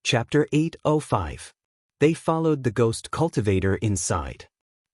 Chapter 805. They followed the ghost cultivator inside.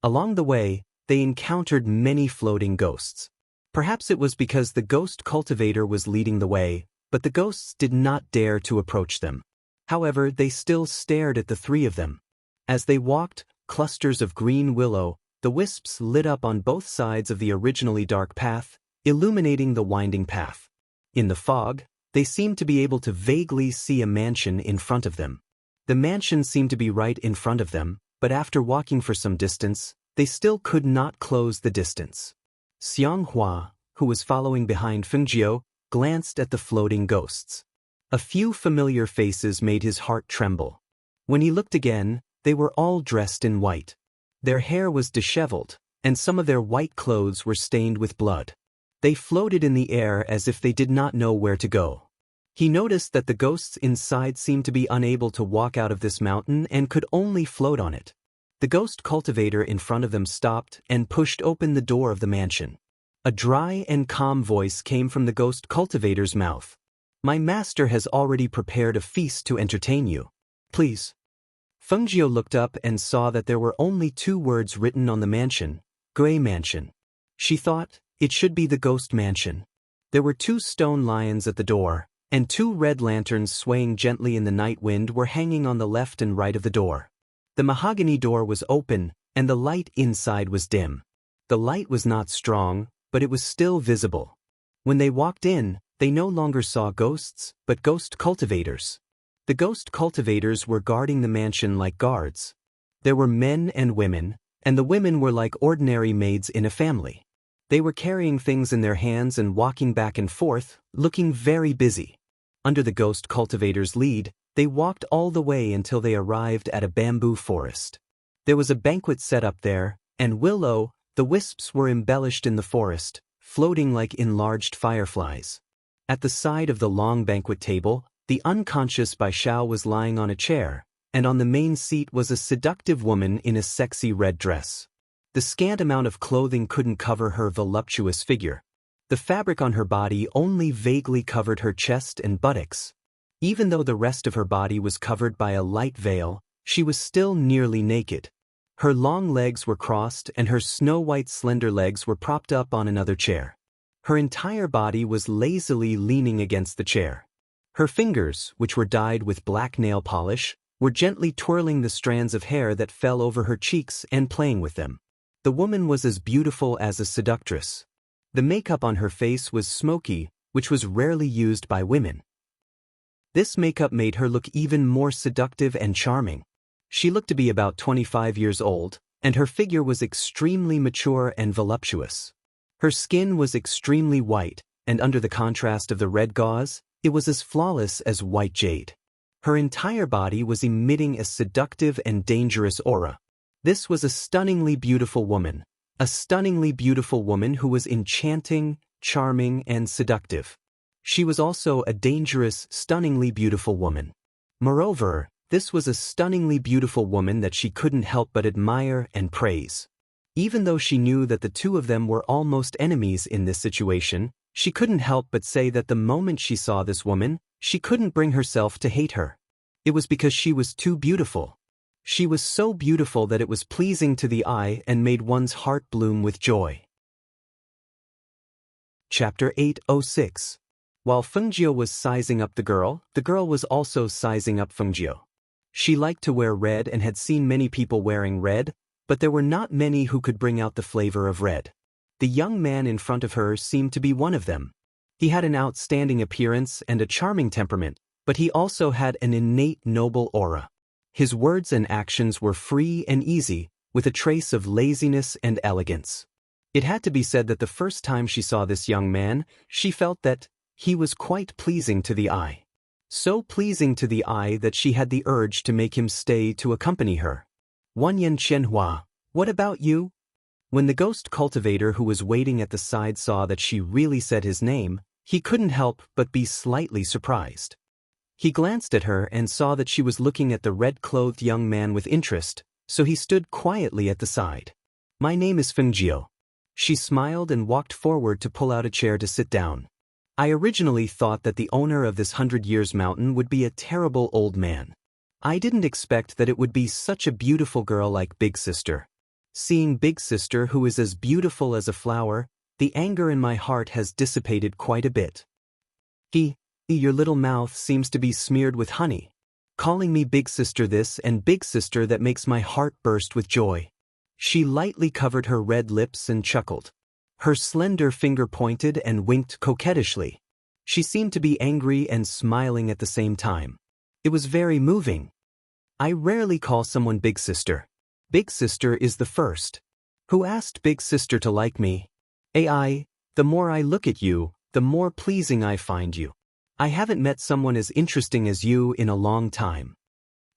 Along the way, they encountered many floating ghosts. Perhaps it was because the ghost cultivator was leading the way, but the ghosts did not dare to approach them. However, they still stared at the three of them. As they walked, clusters of green willow, the wisps lit up on both sides of the originally dark path, illuminating the winding path. In the fog, they seemed to be able to vaguely see a mansion in front of them. The mansion seemed to be right in front of them, but after walking for some distance, they still could not close the distance. Xianghua, who was following behind Fengjiu, glanced at the floating ghosts. A few familiar faces made his heart tremble. When he looked again, they were all dressed in white. Their hair was disheveled, and some of their white clothes were stained with blood. They floated in the air as if they did not know where to go. He noticed that the ghosts inside seemed to be unable to walk out of this mountain and could only float on it. The ghost cultivator in front of them stopped and pushed open the door of the mansion. A dry and calm voice came from the ghost cultivator's mouth. "My master has already prepared a feast to entertain you. Please." Fengjiu looked up and saw that there were only 2 words written on the mansion, Gray Mansion. She thought, it should be the ghost mansion. There were 2 stone lions at the door, and 2 red lanterns swaying gently in the night wind were hanging on the left and right of the door. The mahogany door was open, and the light inside was dim. The light was not strong, but it was still visible. When they walked in, they no longer saw ghosts, but ghost cultivators. The ghost cultivators were guarding the mansion like guards. There were men and women, and the women were like ordinary maids in a family. They were carrying things in their hands and walking back and forth, looking very busy. Under the ghost cultivator's lead, they walked all the way until they arrived at a bamboo forest. There was a banquet set up there, and willow, the wisps were embellished in the forest, floating like enlarged fireflies. At the side of the long banquet table, the unconscious Bai Xiao was lying on a chair, and on the main seat was a seductive woman in a sexy red dress. The scant amount of clothing couldn't cover her voluptuous figure. The fabric on her body only vaguely covered her chest and buttocks. Even though the rest of her body was covered by a light veil, she was still nearly naked. Her long legs were crossed and her snow-white slender legs were propped up on another chair. Her entire body was lazily leaning against the chair. Her fingers, which were dyed with black nail polish, were gently twirling the strands of hair that fell over her cheeks and playing with them. The woman was as beautiful as a seductress. The makeup on her face was smoky, which was rarely used by women. This makeup made her look even more seductive and charming. She looked to be about 25 years old, and her figure was extremely mature and voluptuous. Her skin was extremely white, and under the contrast of the red gauze, it was as flawless as white jade. Her entire body was emitting a seductive and dangerous aura. This was a stunningly beautiful woman who was enchanting, charming, and seductive. She was also a dangerous, stunningly beautiful woman. Moreover, this was a stunningly beautiful woman that she couldn't help but admire and praise. Even though she knew that the 2 of them were almost enemies in this situation, she couldn't help but say that the moment she saw this woman, she couldn't bring herself to hate her. It was because she was too beautiful. She was so beautiful that it was pleasing to the eye and made one's heart bloom with joy. Chapter 806. While Fengjiu was sizing up the girl was also sizing up Fengjiu. She liked to wear red and had seen many people wearing red, but there were not many who could bring out the flavor of red. The young man in front of her seemed to be one of them. He had an outstanding appearance and a charming temperament, but he also had an innate noble aura. His words and actions were free and easy, with a trace of laziness and elegance. It had to be said that the first time she saw this young man, she felt that he was quite pleasing to the eye. So pleasing to the eye that she had the urge to make him stay to accompany her. Wanyan Qianhua, what about you? When the ghost cultivator who was waiting at the side saw that she really said his name, he couldn't help but be slightly surprised. He glanced at her and saw that she was looking at the red-clothed young man with interest, so he stood quietly at the side. "My name is Fengjiu." She smiled and walked forward to pull out a chair to sit down. "I originally thought that the owner of this 100 Years Mountain would be a terrible old man. I didn't expect that it would be such a beautiful girl like Big Sister. Seeing Big Sister who is as beautiful as a flower, the anger in my heart has dissipated quite a bit. Your little mouth seems to be smeared with honey. Calling me Big Sister this and Big Sister that makes my heart burst with joy. She lightly covered her red lips and chuckled. Her slender finger pointed and winked coquettishly. She seemed to be angry and smiling at the same time. It was very moving. I rarely call someone Big Sister. Big Sister is the first. Who asked Big Sister to like me? The more I look at you, the more pleasing I find you. I haven't met someone as interesting as you in a long time.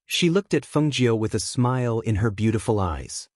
She looked at Fengjiu with a smile in her beautiful eyes.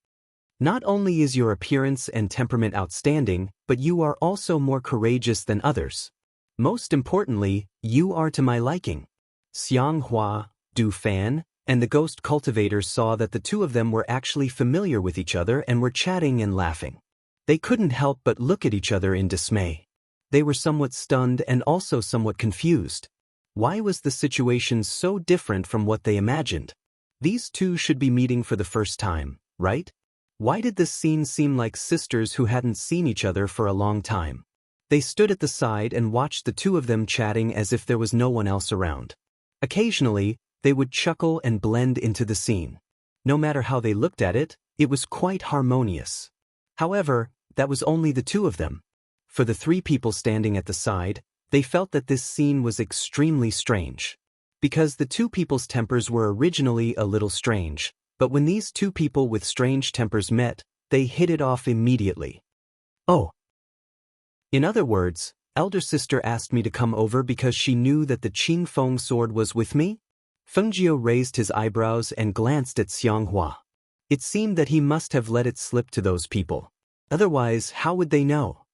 Not only is your appearance and temperament outstanding, but you are also more courageous than others. Most importantly, you are to my liking. Xianghua, Du Fan, and the ghost cultivator saw that the two of them were actually familiar with each other and were chatting and laughing. They couldn't help but look at each other in dismay. They were somewhat stunned and also somewhat confused. Why was the situation so different from what they imagined? These two should be meeting for the first time, right? Why did this scene seem like sisters who hadn't seen each other for a long time? They stood at the side and watched the two of them chatting as if there was no one else around. Occasionally, they would chuckle and blend into the scene. No matter how they looked at it, it was quite harmonious. However, that was only the two of them. For the three people standing at the side, they felt that this scene was extremely strange. Because the two people's tempers were originally a little strange, but when these two people with strange tempers met, they hit it off immediately. Oh. In other words, elder sister asked me to come over because she knew that the Qing Feng sword was with me? Fengjiu raised his eyebrows and glanced at Xianghua. It seemed that he must have let it slip to those people. Otherwise, how would they know?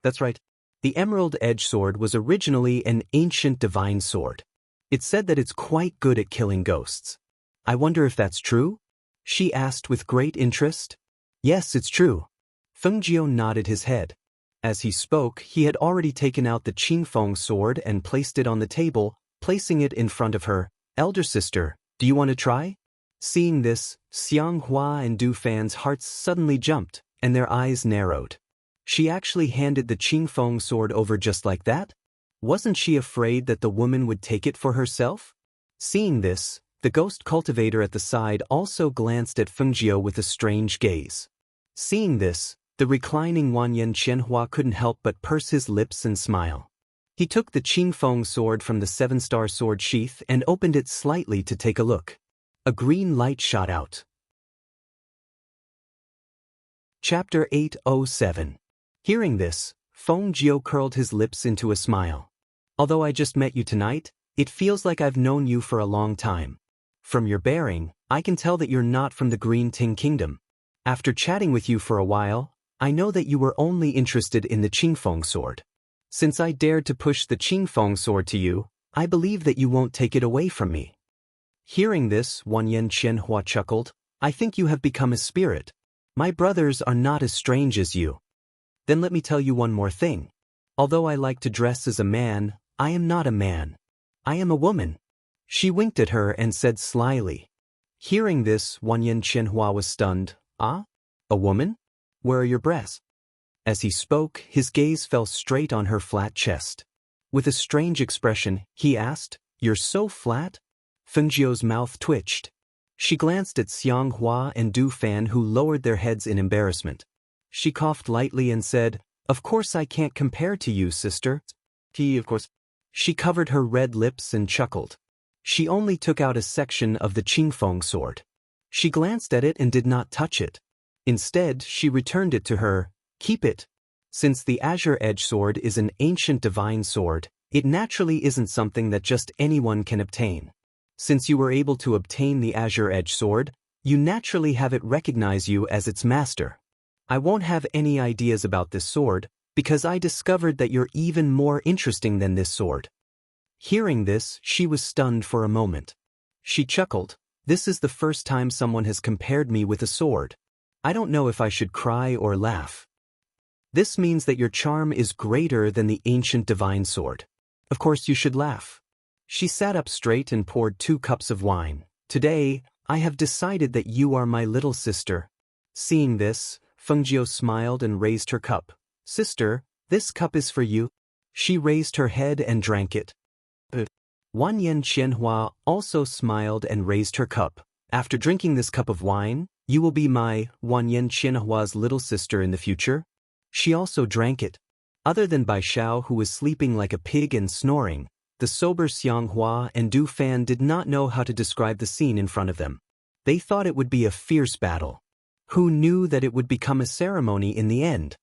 That's right. The emerald edge sword was originally an ancient divine sword. It said that it's quite good at killing ghosts. I wonder if that's true? She asked with great interest. Yes, it's true. Fengjiu nodded his head. As he spoke, he had already taken out the Qingfeng sword and placed it on the table, placing it in front of her. Elder sister, do you want to try? Seeing this, Xianghua and Du Fan's hearts suddenly jumped, and their eyes narrowed. She actually handed the Qingfeng sword over just like that? Wasn't she afraid that the woman would take it for herself? Seeing this, the ghost cultivator at the side also glanced at Fengjiu with a strange gaze. Seeing this, the reclining Wanyan Qianhua couldn't help but purse his lips and smile. He took the Qingfeng sword from the seven-star sword sheath and opened it slightly to take a look. A green light shot out. Chapter 807. Hearing this, Fengjiu curled his lips into a smile. Although I just met you tonight, it feels like I've known you for a long time. From your bearing, I can tell that you're not from the Green Ting Kingdom. After chatting with you for a while, I know that you were only interested in the Qingfeng sword. Since I dared to push the Qingfeng sword to you, I believe that you won't take it away from me. Hearing this, Wanyan Qianhua chuckled. I think you have become a spirit. My brothers are not as strange as you. Then let me tell you one more thing. Although I like to dress as a man, I am not a man. I am a woman. She winked at her and said slyly. Hearing this, Wanyan Qianhua was stunned. Ah? A woman? Where are your breasts? As he spoke, his gaze fell straight on her flat chest. With a strange expression, he asked, You're so flat? Fengjiu's mouth twitched. She glanced at Xianghua and Du Fan, who lowered their heads in embarrassment. She coughed lightly and said, Of course I can't compare to you, sister. Of course. She covered her red lips and chuckled. She only took out a section of the Qingfeng sword. She glanced at it and did not touch it. Instead, she returned it to her. Keep it. Since the Azure Edge sword is an ancient divine sword, it naturally isn't something that just anyone can obtain. Since you were able to obtain the Azure Edge sword, you naturally have it recognize you as its master. I won't have any ideas about this sword, because I discovered that you're even more interesting than this sword. Hearing this, she was stunned for a moment. She chuckled. This is the first time someone has compared me with a sword. I don't know if I should cry or laugh. This means that your charm is greater than the ancient divine sword. Of course you should laugh. She sat up straight and poured 2 cups of wine. Today, I have decided that you are my little sister. Seeing this, Fengjiu smiled and raised her cup. Sister, this cup is for you. She raised her head and drank it. Wanyan Qianhua also smiled and raised her cup. After drinking this cup of wine, you will be my Wanyan Qianhua's little sister in the future. She also drank it. Other than Bai Xiao, who was sleeping like a pig and snoring, the sober Xianghua and Du Fan did not know how to describe the scene in front of them. They thought it would be a fierce battle. Who knew that it would become a ceremony in the end?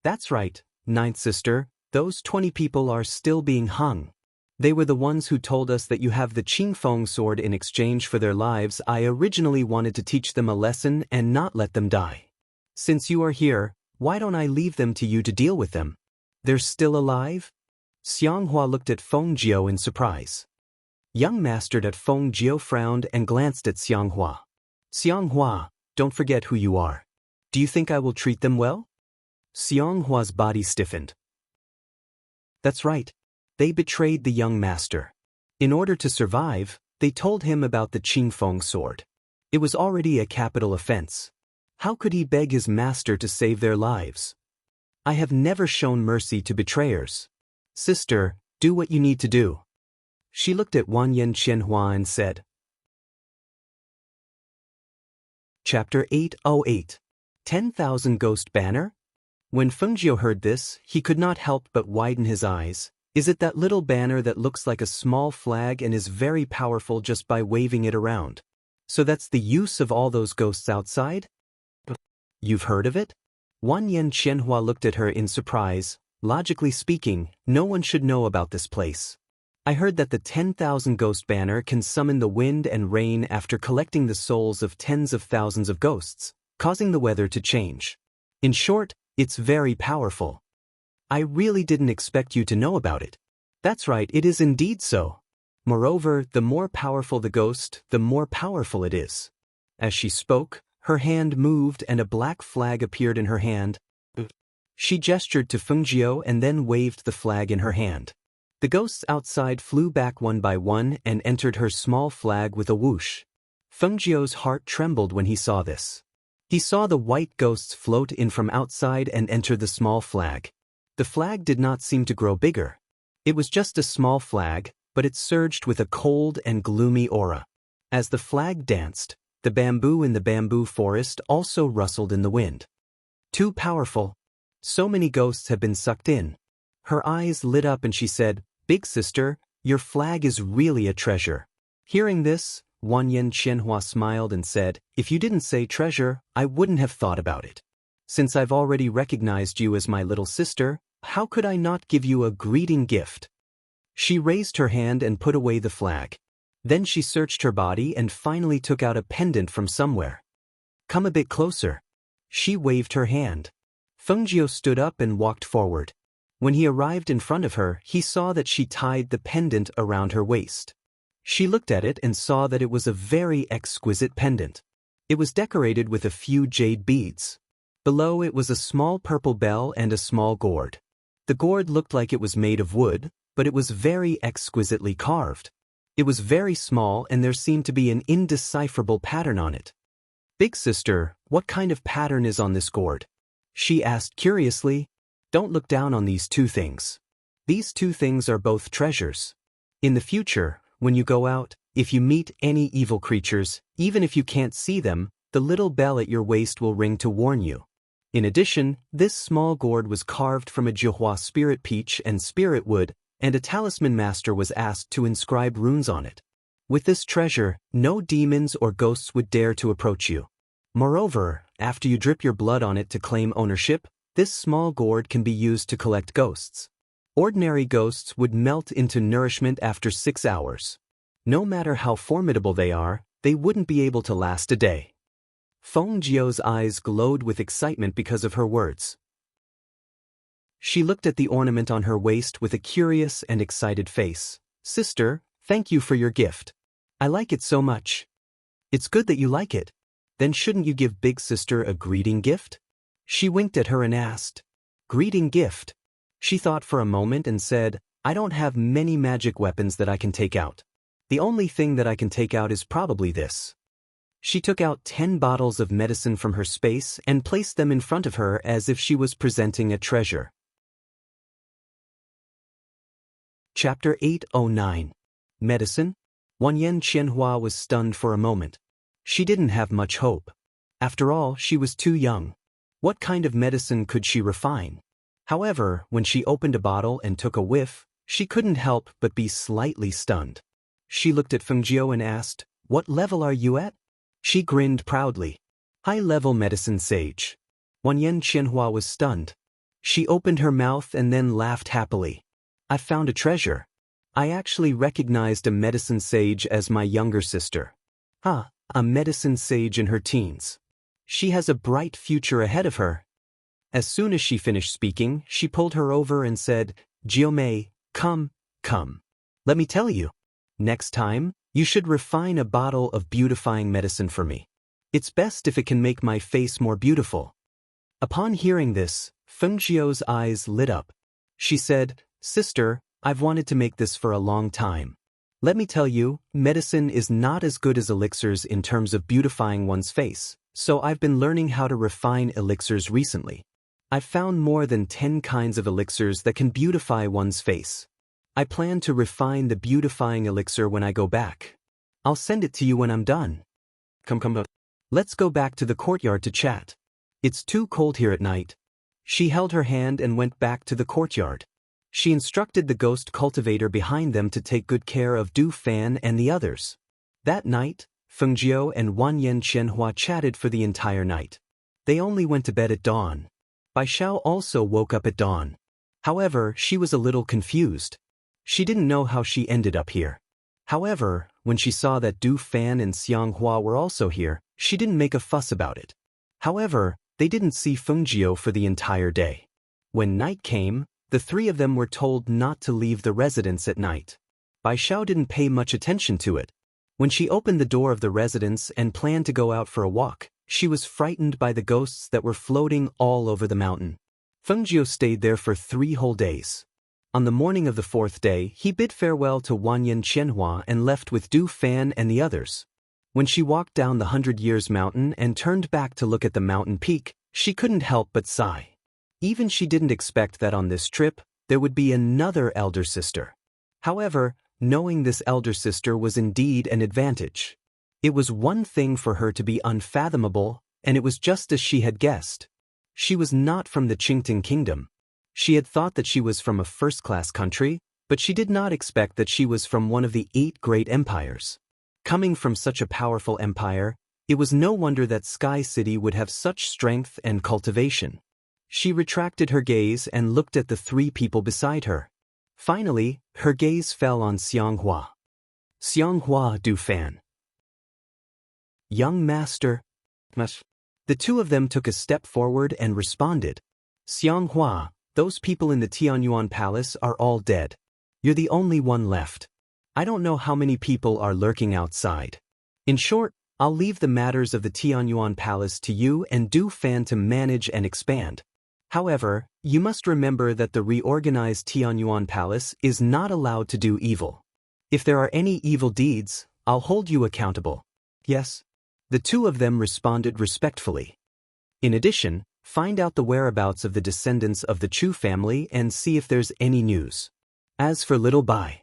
That's right, ninth sister, those 20 people are still being hung. They were the ones who told us that you have the Qingfeng sword in exchange for their lives. I originally wanted to teach them a lesson and not let them die. Since you are here, why don't I leave them to you to deal with them? They're still alive? Xianghua looked at Fengjiu in surprise. Young master at Fengjiu frowned and glanced at Xianghua. Xianghua, don't forget who you are. Do you think I will treat them well? Xianghua's body stiffened. That's right. They betrayed the young master. In order to survive, they told him about the Qingfeng sword. It was already a capital offense. How could he beg his master to save their lives? I have never shown mercy to betrayers. Sister, do what you need to do. She looked at Wanyan Qianhua and said. Chapter 808. 10,000 Ghost Banner? When Fengjiu heard this, he could not help but widen his eyes. Is it that little banner that looks like a small flag and is very powerful just by waving it around? So that's the use of all those ghosts outside? You've heard of it? Wanyan Qianhua looked at her in surprise. Logically speaking, no one should know about this place. I heard that the 10,000 Ghost Banner can summon the wind and rain after collecting the souls of tens of thousands of ghosts, causing the weather to change. In short, it's very powerful. I really didn't expect you to know about it. That's right, it is indeed so. Moreover, the more powerful the ghost, the more powerful it is. As she spoke, her hand moved and a black flag appeared in her hand. She gestured to Fengjiu and then waved the flag in her hand. The ghosts outside flew back one by one and entered her small flag with a whoosh. Fengjiu's heart trembled when he saw this. He saw the white ghosts float in from outside and enter the small flag. The flag did not seem to grow bigger. It was just a small flag, but it surged with a cold and gloomy aura. As the flag danced, the bamboo in the bamboo forest also rustled in the wind. Too powerful. So many ghosts have been sucked in. Her eyes lit up and she said, Big sister, your flag is really a treasure. Hearing this, Wanyan Qianhua smiled and said, If you didn't say treasure, I wouldn't have thought about it. Since I've already recognized you as my little sister, how could I not give you a greeting gift? She raised her hand and put away the flag. Then she searched her body and finally took out a pendant from somewhere. Come a bit closer. She waved her hand. Fengjiu stood up and walked forward. When he arrived in front of her, he saw that she tied the pendant around her waist. She looked at it and saw that it was a very exquisite pendant. It was decorated with a few jade beads. Below it was a small purple bell and a small gourd. The gourd looked like it was made of wood, but it was very exquisitely carved. It was very small and there seemed to be an indecipherable pattern on it. Big sister, what kind of pattern is on this gourd? She asked curiously. Don't look down on these two things. These two things are both treasures. In the future, when you go out, if you meet any evil creatures, even if you can't see them, the little bell at your waist will ring to warn you. In addition, this small gourd was carved from a Jihua spirit peach and spirit wood, and a talisman master was asked to inscribe runes on it. With this treasure, no demons or ghosts would dare to approach you. Moreover, after you drip your blood on it to claim ownership, this small gourd can be used to collect ghosts. Ordinary ghosts would melt into nourishment after 6 hours. No matter how formidable they are, they wouldn't be able to last a day. Fengjiu's eyes glowed with excitement because of her words. She looked at the ornament on her waist with a curious and excited face. Sister, thank you for your gift. I like it so much. It's good that you like it. Then shouldn't you give big sister a greeting gift? She winked at her and asked, Greeting gift? She thought for a moment and said, I don't have many magic weapons that I can take out. The only thing that I can take out is probably this. She took out 10 bottles of medicine from her space and placed them in front of her as if she was presenting a treasure. Chapter 809. Medicine? Wanyan Qianhua was stunned for a moment. She didn't have much hope. After all, she was too young. What kind of medicine could she refine? However, when she opened a bottle and took a whiff, she couldn't help but be slightly stunned. She looked at Fengjiu and asked, "What level are you at?" She grinned proudly. "High-level medicine sage." Wanyan Qianhua was stunned. She opened her mouth and then laughed happily. "I found a treasure. I actually recognized a medicine sage as my younger sister." "Ah, a medicine sage in her teens. She has a bright future ahead of her." As soon as she finished speaking, she pulled her over and said, "Jiumei, come. Let me tell you. Next time, you should refine a bottle of beautifying medicine for me. It's best if it can make my face more beautiful." Upon hearing this, Fengjiu's eyes lit up. She said, "Sister, I've wanted to make this for a long time. Let me tell you, medicine is not as good as elixirs in terms of beautifying one's face, so I've been learning how to refine elixirs recently. I've found more than 10 kinds of elixirs that can beautify one's face. I plan to refine the beautifying elixir when I go back. I'll send it to you when I'm done. Come. Let's go back to the courtyard to chat. It's too cold here at night." She held her hand and went back to the courtyard. She instructed the ghost cultivator behind them to take good care of Du Fan and the others. That night, Fengjiu and Wanyan Qianhua chatted for the entire night. They only went to bed at dawn. Bai Xiao also woke up at dawn. However, she was a little confused. She didn't know how she ended up here. However, when she saw that Du Fan and Xiang Hua were also here, she didn't make a fuss about it. However, they didn't see Fengjiu for the entire day. When night came, the three of them were told not to leave the residence at night. Bai Xiao didn't pay much attention to it. When she opened the door of the residence and planned to go out for a walk, she was frightened by the ghosts that were floating all over the mountain. Fengjiu stayed there for 3 whole days. On the morning of the 4th day, he bid farewell to Wanyan Qianhua and left with Du Fan and the others. When she walked down the 100 Years Mountain and turned back to look at the mountain peak, she couldn't help but sigh. Even she didn't expect that on this trip, there would be another elder sister. However, knowing this elder sister was indeed an advantage. It was one thing for her to be unfathomable, and it was just as she had guessed. She was not from the Qingting kingdom. She had thought that she was from a first-class country, but she did not expect that she was from one of the 8 great empires. Coming from such a powerful empire, it was no wonder that Sky City would have such strength and cultivation. She retracted her gaze and looked at the 3 people beside her. Finally, her gaze fell on Xiang Hua. "Xiang Hua, Du Fan." "Young master." The 2 of them took a step forward and responded. "Xiang Hua, those people in the Tianyuan Palace are all dead. You're the only one left. I don't know how many people are lurking outside. In short, I'll leave the matters of the Tianyuan Palace to you and Du Fan to manage and expand. However, you must remember that the reorganized Tianyuan Palace is not allowed to do evil. If there are any evil deeds, I'll hold you accountable." "Yes." The 2 of them responded respectfully. In addition, find out the whereabouts of the descendants of the Chu family and see if there's any news. As for little Bai.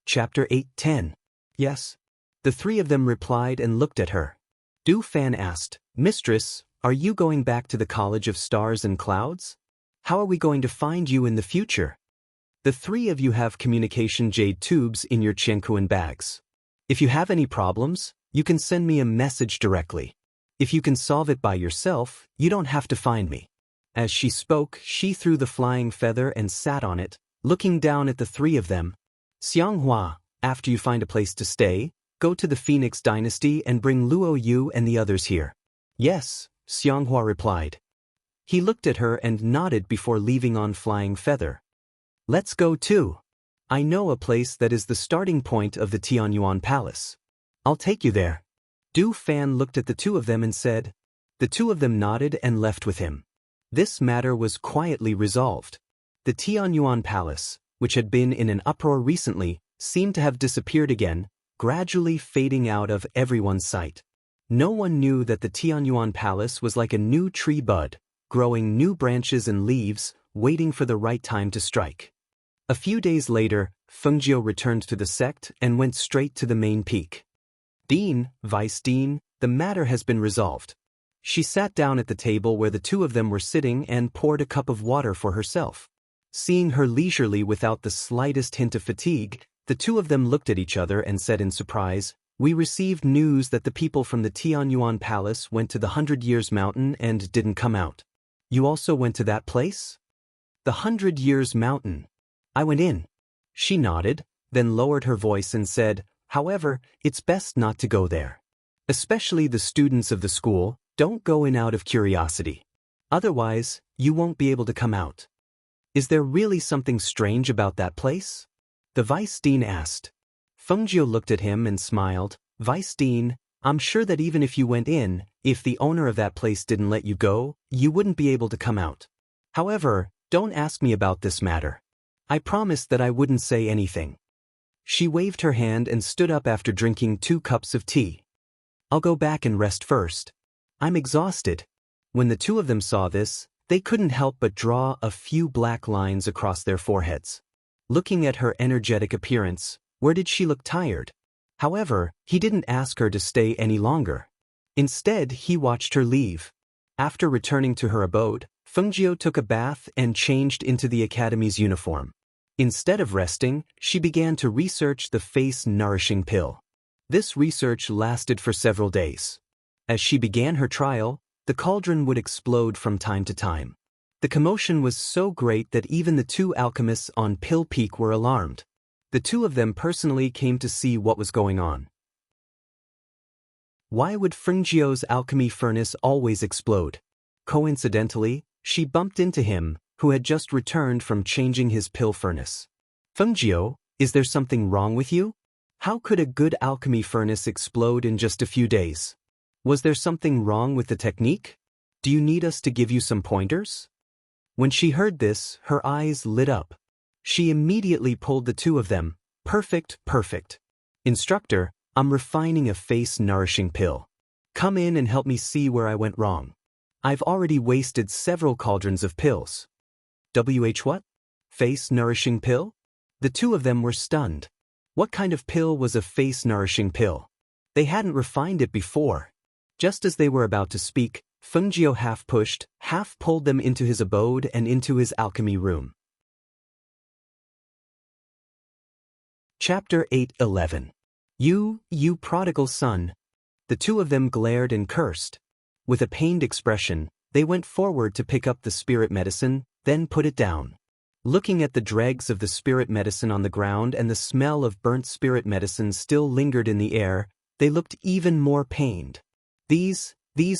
Chapter 810. "Yes." The 3 of them replied and looked at her. Du Fan asked, "Mistress, are you going back to the College of Stars and Clouds? How are we going to find you in the future?" The 3 of you have communication jade tubes in your Qiankuan bags. If you have any problems, you can send me a message directly. If you can solve it by yourself, you don't have to find me. As she spoke, she threw the flying feather and sat on it, looking down at the 3 of them. "Xiang Hua, after you find a place to stay, go to the Phoenix Dynasty and bring Luo Yu and the others here." "Yes," Xiang Hua replied. He looked at her and nodded before leaving on Flying Feather. "Let's go too. I know a place that is the starting point of the Tianyuan Palace. I'll take you there." Du Fan looked at the 2 of them and said. The 2 of them nodded and left with him. This matter was quietly resolved. The Tianyuan Palace, which had been in an uproar recently, seemed to have disappeared again, gradually fading out of everyone's sight. No one knew that the Tianyuan Palace was like a new tree bud, growing new branches and leaves, waiting for the right time to strike. A few days later, Fengjiu returned to the sect and went straight to the main peak. "Dean, Vice Dean, the matter has been resolved." She sat down at the table where the two of them were sitting and poured a cup of water for herself. Seeing her leisurely without the slightest hint of fatigue, the two of them looked at each other and said in surprise, "We received news that the people from the Tianyuan Palace went to the 100 Years Mountain and didn't come out. You also went to that place?" "The 100 Years Mountain. I went in." She nodded, then lowered her voice and said, "However, it's best not to go there. Especially the students of the school, don't go in out of curiosity. Otherwise, you won't be able to come out." "Is there really something strange about that place?" the Vice Dean asked. Fengjiu looked at him and smiled. "Vice Dean, I'm sure that even if you went in, if the owner of that place didn't let you go, you wouldn't be able to come out. However, don't ask me about this matter. I promised that I wouldn't say anything." She waved her hand and stood up after drinking 2 cups of tea. "I'll go back and rest first. I'm exhausted." When the two of them saw this, they couldn't help but draw a few black lines across their foreheads. Looking at her energetic appearance, where did she look tired? However, he didn't ask her to stay any longer. Instead, he watched her leave. After returning to her abode, Fengjiu took a bath and changed into the academy's uniform. Instead of resting, she began to research the face-nourishing pill. This research lasted for several days. As she began her trial, the cauldron would explode from time to time. The commotion was so great that even the 2 alchemists on Pill Peak were alarmed. The 2 of them personally came to see what was going on. Why would Fengjiu's alchemy furnace always explode? Coincidentally, she bumped into him, who had just returned from changing his pill furnace. "Fengjiu, is there something wrong with you? How could a good alchemy furnace explode in just a few days? Was there something wrong with the technique? Do you need us to give you some pointers?" When she heard this, her eyes lit up. She immediately pulled the 2 of them. "Perfect, perfect. Instructor, I'm refining a face-nourishing pill. Come in and help me see where I went wrong. I've already wasted several cauldrons of pills." What? Face-nourishing pill? The 2 of them were stunned. What kind of pill was a face-nourishing pill? They hadn't refined it before. Just as they were about to speak, Fengjiu half pushed, half pulled them into his abode and into his alchemy room. Chapter 8:11. You prodigal son." The 2 of them glared and cursed. With a pained expression, they went forward to pick up the spirit medicine, then put it down. Looking at the dregs of the spirit medicine on the ground and the smell of burnt spirit medicine still lingered in the air, they looked even more pained. These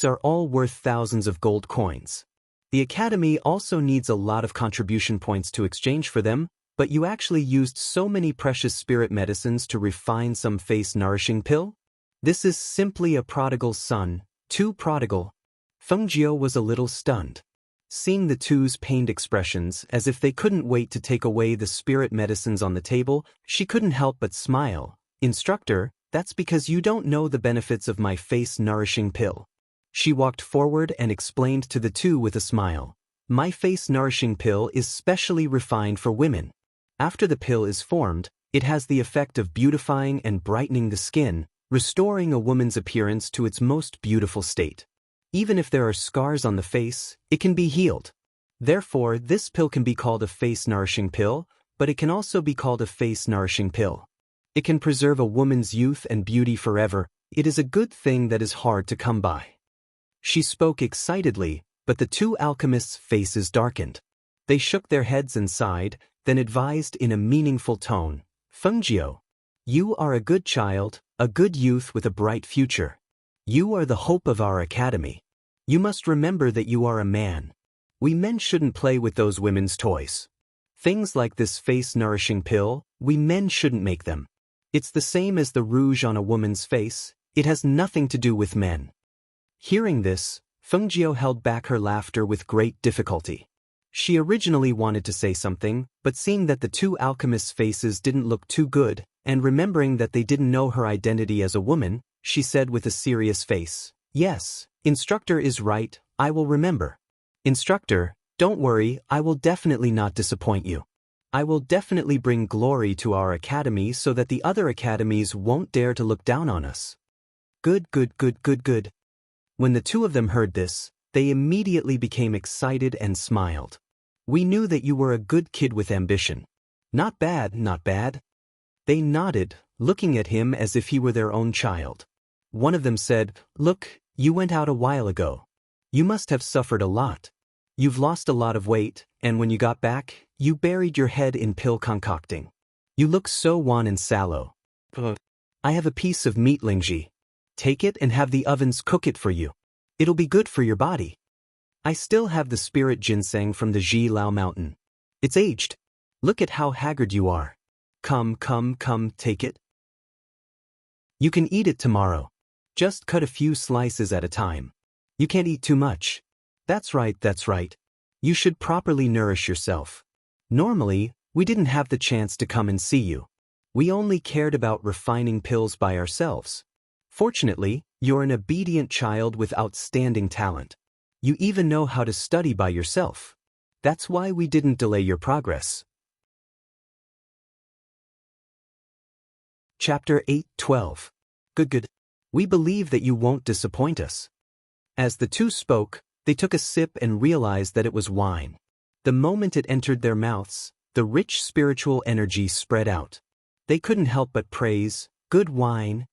are all worth thousands of gold coins. The academy also needs a lot of contribution points to exchange for them, but you actually used so many precious spirit medicines to refine some face-nourishing pill? This is simply a prodigal son, too prodigal. Fengjiu was a little stunned. Seeing the 2's pained expressions, as if they couldn't wait to take away the spirit medicines on the table, she couldn't help but smile. "Instructor, that's because you don't know the benefits of my face-nourishing pill." She walked forward and explained to the 2 with a smile. "My face-nourishing pill is specially refined for women. After the pill is formed, it has the effect of beautifying and brightening the skin, restoring a woman's appearance to its most beautiful state. Even if there are scars on the face, it can be healed. Therefore, this pill can be called a face-nourishing pill, but it can also be called a face-nourishing pill. It can preserve a woman's youth and beauty forever. It is a good thing that is hard to come by." She spoke excitedly, but the 2 alchemists' faces darkened. They shook their heads and sighed, then advised in a meaningful tone, "Fengjiu, you are a good child, a good youth with a bright future. You are the hope of our academy. You must remember that you are a man. We men shouldn't play with those women's toys. Things like this face-nourishing pill, we men shouldn't make them. It's the same as the rouge on a woman's face. It has nothing to do with men." Hearing this, Fengjiu held back her laughter with great difficulty. She originally wanted to say something, but seeing that the two alchemists' faces didn't look too good, and remembering that they didn't know her identity as a woman, she said with a serious face, "Yes, instructor is right, I will remember. Instructor, don't worry, I will definitely not disappoint you. I will definitely bring glory to our academy so that the other academies won't dare to look down on us." Good, good, good, good, good. When the two of them heard this, they immediately became excited and smiled. "We knew that you were a good kid with ambition. Not bad, not bad." They nodded, looking at him as if he were their own child. One of them said, "Look, you went out a while ago. You must have suffered a lot. You've lost a lot of weight, and when you got back, you buried your head in pill concocting. You look so wan and sallow. I have a piece of meat Lingji. Take it and have the ovens cook it for you. It'll be good for your body. I still have the spirit ginseng from the Ji Lao mountain. It's aged. Look at how haggard you are. Come, come, come, take it. You can eat it tomorrow. Just cut a few slices at a time. You can't eat too much. That's right, that's right. You should properly nourish yourself. Normally, we didn't have the chance to come and see you. We only cared about refining pills by ourselves. Fortunately, you're an obedient child with outstanding talent. You even know how to study by yourself. That's why we didn't delay your progress. Chapter 8:12. Good, good. We believe that you won't disappoint us. As the two spoke, they took a sip and realized that it was wine. The moment it entered their mouths, the rich spiritual energy spread out. They couldn't help but praise, "Good wine.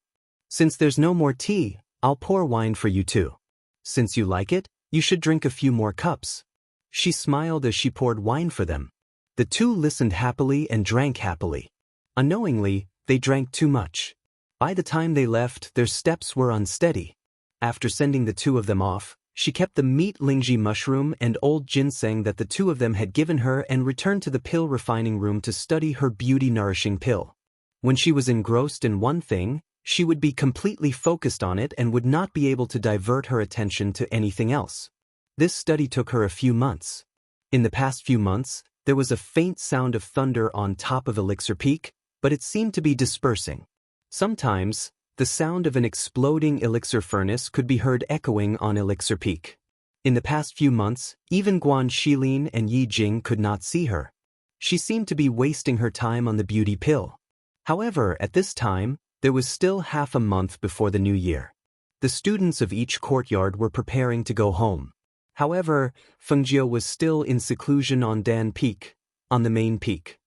Since there's no more tea, I'll pour wine for you too. Since you like it, you should drink a few more cups." She smiled as she poured wine for them. The two listened happily and drank happily. Unknowingly, they drank too much. By the time they left, their steps were unsteady. After sending the two of them off, she kept the meat Lingji mushroom and old ginseng that the two of them had given her and returned to the pill refining room to study her beauty-nourishing pill. When she was engrossed in one thing, she would be completely focused on it and would not be able to divert her attention to anything else. This study took her a few months. In the past few months, there was a faint sound of thunder on top of Elixir Peak, but it seemed to be dispersing. Sometimes, the sound of an exploding elixir furnace could be heard echoing on Elixir Peak. In the past few months, even Guan Shilin and Yi Jing could not see her. She seemed to be wasting her time on the beauty pill. However, at this time, there was still half a month before the new year. The students of each courtyard were preparing to go home. However, Fengjiu was still in seclusion on Dan Peak, on the main peak.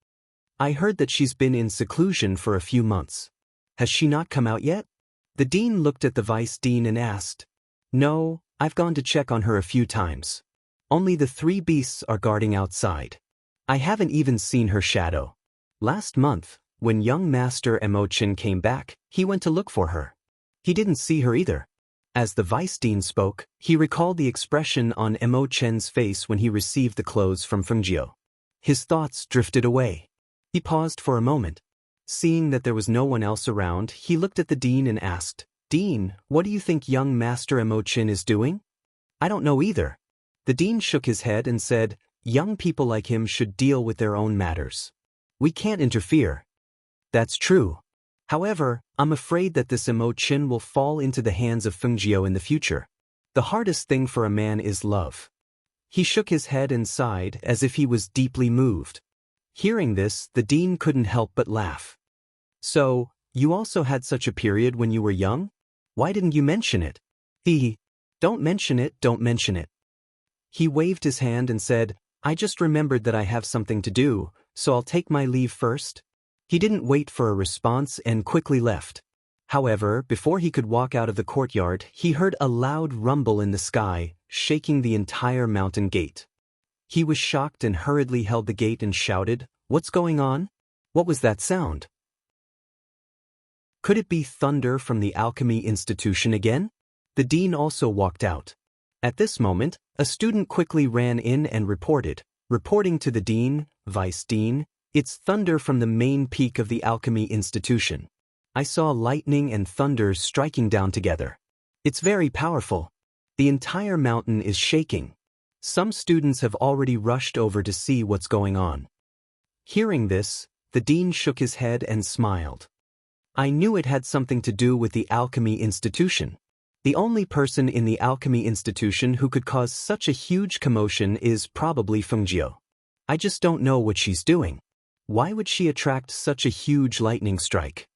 I heard that she's been in seclusion for a few months. Has she not come out yet? The dean looked at the vice dean and asked. No, I've gone to check on her a few times. Only the three beasts are guarding outside. I haven't even seen her shadow. Last month, when young Master Emochin came back, he went to look for her. He didn't see her either. As the vice dean spoke, he recalled the expression on Emochen's face when he received the clothes from Fengjiu. His thoughts drifted away. He paused for a moment. Seeing that there was no one else around, he looked at the dean and asked, Dean, what do you think young Master Emochin is doing? I don't know either. The dean shook his head and said, young people like him should deal with their own matters. We can't interfere. That's true. However, I'm afraid that this Emochin will fall into the hands of Fengjiu in the future. The hardest thing for a man is love. He shook his head and sighed as if he was deeply moved. Hearing this, the dean couldn't help but laugh. So, you also had such a period when you were young? Why didn't you mention it? Don't mention it, don't mention it. He waved his hand and said, I just remembered that I have something to do, so I'll take my leave first. He didn't wait for a response and quickly left. However, before he could walk out of the courtyard, he heard a loud rumble in the sky, shaking the entire mountain gate. He was shocked and hurriedly held the gate and shouted, What's going on? What was that sound? Could it be thunder from the alchemy institution again? The dean also walked out. At this moment, a student quickly ran in and reporting to the dean, vice dean, it's thunder from the main peak of the alchemy institution. I saw lightning and thunder striking down together. It's very powerful. The entire mountain is shaking. Some students have already rushed over to see what's going on. Hearing this, the dean shook his head and smiled. I knew it had something to do with the alchemy institution. The only person in the alchemy institution who could cause such a huge commotion is probably Fengjiu. I just don't know what she's doing. Why would she attract such a huge lightning strike?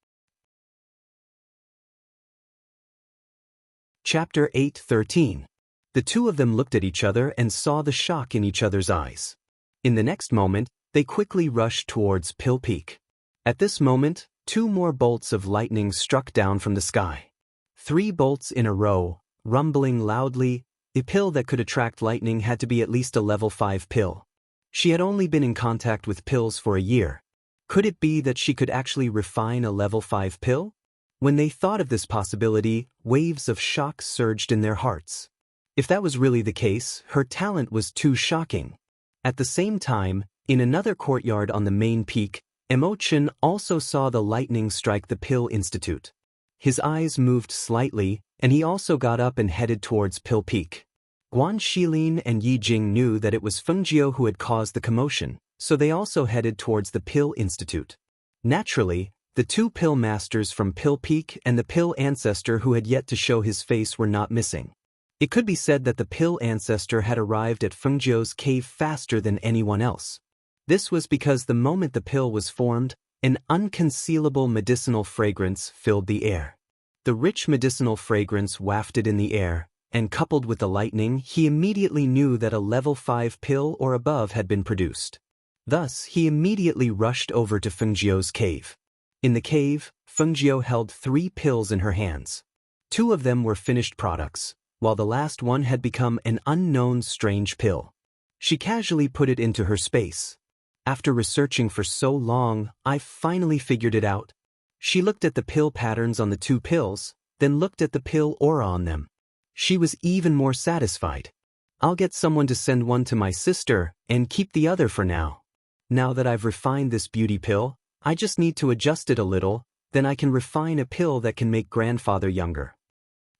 Chapter 8:13. The two of them looked at each other and saw the shock in each other's eyes. In the next moment, they quickly rushed towards Pill Peak. At this moment, 2 more bolts of lightning struck down from the sky. 3 bolts in a row, rumbling loudly. A pill that could attract lightning had to be at least a level 5 pill. She had only been in contact with pills for a year. Could it be that she could actually refine a level 5 pill? When they thought of this possibility, waves of shock surged in their hearts. If that was really the case, her talent was too shocking. At the same time, in another courtyard on the main peak, Emochin also saw the lightning strike the Pill Institute. His eyes moved slightly, and he also got up and headed towards Pill Peak. Guan Shilin and Yi Jing knew that it was Fengjiu who had caused the commotion, so they also headed towards the Pill Institute. Naturally, the 2 Pill Masters from Pill Peak and the Pill Ancestor who had yet to show his face were not missing. It could be said that the Pill Ancestor had arrived at Fengjiu's cave faster than anyone else. This was because the moment the pill was formed, an unconcealable medicinal fragrance filled the air. The rich medicinal fragrance wafted in the air, and coupled with the lightning, he immediately knew that a level 5 pill or above had been produced. Thus, he immediately rushed over to Fengjiu's cave. In the cave, Fengjiu held 3 pills in her hands. 2 of them were finished products, while the last one had become an unknown strange pill. She casually put it into her space. After researching for so long, I finally figured it out. She looked at the pill patterns on the 2 pills, then looked at the pill aura on them. She was even more satisfied. I'll get someone to send one to my sister and keep the other for now. Now that I've refined this beauty pill, I just need to adjust it a little, then I can refine a pill that can make grandfather younger.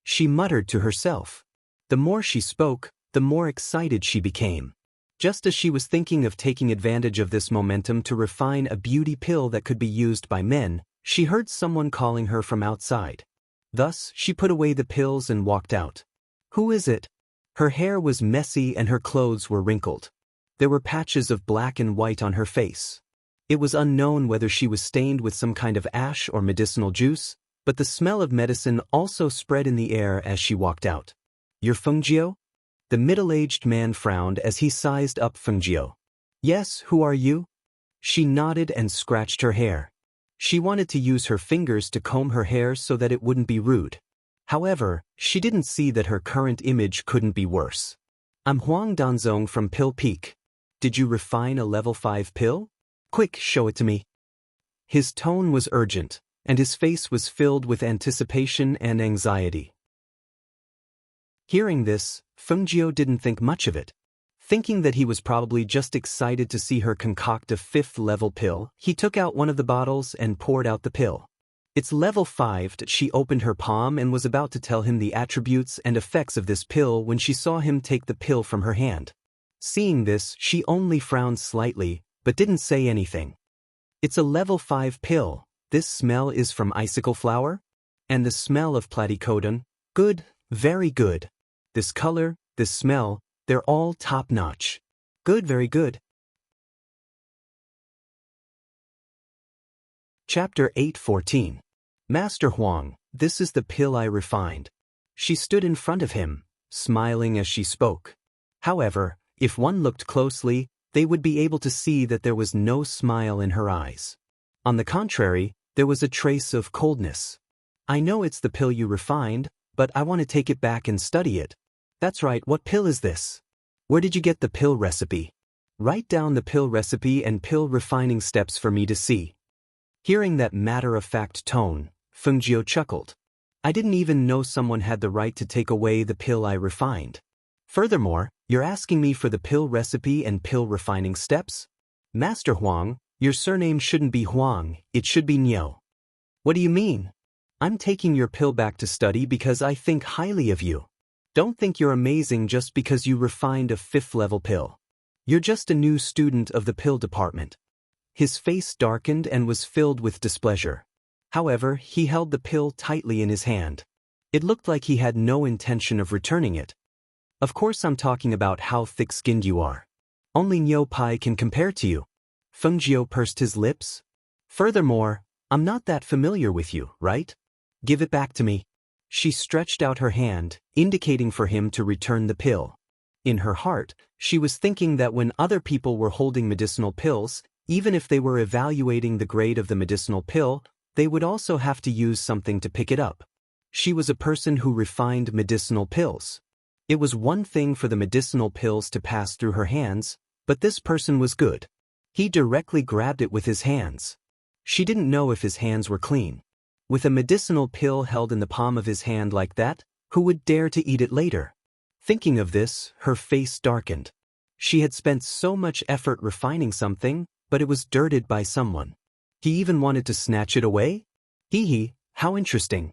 She muttered to herself. The more she spoke, the more excited she became. Just as she was thinking of taking advantage of this momentum to refine a beauty pill that could be used by men, she heard someone calling her from outside. Thus, she put away the pills and walked out. Who is it? Her hair was messy and her clothes were wrinkled. There were patches of black and white on her face. It was unknown whether she was stained with some kind of ash or medicinal juice, but the smell of medicine also spread in the air as she walked out. You're Fengjiu? The middle-aged man frowned as he sized up Fengjiu. Yes, who are you? She nodded and scratched her hair. She wanted to use her fingers to comb her hair so that it wouldn't be rude. However, she didn't see that her current image couldn't be worse. I'm Huang Danzong from Pill Peak. Did you refine a level 5 pill? Quick, show it to me. His tone was urgent, and his face was filled with anticipation and anxiety. Hearing this, Fengjiu didn't think much of it. Thinking that he was probably just excited to see her concoct a 5th-level pill, he took out one of the bottles and poured out the pill. It's level 5. She opened her palm and was about to tell him the attributes and effects of this pill when she saw him take the pill from her hand. Seeing this, she only frowned slightly, but didn't say anything. It's a level 5 pill. This smell is from icicle flower? And the smell of platycodon? Good, very good. This color, this smell, they're all top-notch. Good, very good. Chapter 8:14. Master Huang, this is the pill I refined. She stood in front of him, smiling as she spoke. However, if one looked closely, they would be able to see that there was no smile in her eyes. On the contrary, there was a trace of coldness. I know it's the pill you refined, but I want to take it back and study it. That's right, what pill is this? Where did you get the pill recipe? Write down the pill recipe and pill refining steps for me to see. Hearing that matter-of-fact tone, Fengjiu chuckled. I didn't even know someone had the right to take away the pill I refined. Furthermore, you're asking me for the pill recipe and pill refining steps? Master Huang, your surname shouldn't be Huang, it should be Niu. What do you mean? I'm taking your pill back to study because I think highly of you. Don't think you're amazing just because you refined a 5th-level pill. You're just a new student of the pill department. His face darkened and was filled with displeasure. However, he held the pill tightly in his hand. It looked like he had no intention of returning it. Of course I'm talking about how thick-skinned you are. Only Nyo Pai can compare to you. Feng Jiu pursed his lips. Furthermore, I'm not that familiar with you, right? Give it back to me. She stretched out her hand, indicating for him to return the pill. In her heart, she was thinking that when other people were holding medicinal pills, even if they were evaluating the grade of the medicinal pill, they would also have to use something to pick it up. She was a person who refined medicinal pills. It was one thing for the medicinal pills to pass through her hands, but this person was good. He directly grabbed it with his hands. She didn't know if his hands were clean. With a medicinal pill held in the palm of his hand like that, who would dare to eat it later? Thinking of this, her face darkened. She had spent so much effort refining something, but it was dirted by someone. He even wanted to snatch it away? Hee, how interesting.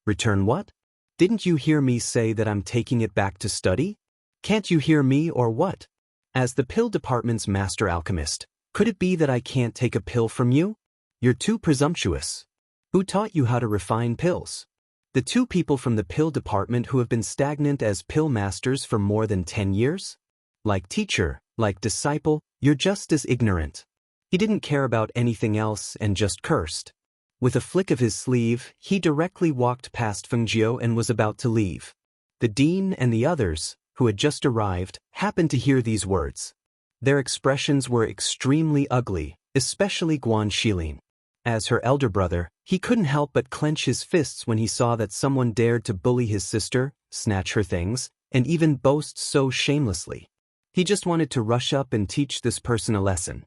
Return what? Didn't you hear me say that I'm taking it back to study? Can't you hear me or what? As the pill department's master alchemist, could it be that I can't take a pill from you? You're too presumptuous. Who taught you how to refine pills? The 2 people from the pill department who have been stagnant as pill masters for more than 10 years? Like teacher, like disciple, you're just as ignorant. He didn't care about anything else and just cursed. With a flick of his sleeve, he directly walked past Feng Jiu and was about to leave. The dean and the others, who had just arrived, happened to hear these words. Their expressions were extremely ugly, especially Guan Shilin. As her elder brother, he couldn't help but clench his fists when he saw that someone dared to bully his sister, snatch her things, and even boast so shamelessly. He just wanted to rush up and teach this person a lesson.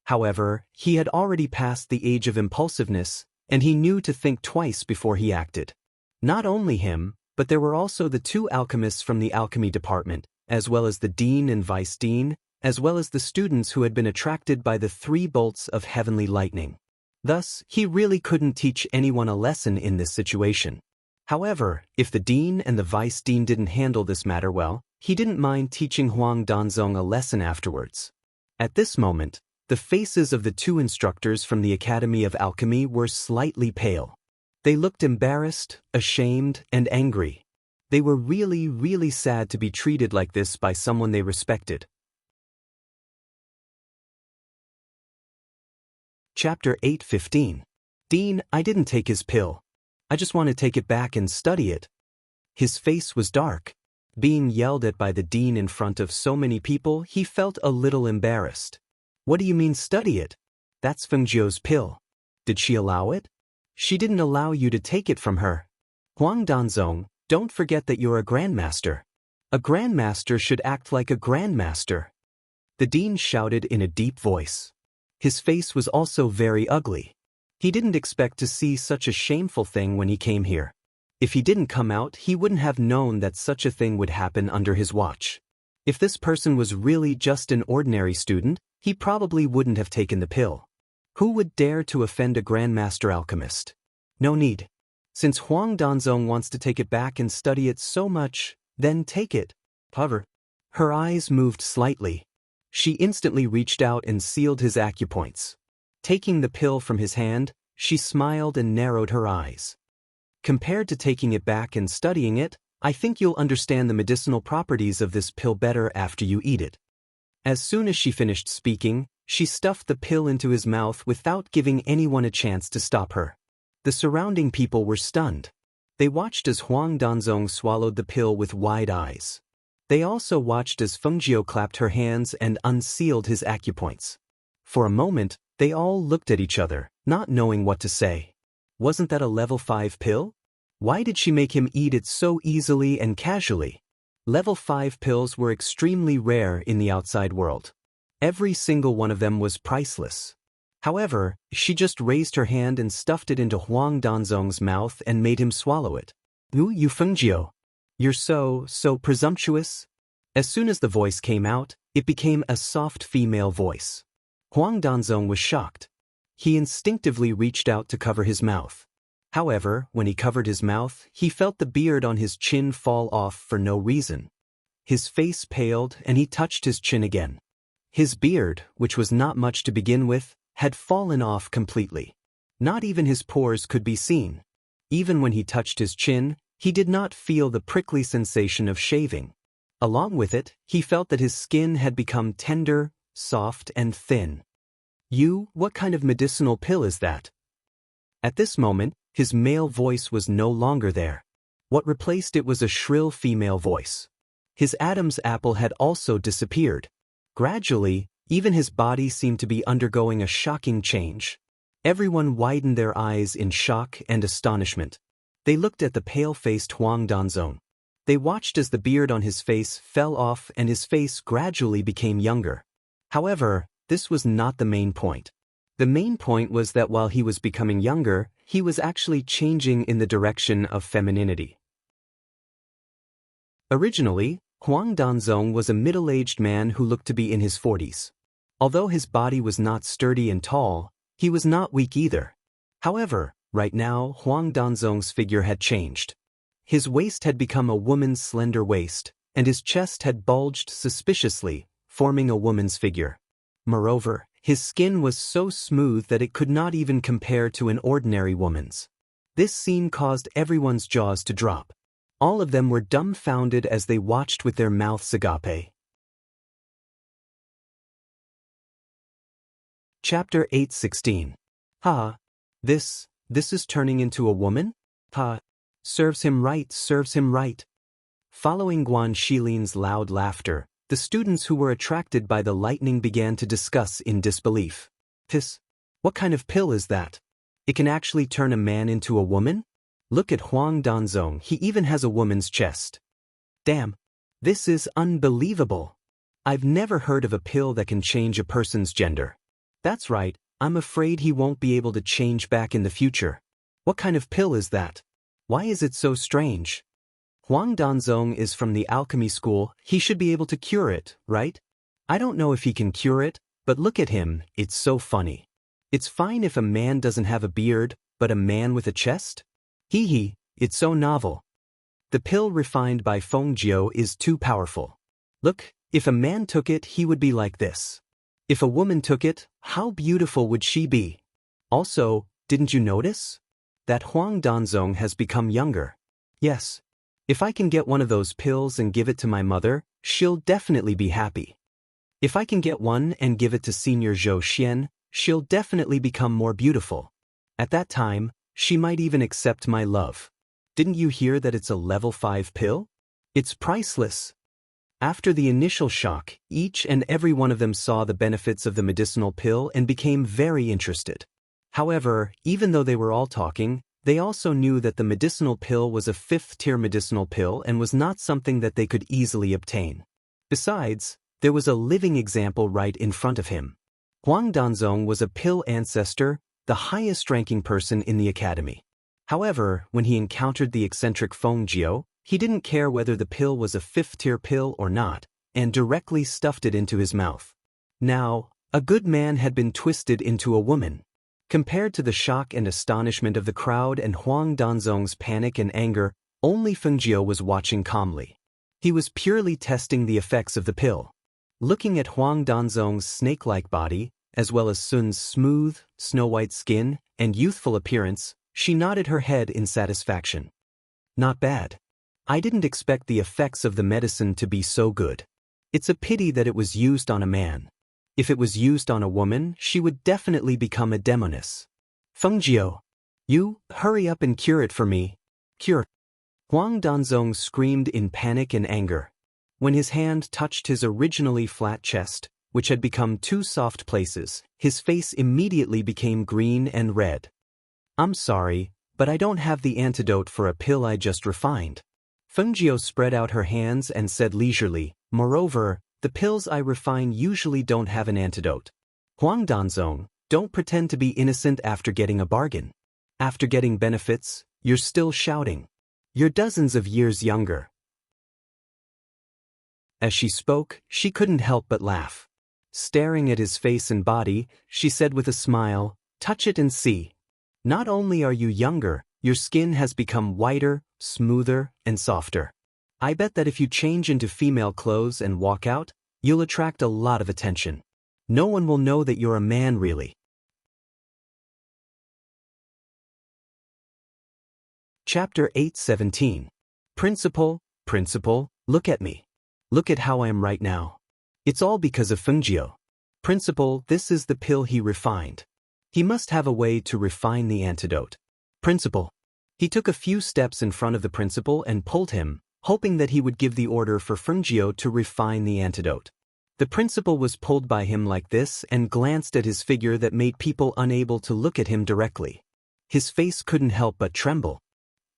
However, he had already passed the age of impulsiveness, and he knew to think twice before he acted. Not only him, but there were also the 2 alchemists from the alchemy department, as well as the dean and vice dean, as well as the students who had been attracted by the 3 bolts of heavenly lightning. Thus, he really couldn't teach anyone a lesson in this situation. However, if the dean and the vice dean didn't handle this matter well, he didn't mind teaching Huang Danzong a lesson afterwards. At this moment, the faces of the 2 instructors from the Academy of Alchemy were slightly pale. They looked embarrassed, ashamed, and angry. They were really sad to be treated like this by someone they respected. Chapter 8:15. Dean, I didn't take his pill. I just want to take it back and study it. His face was dark. Being yelled at by the dean in front of so many people, he felt a little embarrassed. What do you mean study it? That's Feng Jiu's pill. Did she allow it? She didn't allow you to take it from her. Huang Danzong, don't forget that you're a grandmaster. A grandmaster should act like a grandmaster. The dean shouted in a deep voice. His face was also very ugly. He didn't expect to see such a shameful thing when he came here. If he didn't come out, he wouldn't have known that such a thing would happen under his watch. If this person was really just an ordinary student, he probably wouldn't have taken the pill. Who would dare to offend a grandmaster alchemist? No need. Since Huang Danzong wants to take it back and study it so much, then take it. However, her eyes moved slightly. She instantly reached out and sealed his acupoints. Taking the pill from his hand, she smiled and narrowed her eyes. Compared to taking it back and studying it, I think you'll understand the medicinal properties of this pill better after you eat it. As soon as she finished speaking, she stuffed the pill into his mouth without giving anyone a chance to stop her. The surrounding people were stunned. They watched as Huang Danzong swallowed the pill with wide eyes. They also watched as Feng Jiu clapped her hands and unsealed his acupoints. For a moment, they all looked at each other, not knowing what to say. Wasn't that a level 5 pill? Why did she make him eat it so easily and casually? Level 5 pills were extremely rare in the outside world. Every single one of them was priceless. However, she just raised her hand and stuffed it into Huang Danzong's mouth and made him swallow it. You Feng Jiu. You're so presumptuous. As soon as the voice came out, it became a soft female voice. Huang Danzong was shocked. He instinctively reached out to cover his mouth. However, when he covered his mouth, he felt the beard on his chin fall off for no reason. His face paled and he touched his chin again. His beard, which was not much to begin with, had fallen off completely. Not even his pores could be seen. Even when he touched his chin, he did not feel the prickly sensation of shaving. Along with it, he felt that his skin had become tender, soft, and thin. What kind of medicinal pill is that? At this moment, his male voice was no longer there. What replaced it was a shrill female voice. His Adam's apple had also disappeared. Gradually, even his body seemed to be undergoing a shocking change. Everyone widened their eyes in shock and astonishment. They looked at the pale-faced Huang Danzong. They watched as the beard on his face fell off and his face gradually became younger. However, this was not the main point. The main point was that while he was becoming younger, he was actually changing in the direction of femininity. Originally, Huang Danzong was a middle-aged man who looked to be in his 40s. Although his body was not sturdy and tall, he was not weak either. However, right now Huang Danzong's figure had changed. His waist had become a woman's slender waist, and his chest had bulged suspiciously, forming a woman's figure. Moreover, his skin was so smooth that it could not even compare to an ordinary woman's. This scene caused everyone's jaws to drop. All of them were dumbfounded as they watched with their mouths agape. Chapter 8:16. Ha! This is turning into a woman? Ha! Serves him right, serves him right. Following Guan Shilin's loud laughter, the students who were attracted by the lightning began to discuss in disbelief. What kind of pill is that? It can actually turn a man into a woman? Look at Huang Danzong, he even has a woman's chest. Damn! This is unbelievable! I've never heard of a pill that can change a person's gender. That's right, I'm afraid he won't be able to change back in the future. What kind of pill is that? Why is it so strange? Huang Danzong is from the alchemy school, he should be able to cure it, right? I don't know if he can cure it, but look at him, it's so funny. It's fine if a man doesn't have a beard, but a man with a chest? Hee, it's so novel. The pill refined by Feng Jiu is too powerful. Look, if a man took it, he would be like this. If a woman took it, how beautiful would she be? Also, didn't you notice? That Huang Danzong has become younger. Yes. If I can get one of those pills and give it to my mother, she'll definitely be happy. If I can get one and give it to Senior Zhou Xian, she'll definitely become more beautiful. At that time, she might even accept my love. Didn't you hear that it's a level 5 pill? It's priceless. After the initial shock, each and every one of them saw the benefits of the medicinal pill and became very interested. However, even though they were all talking, they also knew that the medicinal pill was a 5th-tier medicinal pill and was not something that they could easily obtain. Besides, there was a living example right in front of him. Huang Danzong was a pill ancestor, the highest-ranking person in the academy. However, when he encountered the eccentric Feng Jiu, he didn't care whether the pill was a 5th-tier pill or not, and directly stuffed it into his mouth. Now, a good man had been twisted into a woman. Compared to the shock and astonishment of the crowd and Huang Danzong's panic and anger, only Feng Jiu was watching calmly. He was purely testing the effects of the pill. Looking at Huang Danzong's snake-like body, as well as Sun's smooth, snow-white skin and youthful appearance, she nodded her head in satisfaction. Not bad. I didn't expect the effects of the medicine to be so good. It's a pity that it was used on a man. If it was used on a woman, she would definitely become a demoness. Feng Jiu, you, hurry up and cure it for me. Cure. Huang Danzong screamed in panic and anger. When his hand touched his originally flat chest, which had become 2 soft places, his face immediately became green and red. I'm sorry, but I don't have the antidote for a pill I just refined. Feng Jiu spread out her hands and said leisurely, moreover, the pills I refine usually don't have an antidote. Huang Danzong, don't pretend to be innocent after getting a bargain. After getting benefits, you're still shouting. You're dozens of years younger. As she spoke, she couldn't help but laugh. Staring at his face and body, she said with a smile, touch it and see. Not only are you younger, Your skin has become whiter, smoother, and softer. I bet that if you change into female clothes and walk out, you'll attract a lot of attention. No one will know that you're a man really. Chapter 8:17. Principal, Principal, look at me. Look at how I am right now. It's all because of Fengjiu. Principal, this is the pill he refined. He must have a way to refine the antidote. Principal. He took a few steps in front of the principal and pulled him, hoping that he would give the order for Fengjiu to refine the antidote. The principal was pulled by him like this and glanced at his figure that made people unable to look at him directly. His face couldn't help but tremble.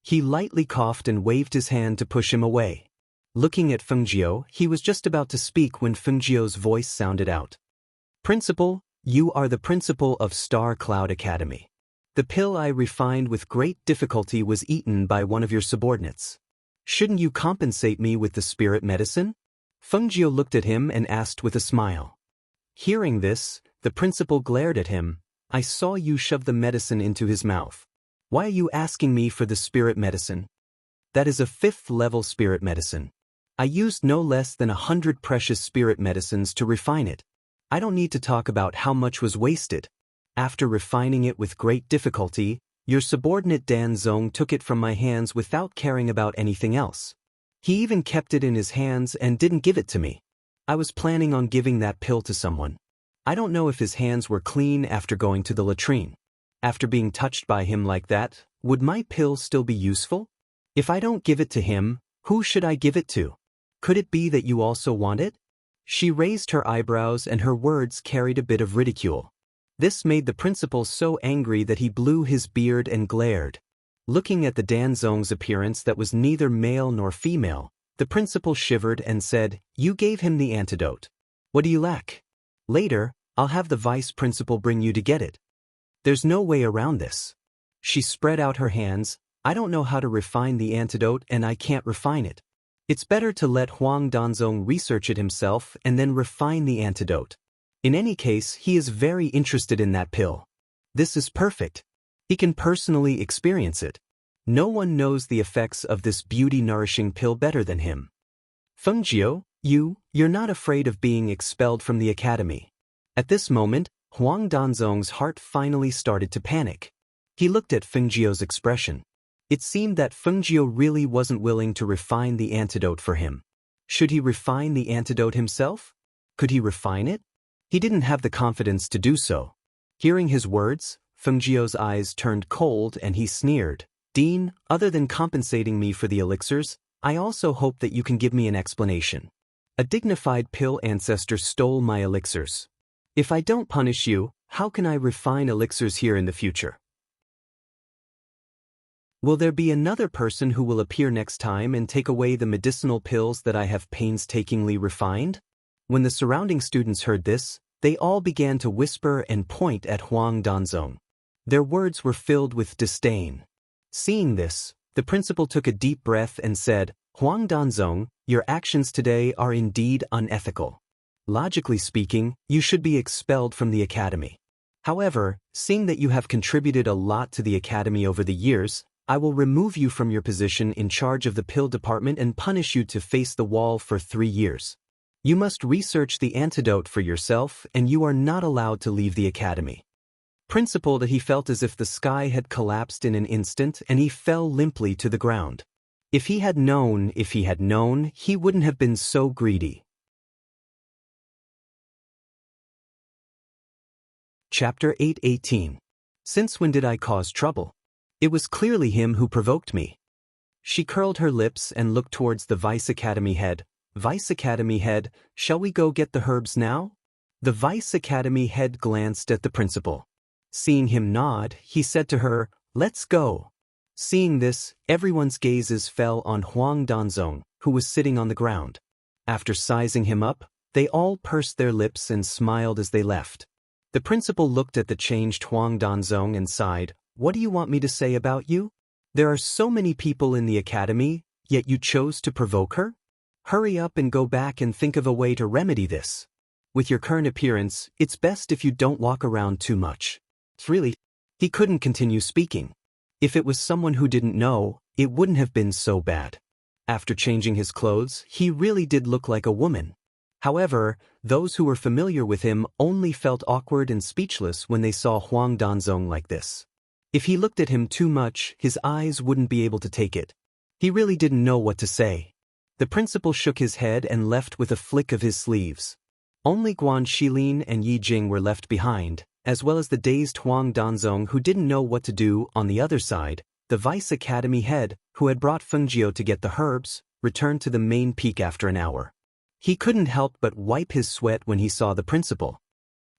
He lightly coughed and waved his hand to push him away. Looking at Fengjiu, he was just about to speak when Fengjiu's voice sounded out. Principal, you are the principal of Star Cloud Academy. The pill I refined with great difficulty was eaten by one of your subordinates. Shouldn't you compensate me with the spirit medicine? Fengjiu looked at him and asked with a smile. Hearing this, the principal glared at him. I saw you shove the medicine into his mouth. Why are you asking me for the spirit medicine? That is a 5th level spirit medicine. I used no less than 100 precious spirit medicines to refine it. I don't need to talk about how much was wasted. After refining it with great difficulty, your subordinate Dan Zong took it from my hands without caring about anything else. He even kept it in his hands and didn't give it to me. I was planning on giving that pill to someone. I don't know if his hands were clean after going to the latrine. After being touched by him like that, would my pill still be useful? If I don't give it to him, who should I give it to? Could it be that you also want it? She raised her eyebrows and her words carried a bit of ridicule. This made the principal so angry that he blew his beard and glared. Looking at the Danzong's appearance that was neither male nor female, the principal shivered and said, You gave him the antidote. What do you lack? Later, I'll have the vice principal bring you to get it. There's no way around this. She spread out her hands. I don't know how to refine the antidote and I can't refine it. It's better to let Huang Danzong research it himself and then refine the antidote. In any case, he is very interested in that pill. This is perfect. He can personally experience it. No one knows the effects of this beauty-nourishing pill better than him. Fengjiu, you're not afraid of being expelled from the academy. At this moment, Huang Danzong's heart finally started to panic. He looked at Fengjiu's expression. It seemed that Fengjiu really wasn't willing to refine the antidote for him. Should he refine the antidote himself? Could he refine it? He didn't have the confidence to do so. Hearing his words, Fengjiu's eyes turned cold and he sneered. Dean, other than compensating me for the elixirs, I also hope that you can give me an explanation. A dignified pill ancestor stole my elixirs. If I don't punish you, how can I refine elixirs here in the future? Will there be another person who will appear next time and take away the medicinal pills that I have painstakingly refined? When the surrounding students heard this, they all began to whisper and point at Huang Danzong. Their words were filled with disdain. Seeing this, the principal took a deep breath and said, Huang Danzong, your actions today are indeed unethical. Logically speaking, you should be expelled from the academy. However, seeing that you have contributed a lot to the academy over the years, I will remove you from your position in charge of the pill department and punish you to face the wall for 3 years. You must research the antidote for yourself and you are not allowed to leave the academy. Principal, that he felt as if the sky had collapsed in an instant and he fell limply to the ground. If he had known, he wouldn't have been so greedy. Chapter 8:18. Since when did I cause trouble? It was clearly him who provoked me. She curled her lips and looked towards the Vice Academy head. Vice Academy head, shall we go get the herbs now? The Vice Academy head glanced at the principal. Seeing him nod, he said to her, Let's go. Seeing this, everyone's gazes fell on Huang Danzong, who was sitting on the ground. After sizing him up, they all pursed their lips and smiled as they left. The principal looked at the changed Huang Danzong and sighed, What do you want me to say about you? There are so many people in the academy, yet you chose to provoke her? Hurry up and go back and think of a way to remedy this. With your current appearance, it's best if you don't walk around too much. Really, he couldn't continue speaking. If it was someone who didn't know, it wouldn't have been so bad. After changing his clothes, he really did look like a woman. However, those who were familiar with him only felt awkward and speechless when they saw Huang Danzong like this. If he looked at him too much, his eyes wouldn't be able to take it. He really didn't know what to say. The principal shook his head and left with a flick of his sleeves. Only Guan Xilin and Yi Jing were left behind, as well as the dazed Huang Danzong who didn't know what to do. On the other side, the Vice Academy head, who had brought Fengjiu to get the herbs, returned to the main peak after an hour. He couldn't help but wipe his sweat when he saw the principal.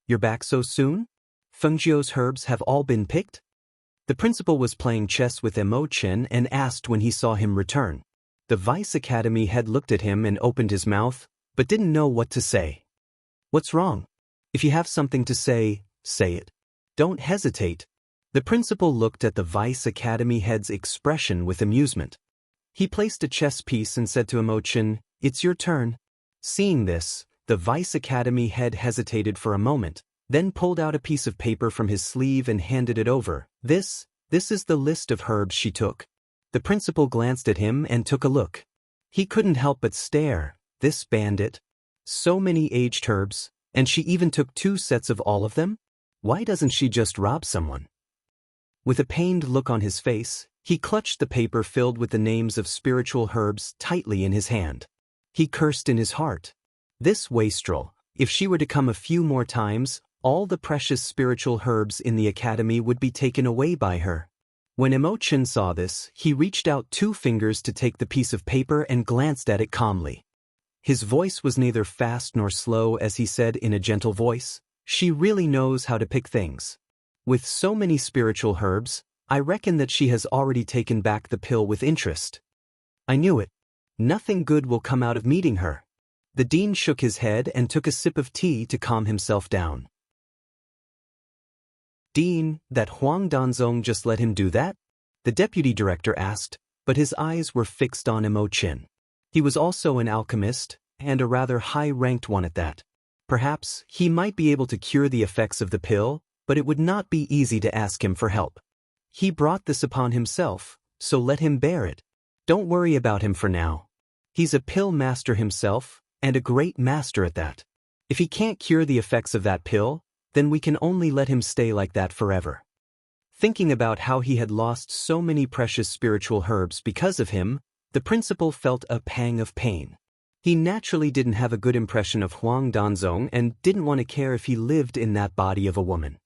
"You're back so soon? Fengjiu's herbs have all been picked?" The principal was playing chess with Mo Chen and asked when he saw him return. The Vice Academy head looked at him and opened his mouth, but didn't know what to say. "What's wrong? If you have something to say, say it. Don't hesitate." The principal looked at the Vice Academy head's expression with amusement. He placed a chess piece and said to Mo Chen, "It's your turn." Seeing this, the Vice Academy head hesitated for a moment, then pulled out a piece of paper from his sleeve and handed it over. This is the list of herbs she took." The principal glanced at him and took a look. He couldn't help but stare. This bandit. So many aged herbs, and she even took 2 sets of all of them? Why doesn't she just rob someone? With a pained look on his face, he clutched the paper filled with the names of spiritual herbs tightly in his hand. He cursed in his heart. This wastrel, if she were to come a few more times, all the precious spiritual herbs in the academy would be taken away by her. When Mo Chen saw this, he reached out 2 fingers to take the piece of paper and glanced at it calmly. His voice was neither fast nor slow as he said in a gentle voice, "She really knows how to pick things. With so many spiritual herbs, I reckon that she has already taken back the pill with interest. I knew it. Nothing good will come out of meeting her." The dean shook his head and took a sip of tea to calm himself down. "Dean, that Huang Danzong just let him do that?" the deputy director asked, but his eyes were fixed on Mo Chen. He was also an alchemist, and a rather high-ranked one at that. Perhaps he might be able to cure the effects of the pill, but it would not be easy to ask him for help. He brought this upon himself, so let him bear it. Don't worry about him for now. He's a pill master himself, and a great master at that. If he can't cure the effects of that pill, then we can only let him stay like that forever. Thinking about how he had lost so many precious spiritual herbs because of him, the principal felt a pang of pain. He naturally didn't have a good impression of Huang Danzong and didn't want to care if he lived in that body of a woman.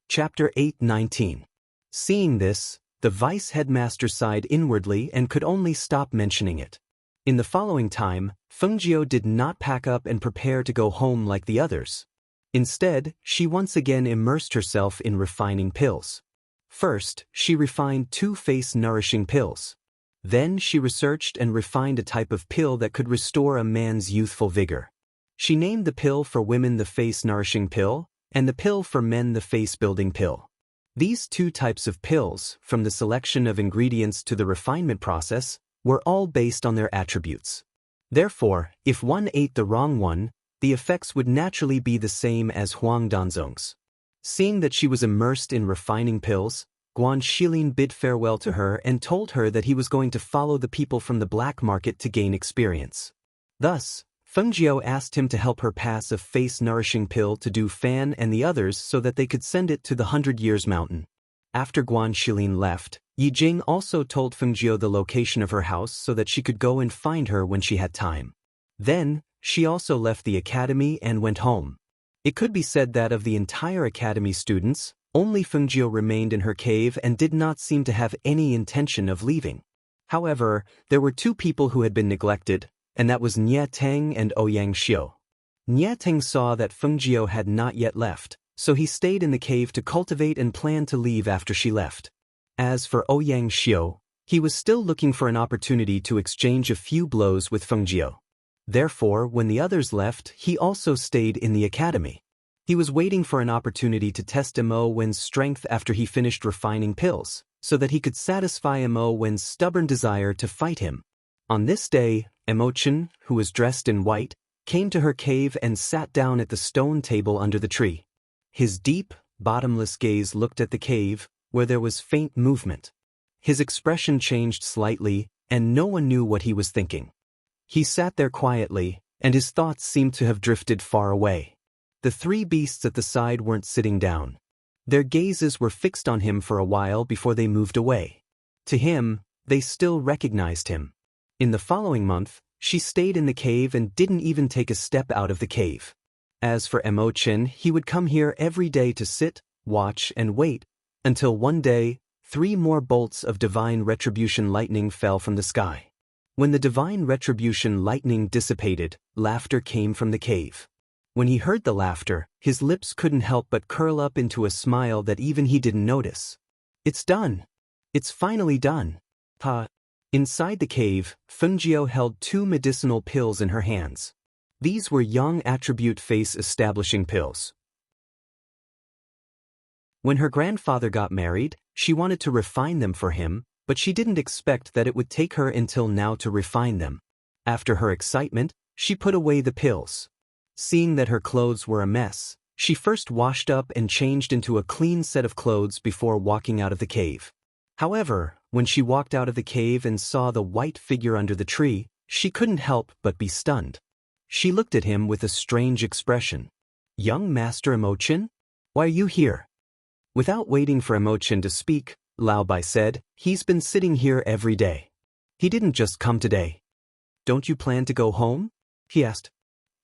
Chapter 8:19. Seeing this, the vice headmaster sighed inwardly and could only stop mentioning it. In the following time, Fengjiu did not pack up and prepare to go home like the others. Instead, she once again immersed herself in refining pills. First, she refined 2 face-nourishing pills. Then she researched and refined a type of pill that could restore a man's youthful vigor. She named the pill for women the face-nourishing pill, and the pill for men the face-building pill. These 2 types of pills, from the selection of ingredients to the refinement process, were all based on their attributes. Therefore, if one ate the wrong one, the effects would naturally be the same as Huang Danzong's. Seeing that she was immersed in refining pills, Guan Xilin bid farewell to her and told her that he was going to follow the people from the black market to gain experience. Thus, Fengjiu asked him to help her pass a face-nourishing pill to Du Fan and the others so that they could send it to the 100 Years Mountain. After Guan Xilin left, Yi Jing also told Fengjiu the location of her house so that she could go and find her when she had time. Then, she also left the academy and went home. It could be said that of the entire academy students, only Fengjiu remained in her cave and did not seem to have any intention of leaving. However, there were 2 people who had been neglected, and that was Nie Teng and Ouyang Xiu. Nie Teng saw that Fengjiu had not yet left, so he stayed in the cave to cultivate and planned to leave after she left. As for Ouyang Xiu, he was still looking for an opportunity to exchange a few blows with Fengjiu. Therefore, when the others left, he also stayed in the academy. He was waiting for an opportunity to test Mo Wen's strength after he finished refining pills, so that he could satisfy Mo Wen's stubborn desire to fight him. On this day, Mo Chen, who was dressed in white, came to her cave and sat down at the stone table under the tree. His deep, bottomless gaze looked at the cave, where there was faint movement. His expression changed slightly, and no one knew what he was thinking. He sat there quietly, and his thoughts seemed to have drifted far away. The three beasts at the side weren't sitting down. Their gazes were fixed on him for a while before they moved away. To him, they still recognized him. In the following month, she stayed in the cave and didn't even take a step out of the cave. As for Emochin, he would come here every day to sit, watch, and wait, until one day, 3 more bolts of divine retribution lightning fell from the sky. When the divine retribution lightning dissipated, laughter came from the cave. When he heard the laughter, his lips couldn't help but curl up into a smile that even he didn't notice. It's done. It's finally done. Ha! Inside the cave, Fungio held 2 medicinal pills in her hands. These were young attribute face establishing pills. When her grandfather got married, she wanted to refine them for him, but she didn't expect that it would take her until now to refine them. After her excitement, she put away the pills. Seeing that her clothes were a mess, she first washed up and changed into a clean set of clothes before walking out of the cave. However, when she walked out of the cave and saw the white figure under the tree, she couldn't help but be stunned. She looked at him with a strange expression. "Young Master Emochin? Why are you here?" Without waiting for Emochin to speak, Lao Bai said, "He's been sitting here every day. He didn't just come today." "Don't you plan to go home?" he asked.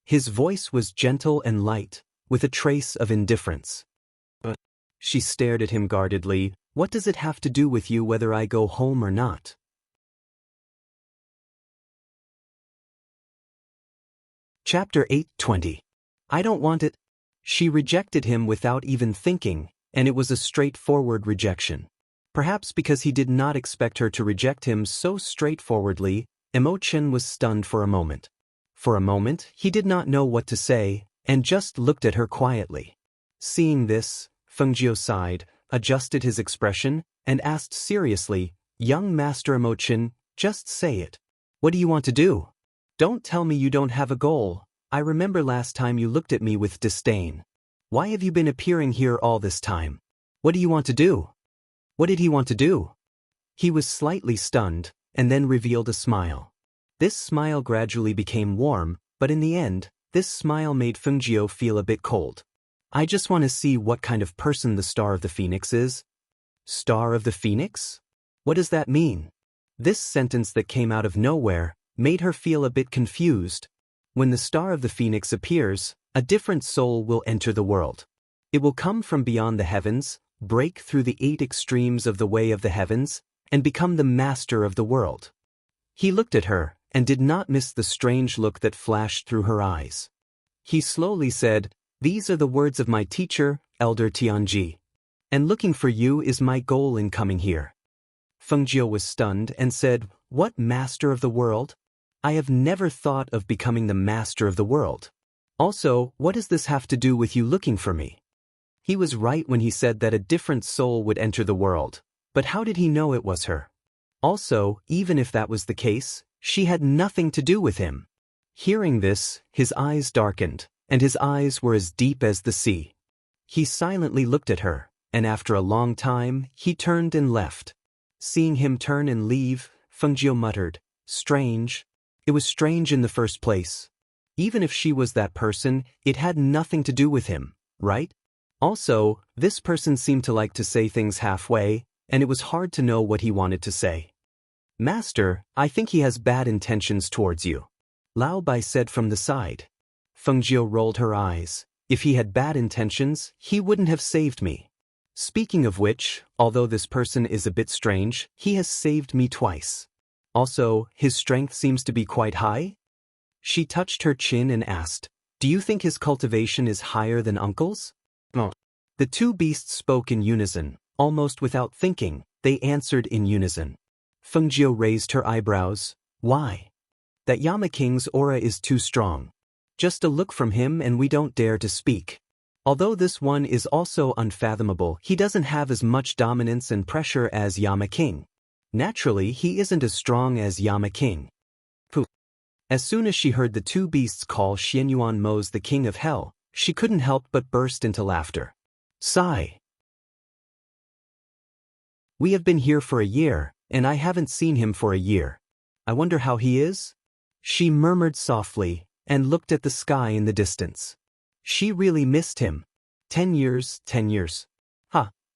His voice was gentle and light, with a trace of indifference. "But," she stared at him guardedly, "what does it have to do with you whether I go home or not?" Chapter 8:20. I don't want it. She rejected him without even thinking, and it was a straightforward rejection. Perhaps because he did not expect her to reject him so straightforwardly, Emochin was stunned for a moment. For a moment, he did not know what to say, and just looked at her quietly. Seeing this, Fungio sighed, adjusted his expression, and asked seriously, "Young Master Emochin, just say it. What do you want to do? Don't tell me you don't have a goal. I remember last time you looked at me with disdain. Why have you been appearing here all this time? What do you want to do?" What did he want to do? He was slightly stunned, and then revealed a smile. This smile gradually became warm, but in the end, this smile made Fungio feel a bit cold. "I just want to see what kind of person the Star of the Phoenix is." Star of the Phoenix? What does that mean? This sentence that came out of nowhere made her feel a bit confused. When the Star of the Phoenix appears, a different soul will enter the world. It will come from beyond the heavens, break through the 8 extremes of the way of the heavens, and become the master of the world. He looked at her, and did not miss the strange look that flashed through her eyes. He slowly said, "These are the words of my teacher, Elder Tianji. And looking for you is my goal in coming here." Fungio was stunned and said, "What master of the world? I have never thought of becoming the master of the world. Also, what does this have to do with you looking for me?" He was right when he said that a different soul would enter the world, but how did he know it was her? Also, even if that was the case, she had nothing to do with him. Hearing this, his eyes darkened, and his eyes were as deep as the sea. He silently looked at her, and after a long time, he turned and left. Seeing him turn and leave, Fungio muttered, "Strange. It was strange in the first place. Even if she was that person, it had nothing to do with him, right? Also, this person seemed to like to say things halfway, and it was hard to know what he wanted to say." "Master, I think he has bad intentions towards you," Lao Bai said from the side. Fungio rolled her eyes. "If he had bad intentions, he wouldn't have saved me. Speaking of which, although this person is a bit strange, he has saved me twice. Also, his strength seems to be quite high." She touched her chin and asked, "Do you think his cultivation is higher than Uncle's?" "No." The 2 beasts spoke in unison, almost without thinking. They answered in unison. Fungio raised her eyebrows. "Why?" "That Yama King's aura is too strong. Just a look from him and we don't dare to speak. Although this one is also unfathomable, he doesn't have as much dominance and pressure as Yama King. Naturally, he isn't as strong as Yama King." Pooh. As soon as she heard the 2 beasts call Xianyuan Mo's the King of Hell, she couldn't help but burst into laughter. Sigh. We have been here for a year, and I haven't seen him for a year. I wonder how he is? She murmured softly, and looked at the sky in the distance. She really missed him. 10 years, 10 years.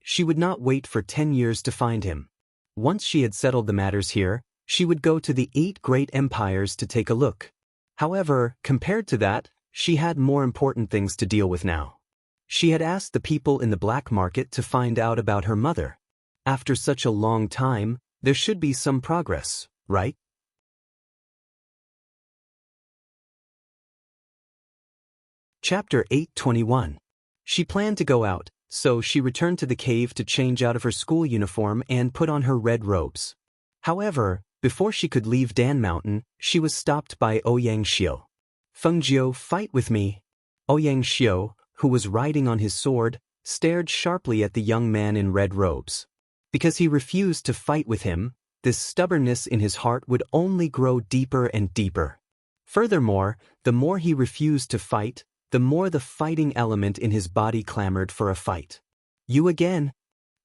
She would not wait for 10 years to find him. Once she had settled the matters here, she would go to the 8 great empires to take a look. However, compared to that, she had more important things to deal with now. She had asked the people in the black market to find out about her mother. After such a long time, there should be some progress, right? Chapter 8:21. She planned to go out, so she returned to the cave to change out of her school uniform and put on her red robes. However, before she could leave Dan Mountain, she was stopped by Ouyang Xiu. "Fengjiu, fight with me." Ouyang Xiu, who was riding on his sword, stared sharply at the young man in red robes. Because he refused to fight with him, this stubbornness in his heart would only grow deeper and deeper. Furthermore, the more he refused to fight, the more the fighting element in his body clamored for a fight. "You again?"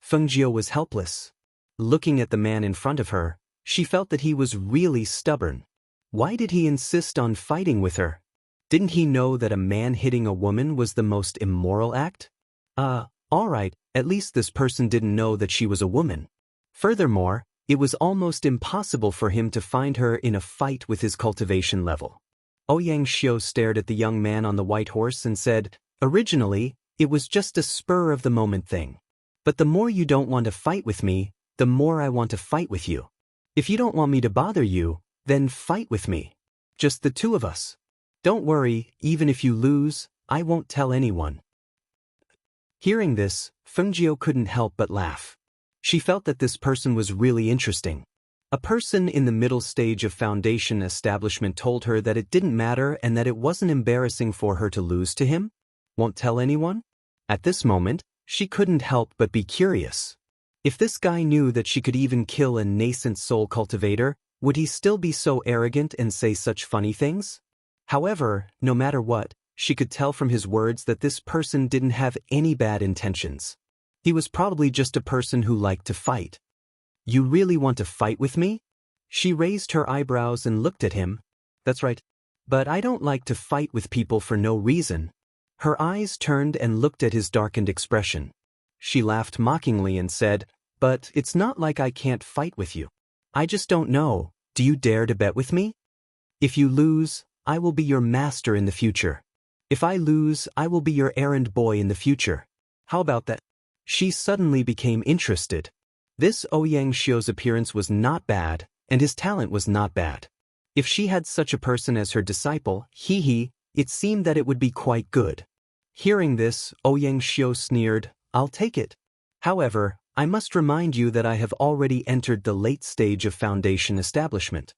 Fengjiu was helpless. Looking at the man in front of her, she felt that he was really stubborn. Why did he insist on fighting with her? Didn't he know that a man hitting a woman was the most immoral act? Alright, at least this person didn't know that she was a woman. Furthermore, it was almost impossible for him to find her in a fight with his cultivation level. Ouyang Xiu stared at the young man on the white horse and said, "Originally, it was just a spur-of-the-moment thing. But the more you don't want to fight with me, the more I want to fight with you. If you don't want me to bother you, then fight with me. Just the two of us. Don't worry, even if you lose, I won't tell anyone." Hearing this, Fengjiu couldn't help but laugh. She felt that this person was really interesting. A person in the middle stage of foundation establishment told her that it didn't matter and that it wasn't embarrassing for her to lose to him? Won't tell anyone? At this moment, she couldn't help but be curious. If this guy knew that she could even kill a nascent soul cultivator, would he still be so arrogant and say such funny things? However, no matter what, she could tell from his words that this person didn't have any bad intentions. He was probably just a person who liked to fight. "You really want to fight with me?" She raised her eyebrows and looked at him. "That's right. But I don't like to fight with people for no reason." Her eyes turned and looked at his darkened expression. She laughed mockingly and said, "But it's not like I can't fight with you. I just don't know. Do you dare to bet with me? If you lose, I will be your master in the future. If I lose, I will be your errand boy in the future. How about that?" She suddenly became interested. This Ouyang Xiu's appearance was not bad, and his talent was not bad. If she had such a person as her disciple, it seemed that it would be quite good. Hearing this, Ouyang Xiu sneered, "I'll take it. However, I must remind you that I have already entered the late stage of foundation establishment."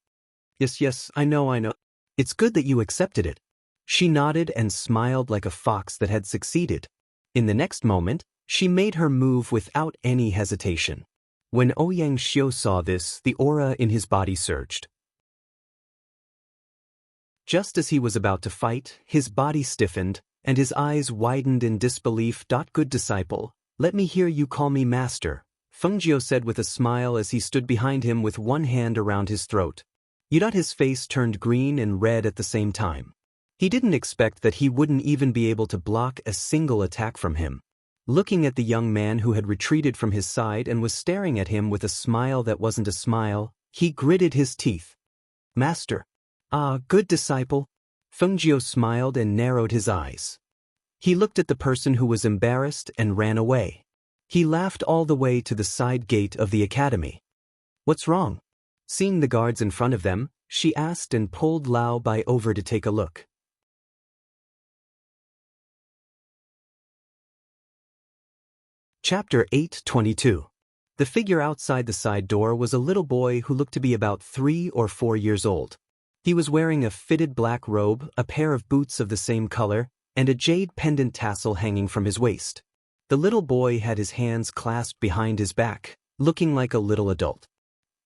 Yes, I know. It's good that you accepted it." She nodded and smiled like a fox that had succeeded. In the next moment, she made her move without any hesitation. When Ouyang Xiu saw this, the aura in his body surged. Just as he was about to fight, his body stiffened, and his eyes widened in disbelief. "Good disciple, let me hear you call me master," Fengjiu said with a smile as he stood behind him with one hand around his throat. His face turned green and red at the same time. He didn't expect that he wouldn't even be able to block a single attack from him. Looking at the young man who had retreated from his side and was staring at him with a smile that wasn't a smile, he gritted his teeth. "Master." "Ah, good disciple." Fengjiu smiled and narrowed his eyes. He looked at the person who was embarrassed and ran away. He laughed all the way to the side gate of the academy. "What's wrong?" Seeing the guards in front of them, she asked and pulled Lao Bai over to take a look. Chapter 8:22. The figure outside the side door was a little boy who looked to be about 3 or 4 years old. He was wearing a fitted black robe, a pair of boots of the same color, and a jade pendant tassel hanging from his waist. The little boy had his hands clasped behind his back, looking like a little adult.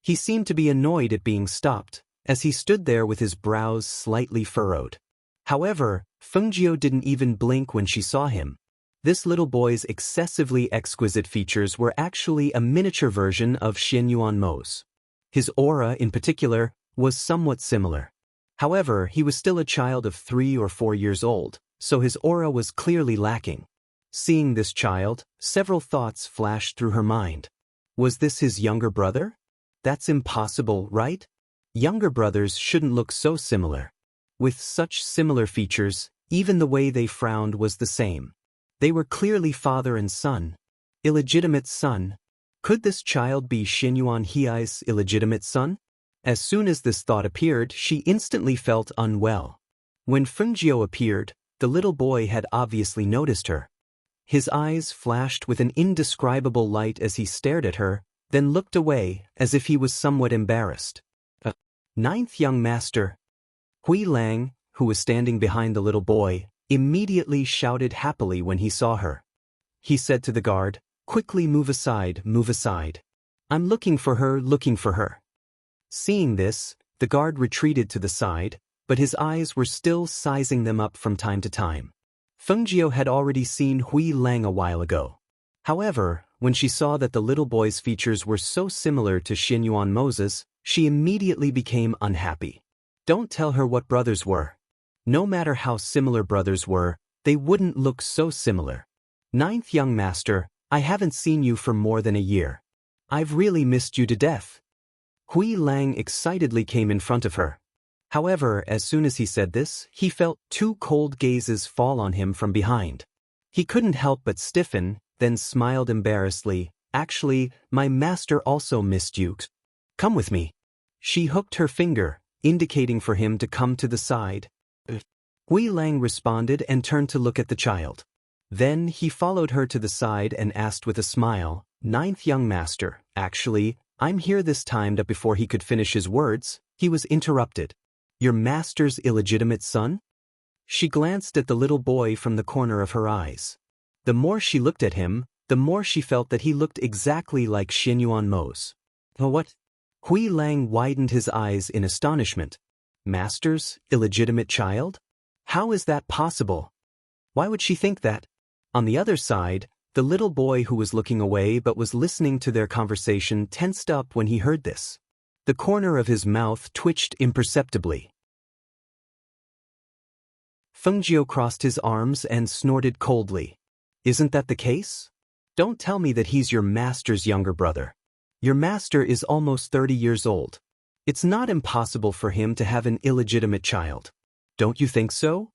He seemed to be annoyed at being stopped, as he stood there with his brows slightly furrowed. However, Fengjiu didn't even blink when she saw him. This little boy's excessively exquisite features were actually a miniature version of Xianyuan Mo's. His aura, in particular, was somewhat similar. However, he was still a child of 3 or 4 years old, so his aura was clearly lacking. Seeing this child, several thoughts flashed through her mind. Was this his younger brother? That's impossible, right? Younger brothers shouldn't look so similar. With such similar features, even the way they frowned was the same. They were clearly father and son. Illegitimate son. Could this child be Xianyuan Hei's illegitimate son? As soon as this thought appeared, she instantly felt unwell. When Fengjiu appeared, the little boy had obviously noticed her. His eyes flashed with an indescribable light as he stared at her, then looked away, as if he was somewhat embarrassed. Ninth young master. Hui Lang, who was standing behind the little boy, immediately shouted happily when he saw her. He said to the guard, "Quickly move aside, move aside. I'm looking for her, looking for her." Seeing this, the guard retreated to the side, but his eyes were still sizing them up from time to time. Fengjiu had already seen Hui Lang a while ago. However, when she saw that the little boy's features were so similar to Xianyuan Mo's, she immediately became unhappy. Don't tell her what brothers were. No matter how similar brothers were, they wouldn't look so similar. Ninth young master, I haven't seen you for more than a year. I've really missed you to death. Hui Lang excitedly came in front of her. However, as soon as he said this, he felt 2 cold gazes fall on him from behind. He couldn't help but stiffen, then smiled embarrassedly. Actually, my master also missed you. Come with me. She hooked her finger, indicating for him to come to the side. Hui Lang responded and turned to look at the child. Then he followed her to the side and asked with a smile, "Ninth young master, actually, I'm here this time." That before he could finish his words, he was interrupted. Your master's illegitimate son? She glanced at the little boy from the corner of her eyes. The more she looked at him, the more she felt that he looked exactly like Xianyuan Mo's. Oh, what? Hui Lang widened his eyes in astonishment. Master's illegitimate child? How is that possible? Why would she think that? On the other side, the little boy who was looking away but was listening to their conversation tensed up when he heard this. The corner of his mouth twitched imperceptibly. Fengjiu crossed his arms and snorted coldly. Isn't that the case? Don't tell me that he's your master's younger brother. Your master is almost 30 years old. It's not impossible for him to have an illegitimate child. Don't you think so?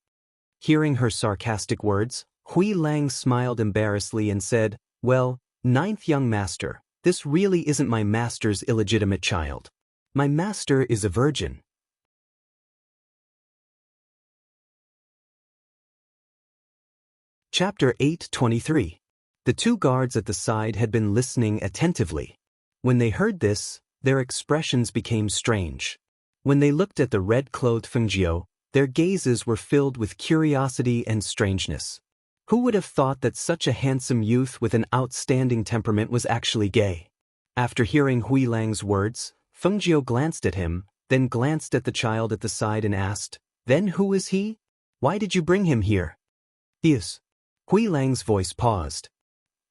Hearing her sarcastic words, Hui Lang smiled embarrassedly and said, Well, ninth young master, this really isn't my master's illegitimate child. My master is a virgin. Chapter 8:23. The 2 guards at the side had been listening attentively. When they heard this, their expressions became strange. When they looked at the red-clothed Fengjiu, their gazes were filled with curiosity and strangeness. Who would have thought that such a handsome youth with an outstanding temperament was actually gay? After hearing Hui Lang's words, Fengjiu glanced at him, then glanced at the child at the side and asked, Then who is he? Why did you bring him here? He is. Hui Lang's voice paused.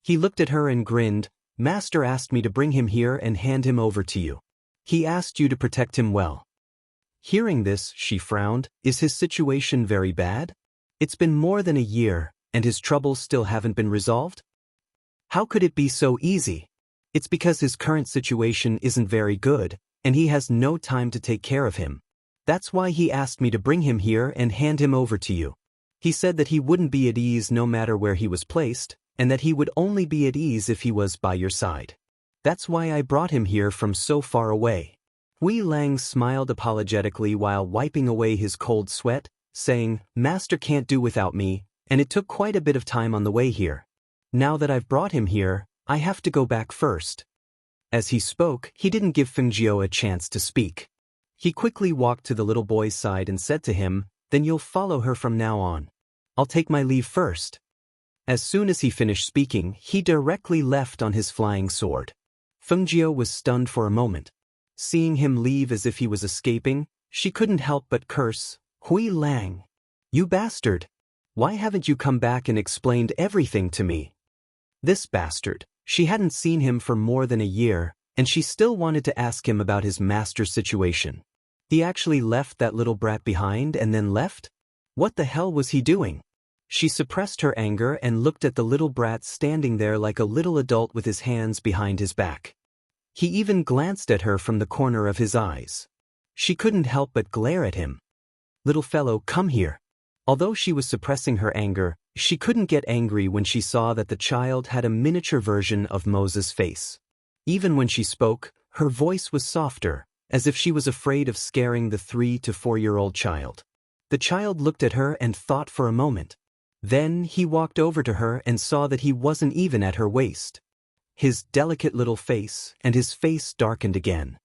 He looked at her and grinned. Master asked me to bring him here and hand him over to you. He asked you to protect him well. Hearing this, she frowned. Is his situation very bad? It's been more than a year, and his troubles still haven't been resolved? How could it be so easy? It's because his current situation isn't very good, and he has no time to take care of him. That's why he asked me to bring him here and hand him over to you. He said that he wouldn't be at ease no matter where he was placed, and that he would only be at ease if he was by your side. That's why I brought him here from so far away. Hui Lang smiled apologetically while wiping away his cold sweat, saying, Master can't do without me, and it took quite a bit of time on the way here. Now that I've brought him here, I have to go back first. As he spoke, he didn't give Fengjiu a chance to speak. He quickly walked to the little boy's side and said to him, Then you'll follow her from now on. I'll take my leave first. As soon as he finished speaking, he directly left on his flying sword. Fengjiu was stunned for a moment. Seeing him leave as if he was escaping, she couldn't help but curse, Hui Lang. You bastard! Why haven't you come back and explained everything to me? This bastard. She hadn't seen him for more than a year, and she still wanted to ask him about his master's situation. He actually left that little brat behind and then left? What the hell was he doing? She suppressed her anger and looked at the little brat standing there like a little adult with his hands behind his back. He even glanced at her from the corner of his eyes. She couldn't help but glare at him. Little fellow, come here. Although she was suppressing her anger, she couldn't get angry when she saw that the child had a miniature version of Moses' face. Even when she spoke, her voice was softer, as if she was afraid of scaring the 3 to 4-year-old child. The child looked at her and thought for a moment. Then he walked over to her and saw that he wasn't even at her waist. His delicate little face, and his face darkened again.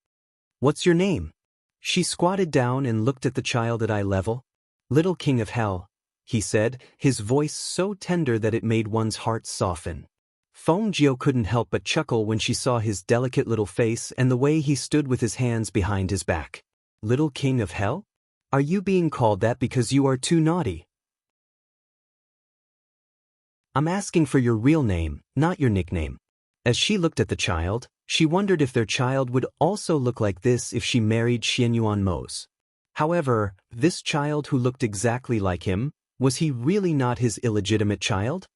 What's your name? She squatted down and looked at the child at eye level. Little king of hell, he said, his voice so tender that it made one's heart soften. Feng couldn't help but chuckle when she saw his delicate little face and the way he stood with his hands behind his back. Little king of hell? Are you being called that because you are too naughty? I'm asking for your real name, not your nickname. As she looked at the child, she wondered if their child would also look like this if she married Xianyuan Mose. However, this child who looked exactly like him, was he really not his illegitimate child?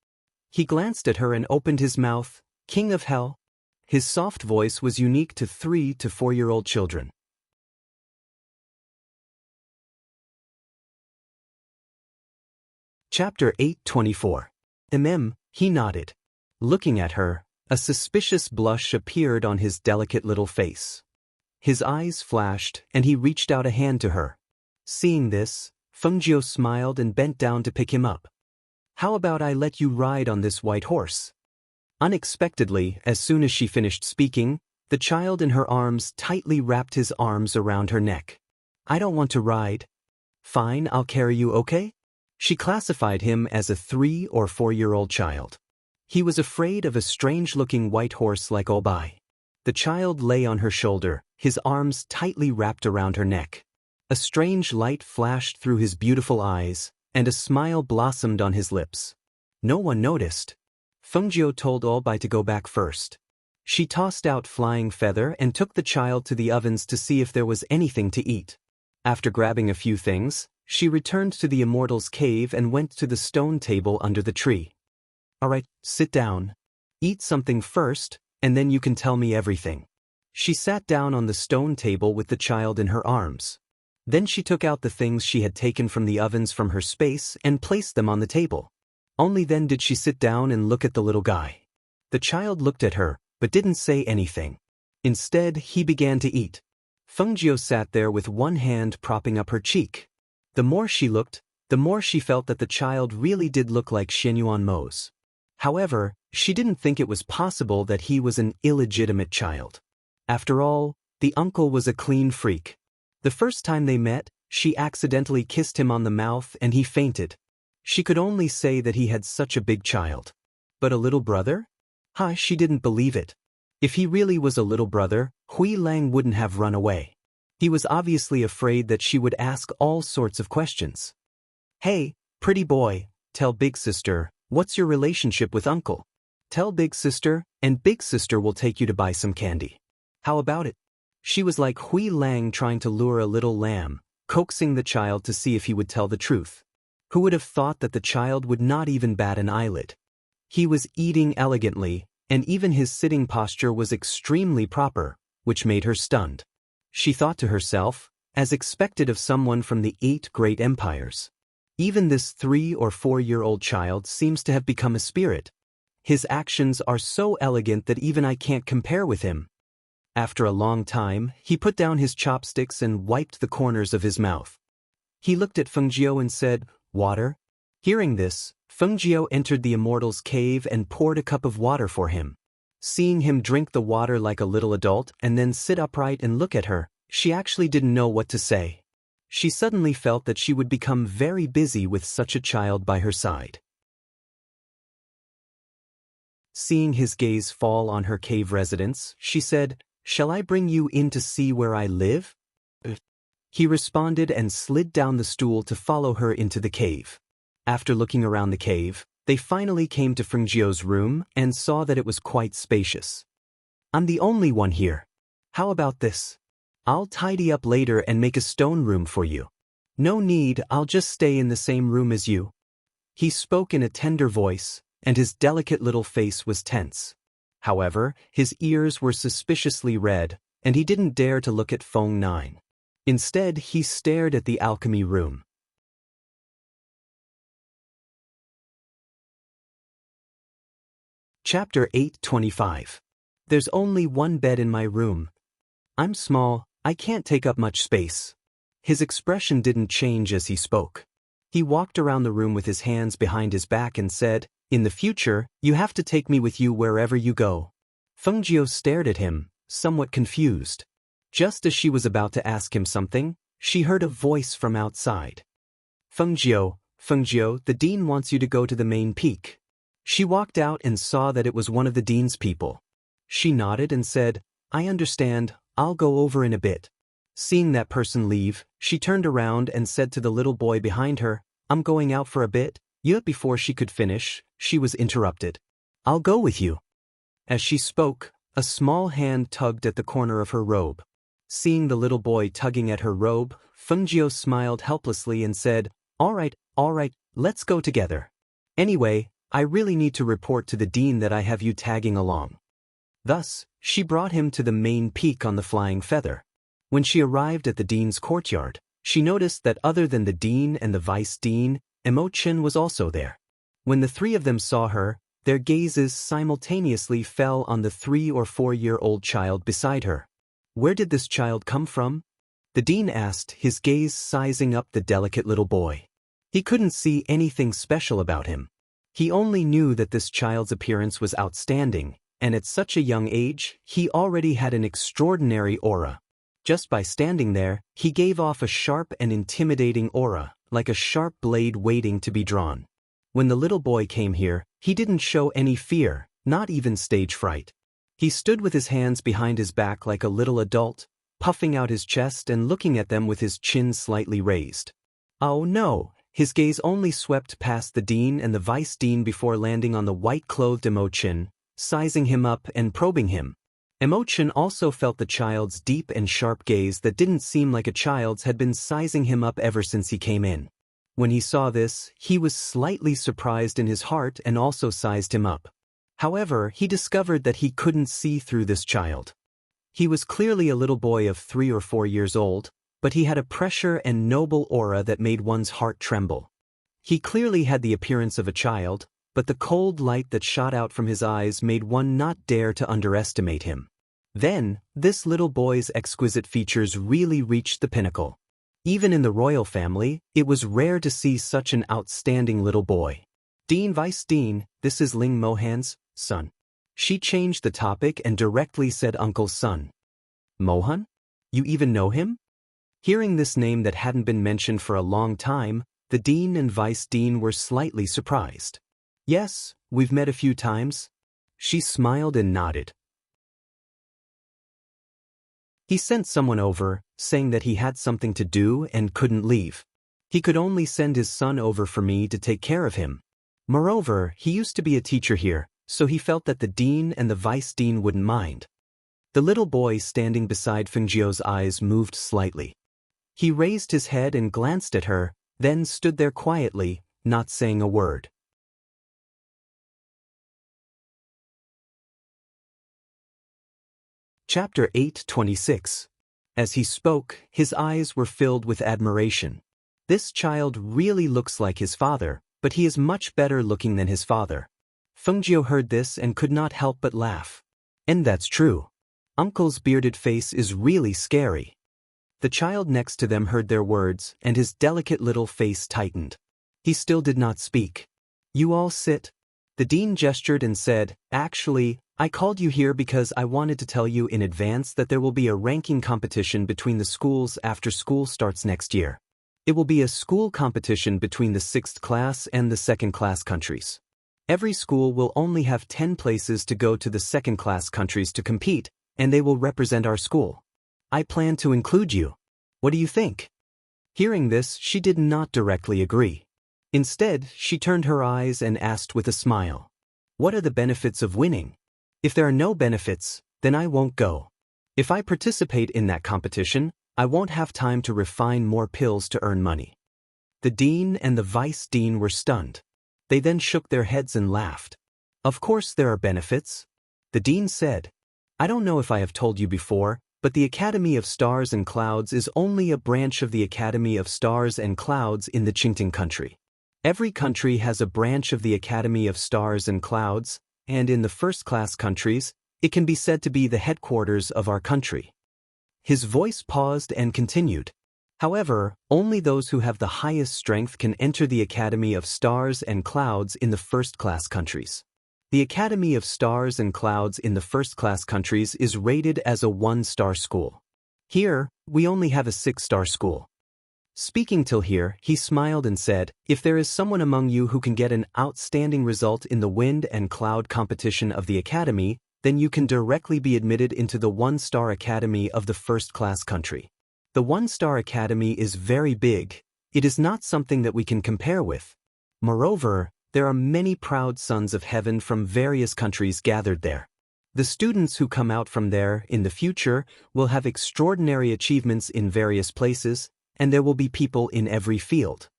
He glanced at her and opened his mouth. King of hell. His soft voice was unique to 3 to 4-year-old children. Chapter 8:24. He nodded. Looking at her, a suspicious blush appeared on his delicate little face. His eyes flashed, and he reached out a hand to her. Seeing this, Feng smiled and bent down to pick him up. How about I let you ride on this white horse? Unexpectedly, as soon as she finished speaking, the child in her arms tightly wrapped his arms around her neck. I don't want to ride. Fine, I'll carry you, okay? She classified him as a 3 or 4-year-old child. He was afraid of a strange-looking white horse like Obai. The child lay on her shoulder, his arms tightly wrapped around her neck. A strange light flashed through his beautiful eyes, and a smile blossomed on his lips. No one noticed. Feng told Obai to go back first. She tossed out Flying Feather and took the child to the ovens to see if there was anything to eat. After grabbing a few things, she returned to the immortal's cave and went to the stone table under the tree. All right, sit down. Eat something first, and then you can tell me everything. She sat down on the stone table with the child in her arms. Then she took out the things she had taken from the ovens from her space and placed them on the table. Only then did she sit down and look at the little guy. The child looked at her, but didn't say anything. Instead, he began to eat. Feng sat there with one hand propping up her cheek. The more she looked, the more she felt that the child really did look like Xianyuan Mose. However, she didn't think it was possible that he was an illegitimate child. After all, the uncle was a clean freak. The first time they met, she accidentally kissed him on the mouth and he fainted. She could only say that he had such a big child. But a little brother? She didn't believe it. If he really was a little brother, Hui Lang wouldn't have run away. He was obviously afraid that she would ask all sorts of questions. Hey, pretty boy, tell big sister, what's your relationship with uncle? Tell big sister, and big sister will take you to buy some candy. How about it? She was like Hui Lang trying to lure a little lamb, coaxing the child to see if he would tell the truth. Who would have thought that the child would not even bat an eyelid? He was eating elegantly, and even his sitting posture was extremely proper, which made her stunned. She thought to herself, as expected of someone from the 8 great empires. Even this 3 or 4-year-old child seems to have become a spirit. His actions are so elegant that even I can't compare with him. After a long time, he put down his chopsticks and wiped the corners of his mouth. He looked at Feng and said, Water? Hearing this, Feng entered the immortal's cave and poured a cup of water for him. Seeing him drink the water like a little adult and then sit upright and look at her, she actually didn't know what to say. She suddenly felt that she would become very busy with such a child by her side. Seeing his gaze fall on her cave residence, she said, Shall I bring you in to see where I live? He responded and slid down the stool to follow her into the cave. After looking around the cave, they finally came to Fengjiu's room and saw that it was quite spacious. I'm the only one here. How about this? I'll tidy up later and make a stone room for you. No need, I'll just stay in the same room as you. He spoke in a tender voice, and his delicate little face was tense. However, his ears were suspiciously red, and he didn't dare to look at Feng Nine. Instead, he stared at the alchemy room. Chapter 8:25. There's only one bed in my room. I'm small, I can't take up much space. His expression didn't change as he spoke. He walked around the room with his hands behind his back and said, "In the future, you have to take me with you wherever you go." Fengjiu stared at him, somewhat confused. Just as she was about to ask him something, she heard a voice from outside. Fengjiu, the dean wants you to go to the main peak." She walked out and saw that it was one of the dean's people. She nodded and said, "I understand, I'll go over in a bit." Seeing that person leave, she turned around and said to the little boy behind her, "I'm going out for a bit." Yet before she could finish, she was interrupted. "I'll go with you." As she spoke, a small hand tugged at the corner of her robe. Seeing the little boy tugging at her robe, Fengjiu smiled helplessly and said, all right, let's go together. Anyway, I really need to report to the dean that I have you tagging along." Thus, she brought him to the main peak on the flying feather. When she arrived at the dean's courtyard, she noticed that other than the dean and the vice dean, Imochen was also there. When the three of them saw her, their gazes simultaneously fell on the 3 or 4-year-old child beside her. Where did this child come from? The dean asked, his gaze sizing up the delicate little boy. He couldn't see anything special about him. He only knew that this child's appearance was outstanding, and at such a young age, he already had an extraordinary aura. Just by standing there, he gave off a sharp and intimidating aura, like a sharp blade waiting to be drawn. When the little boy came here, he didn't show any fear, not even stage fright. He stood with his hands behind his back like a little adult, puffing out his chest and looking at them with his chin slightly raised. Oh no! His gaze only swept past the dean and the vice dean before landing on the white-clothed Imochen, sizing him up and probing him. Imochen also felt the child's deep and sharp gaze that didn't seem like a child's had been sizing him up ever since he came in. When he saw this, he was slightly surprised in his heart and also sized him up. However, he discovered that he couldn't see through this child. He was clearly a little boy of 3 or 4 years old, but he had a pressure and noble aura that made one's heart tremble. He clearly had the appearance of a child, but the cold light that shot out from his eyes made one not dare to underestimate him. Then, this little boy's exquisite features really reached the pinnacle. Even in the royal family, it was rare to see such an outstanding little boy. "Dean Vice Dean, this is Ling Mohan's son." She changed the topic and directly said Uncle's son. "Mohan? You even know him?" Hearing this name that hadn't been mentioned for a long time, the dean and vice dean were slightly surprised. "Yes, we've met a few times." She smiled and nodded. He sent someone over, saying that he had something to do and couldn't leave. He could only send his son over for me to take care of him. Moreover, he used to be a teacher here, so he felt that the dean and the vice dean wouldn't mind. The little boy standing beside Fengjiu's eyes moved slightly. He raised his head and glanced at her, then stood there quietly, not saying a word. Chapter 8:26. As he spoke, his eyes were filled with admiration. This child really looks like his father, but he is much better looking than his father. Fengjiu heard this and could not help but laugh. And that's true. Uncle's bearded face is really scary. The child next to them heard their words, and his delicate little face tightened. He still did not speak. "You all sit." The dean gestured and said, "Actually, I called you here because I wanted to tell you in advance that there will be a ranking competition between the schools after school starts next year. It will be a school competition between the 6th class and the 2nd class countries. Every school will only have 10 places to go to the 2nd class countries to compete, and they will represent our school. I plan to include you. What do you think?" Hearing this, she did not directly agree. Instead, she turned her eyes and asked with a smile, "What are the benefits of winning? If there are no benefits, then I won't go. If I participate in that competition, I won't have time to refine more pills to earn money." The dean and the vice dean were stunned. They then shook their heads and laughed. "Of course there are benefits." The dean said, "I don't know if I have told you before, but the Academy of Stars and Clouds is only a branch of the Academy of Stars and Clouds in the Enchanting country. Every country has a branch of the Academy of Stars and Clouds, and in the first-class countries, it can be said to be the headquarters of our country." His voice paused and continued. "However, only those who have the highest strength can enter the Academy of Stars and Clouds in the first-class countries. The Academy of Stars and Clouds in the first-class countries is rated as a 1-star school. Here, we only have a 6-star school." Speaking till here, he smiled and said, "If there is someone among you who can get an outstanding result in the wind and cloud competition of the Academy, then you can directly be admitted into the 1-star Academy of the first-class country. The 1-star Academy is very big. It is not something that we can compare with. Moreover, there are many proud sons of heaven from various countries gathered there. The students who come out from there in the future will have extraordinary achievements in various places, and there will be people in every field.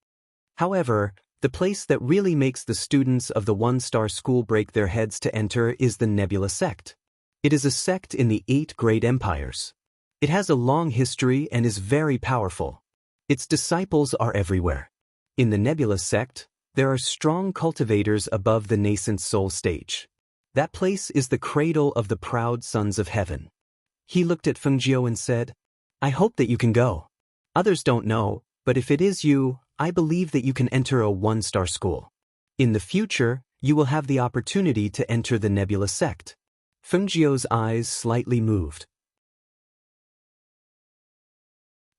However, the place that really makes the students of the 1-star school break their heads to enter is the Nebula sect. It is a sect in the 8 great empires. It has a long history and is very powerful. Its disciples are everywhere. In the Nebula sect, there are strong cultivators above the nascent soul stage. That place is the cradle of the proud sons of heaven." He looked at Fengjiu and said, "I hope that you can go. Others don't know, but if it is you, I believe that you can enter a 1-star school. In the future, you will have the opportunity to enter the Nebula sect." Fengjiu's eyes slightly moved.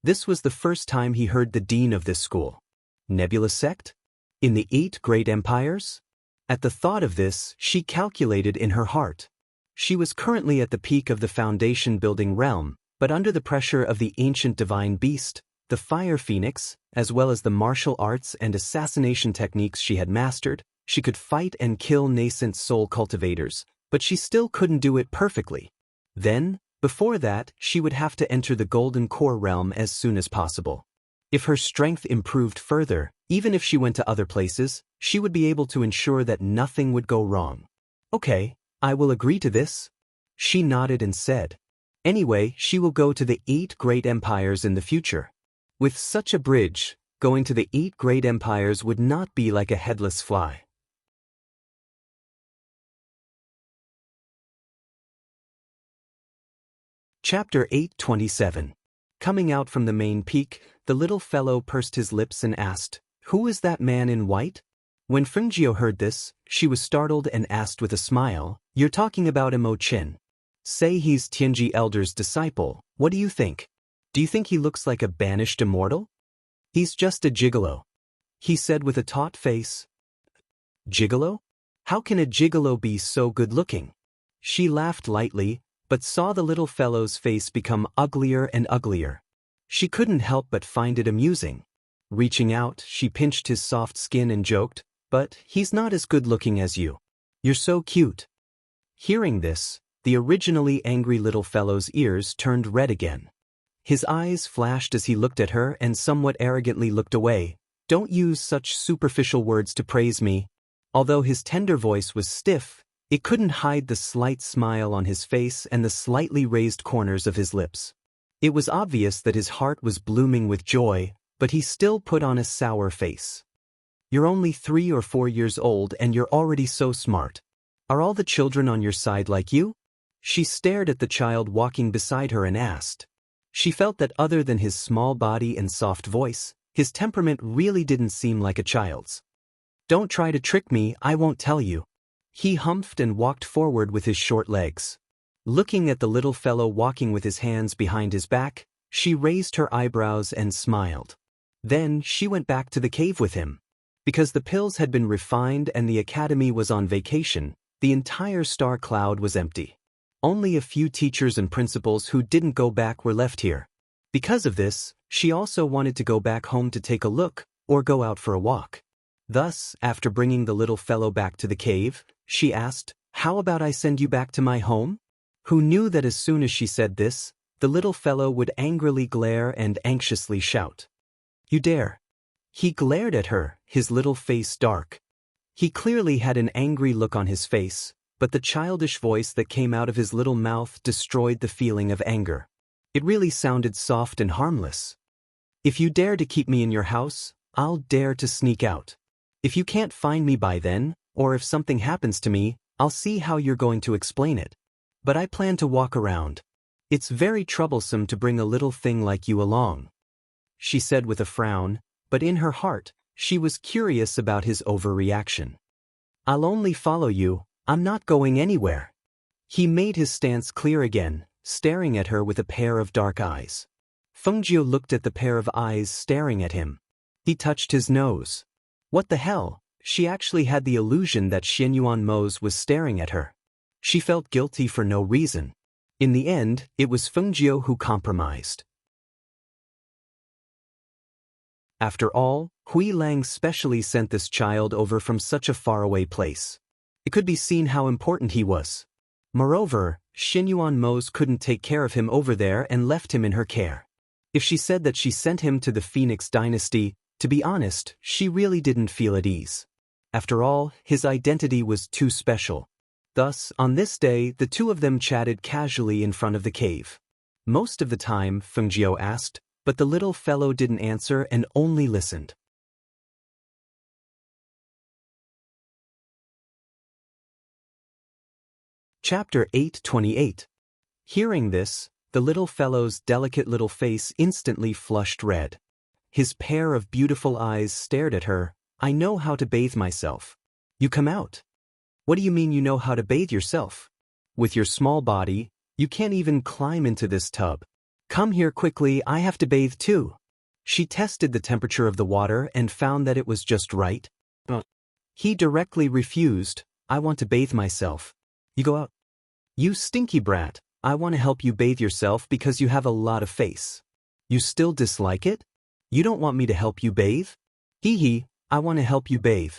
This was the first time he heard the dean of this school. Nebula sect? In the 8 great empires? At the thought of this, she calculated in her heart. She was currently at the peak of the foundation-building realm, but under the pressure of the ancient divine beast, the fire phoenix, as well as the martial arts and assassination techniques she had mastered, she could fight and kill nascent soul cultivators, but she still couldn't do it perfectly. Then, before that, she would have to enter the golden core realm as soon as possible. If her strength improved further, even if she went to other places, she would be able to ensure that nothing would go wrong. "Okay, I will agree to this." She nodded and said, "Anyway, she will go to the 8 great empires in the future. With such a bridge, going to the 8 great empires would not be like a headless fly." Chapter 8:27. Coming out from the main peak, the little fellow pursed his lips and asked, "Who is that man in white?" When Fengjiu heard this, she was startled and asked with a smile, "You're talking about Imo Qin. Say he's Tianji Elder's disciple. What do you think? Do you think he looks like a banished immortal?" "He's just a gigolo," he said with a taut face. "Gigolo? How can a gigolo be so good-looking?" She laughed lightly, but saw the little fellow's face become uglier and uglier. She couldn't help but find it amusing. Reaching out, she pinched his soft skin and joked, "But he's not as good-looking as you. You're so cute." Hearing this, the originally angry little fellow's ears turned red again. His eyes flashed as he looked at her and somewhat arrogantly looked away. "Don't use such superficial words to praise me." Although his tender voice was stiff, it couldn't hide the slight smile on his face and the slightly raised corners of his lips. It was obvious that his heart was blooming with joy, but he still put on a sour face. "You're only 3 or 4 years old and you're already so smart. Are all the children on your side like you?" She stared at the child walking beside her and asked. She felt that other than his small body and soft voice, his temperament really didn't seem like a child's. "Don't try to trick me, I won't tell you." He humphed and walked forward with his short legs. Looking at the little fellow walking with his hands behind his back, she raised her eyebrows and smiled. Then she went back to the cave with him. Because the pills had been refined and the academy was on vacation, the entire star cloud was empty. Only a few teachers and principals who didn't go back were left here. Because of this, she also wanted to go back home to take a look, or go out for a walk. Thus, after bringing the little fellow back to the cave, she asked, "How about I send you back to my home?" Who knew that as soon as she said this, the little fellow would angrily glare and anxiously shout, "You dare!" He glared at her, his little face dark. He clearly had an angry look on his face, but the childish voice that came out of his little mouth destroyed the feeling of anger. It really sounded soft and harmless. "If you dare to keep me in your house, I'll dare to sneak out. If you can't find me by then, or if something happens to me, I'll see how you're going to explain it. But I plan to walk around. It's very troublesome to bring a little thing like you along," she said with a frown, but in her heart, she was curious about his overreaction. "I'll only follow you, I'm not going anywhere." He made his stance clear again, staring at her with a pair of dark eyes. Fengjiu looked at the pair of eyes staring at him. He touched his nose. What the hell? She actually had the illusion that Xianyuan Mose was staring at her. She felt guilty for no reason. In the end, it was Fengjiu who compromised. After all, Hui Lang specially sent this child over from such a faraway place. It could be seen how important he was. Moreover, Xianyuan Mose couldn't take care of him over there and left him in her care. If she said that she sent him to the Phoenix Dynasty, to be honest, she really didn't feel at ease. After all, his identity was too special. Thus, on this day, the two of them chatted casually in front of the cave. Most of the time, Fengjiu asked, but the little fellow didn't answer and only listened. Chapter 8:28. Hearing this, the little fellow's delicate little face instantly flushed red. His pair of beautiful eyes stared at her. "I know how to bathe myself. You come out." "What do you mean you know how to bathe yourself? With your small body, you can't even climb into this tub. Come here quickly, I have to bathe too." She tested the temperature of the water and found that it was just right. He directly refused. "I want to bathe myself. You go out." "You stinky brat, I want to help you bathe yourself because you have a lot of face. You still dislike it? You don't want me to help you bathe?" "Hee, I want to help you bathe."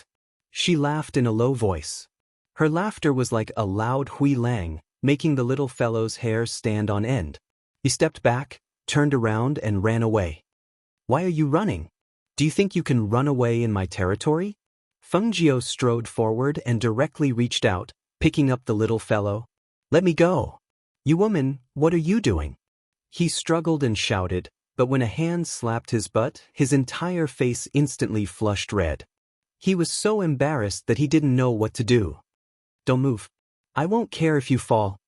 She laughed in a low voice. Her laughter was like a loud Hui Lang, making the little fellow's hair stand on end. He stepped back, turned around and ran away. "Why are you running? Do you think you can run away in my territory?" Fengjiu strode forward and directly reached out, picking up the little fellow. "Let me go." "You woman, what are you doing?" He struggled and shouted, but when a hand slapped his butt, his entire face instantly flushed red. He was so embarrassed that he didn't know what to do. "Don't move. I won't care if you fall."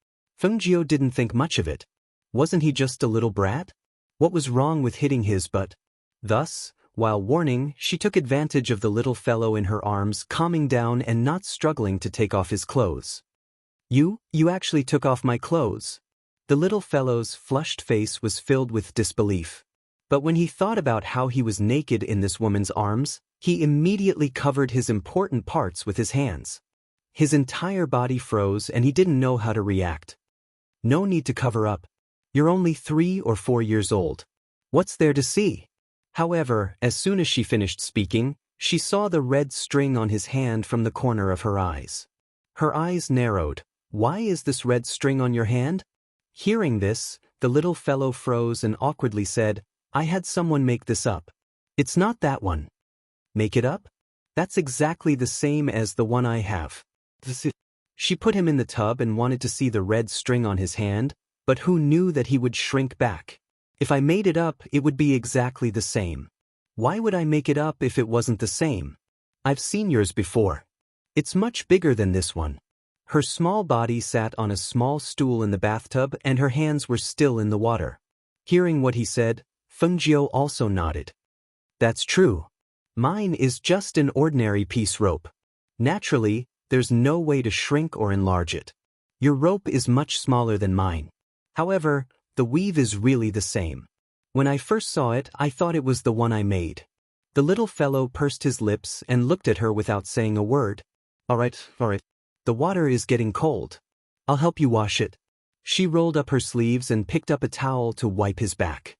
Fengjiu didn't think much of it. Wasn't he just a little brat? What was wrong with hitting his butt? Thus, while warning, she took advantage of the little fellow in her arms calming down and not struggling to take off his clothes. You actually took off my clothes." The little fellow's flushed face was filled with disbelief. But when he thought about how he was naked in this woman's arms, he immediately covered his important parts with his hands. His entire body froze and he didn't know how to react. "No need to cover up. You're only 3 or 4 years old. What's there to see?" However, as soon as she finished speaking, she saw the red string on his hand from the corner of her eyes. Her eyes narrowed. "Why is this red string on your hand?" Hearing this, the little fellow froze and awkwardly said, "I had someone make this up. It's not that one." "Make it up? That's exactly the same as the one I have." She put him in the tub and wanted to see the red string on his hand, but who knew that he would shrink back? "If I made it up, it would be exactly the same." "Why would I make it up if it wasn't the same? I've seen yours before. It's much bigger than this one." Her small body sat on a small stool in the bathtub and her hands were still in the water. Hearing what he said, Fengjiu also nodded. "That's true. Mine is just an ordinary piece rope. Naturally, there's no way to shrink or enlarge it. Your rope is much smaller than mine. However, the weave is really the same. When I first saw it, I thought it was the one I made." The little fellow pursed his lips and looked at her without saying a word. All right. The water is getting cold. I'll help you wash it." She rolled up her sleeves and picked up a towel to wipe his back.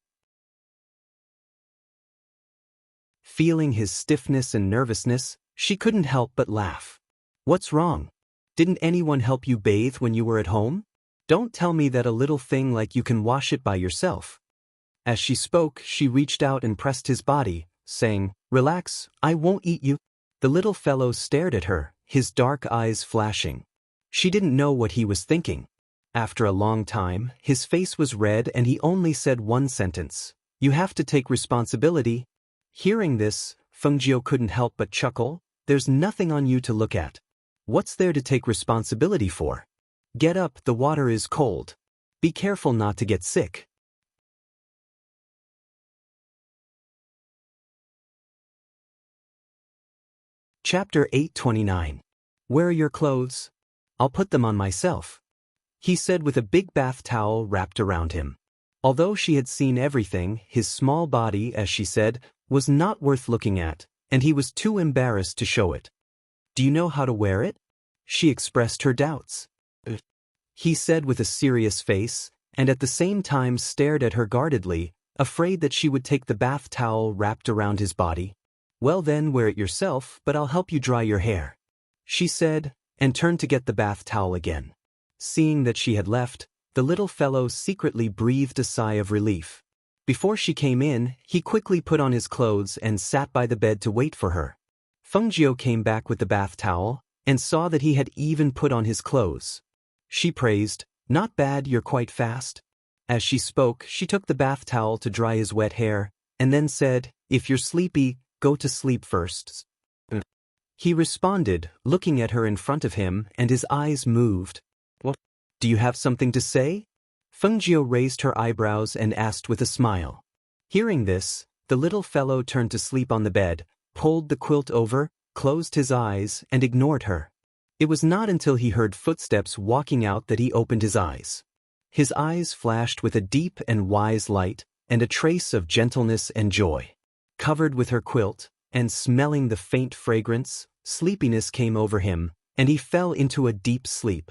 Feeling his stiffness and nervousness, She couldn't help but laugh. What's wrong? Didn't anyone help you bathe when you were at home? Don't tell me that a little thing like you can wash it by yourself. As she spoke, she reached out and pressed his body, saying, Relax, I won't eat you. The little fellow stared at her, his dark eyes flashing. She didn't know what he was thinking. After a long time, his face was red and he only said one sentence. You have to take responsibility. Hearing this, Fengjio couldn't help but chuckle. There's nothing on you to look at. What's there to take responsibility for? Get up, the water is cold. Be careful not to get sick. Chapter 829. Where are your clothes? I'll put them on myself, he said with a big bath towel wrapped around him. Although she had seen everything, his small body, as she said, was not worth looking at, and he was too embarrassed to show it. Do you know how to wear it? She expressed her doubts. He said with a serious face, and at the same time stared at her guardedly, afraid that she would take the bath towel wrapped around his body. Well then, wear it yourself, but I'll help you dry your hair, she said, and turned to get the bath towel again. Seeing that she had left, the little fellow secretly breathed a sigh of relief. Before she came in, he quickly put on his clothes and sat by the bed to wait for her. Fengjio came back with the bath towel, and saw that he had even put on his clothes. She praised, Not bad, you're quite fast. As she spoke, she took the bath towel to dry his wet hair, and then said, If you're sleepy, go to sleep first. He responded, looking at her in front of him, and his eyes moved. What? Do you have something to say? Fengjio raised her eyebrows and asked with a smile. Hearing this, the little fellow turned to sleep on the bed, pulled the quilt over, closed his eyes, and ignored her. It was not until he heard footsteps walking out that he opened his eyes. His eyes flashed with a deep and wise light, and a trace of gentleness and joy. Covered with her quilt, and smelling the faint fragrance, sleepiness came over him, and he fell into a deep sleep.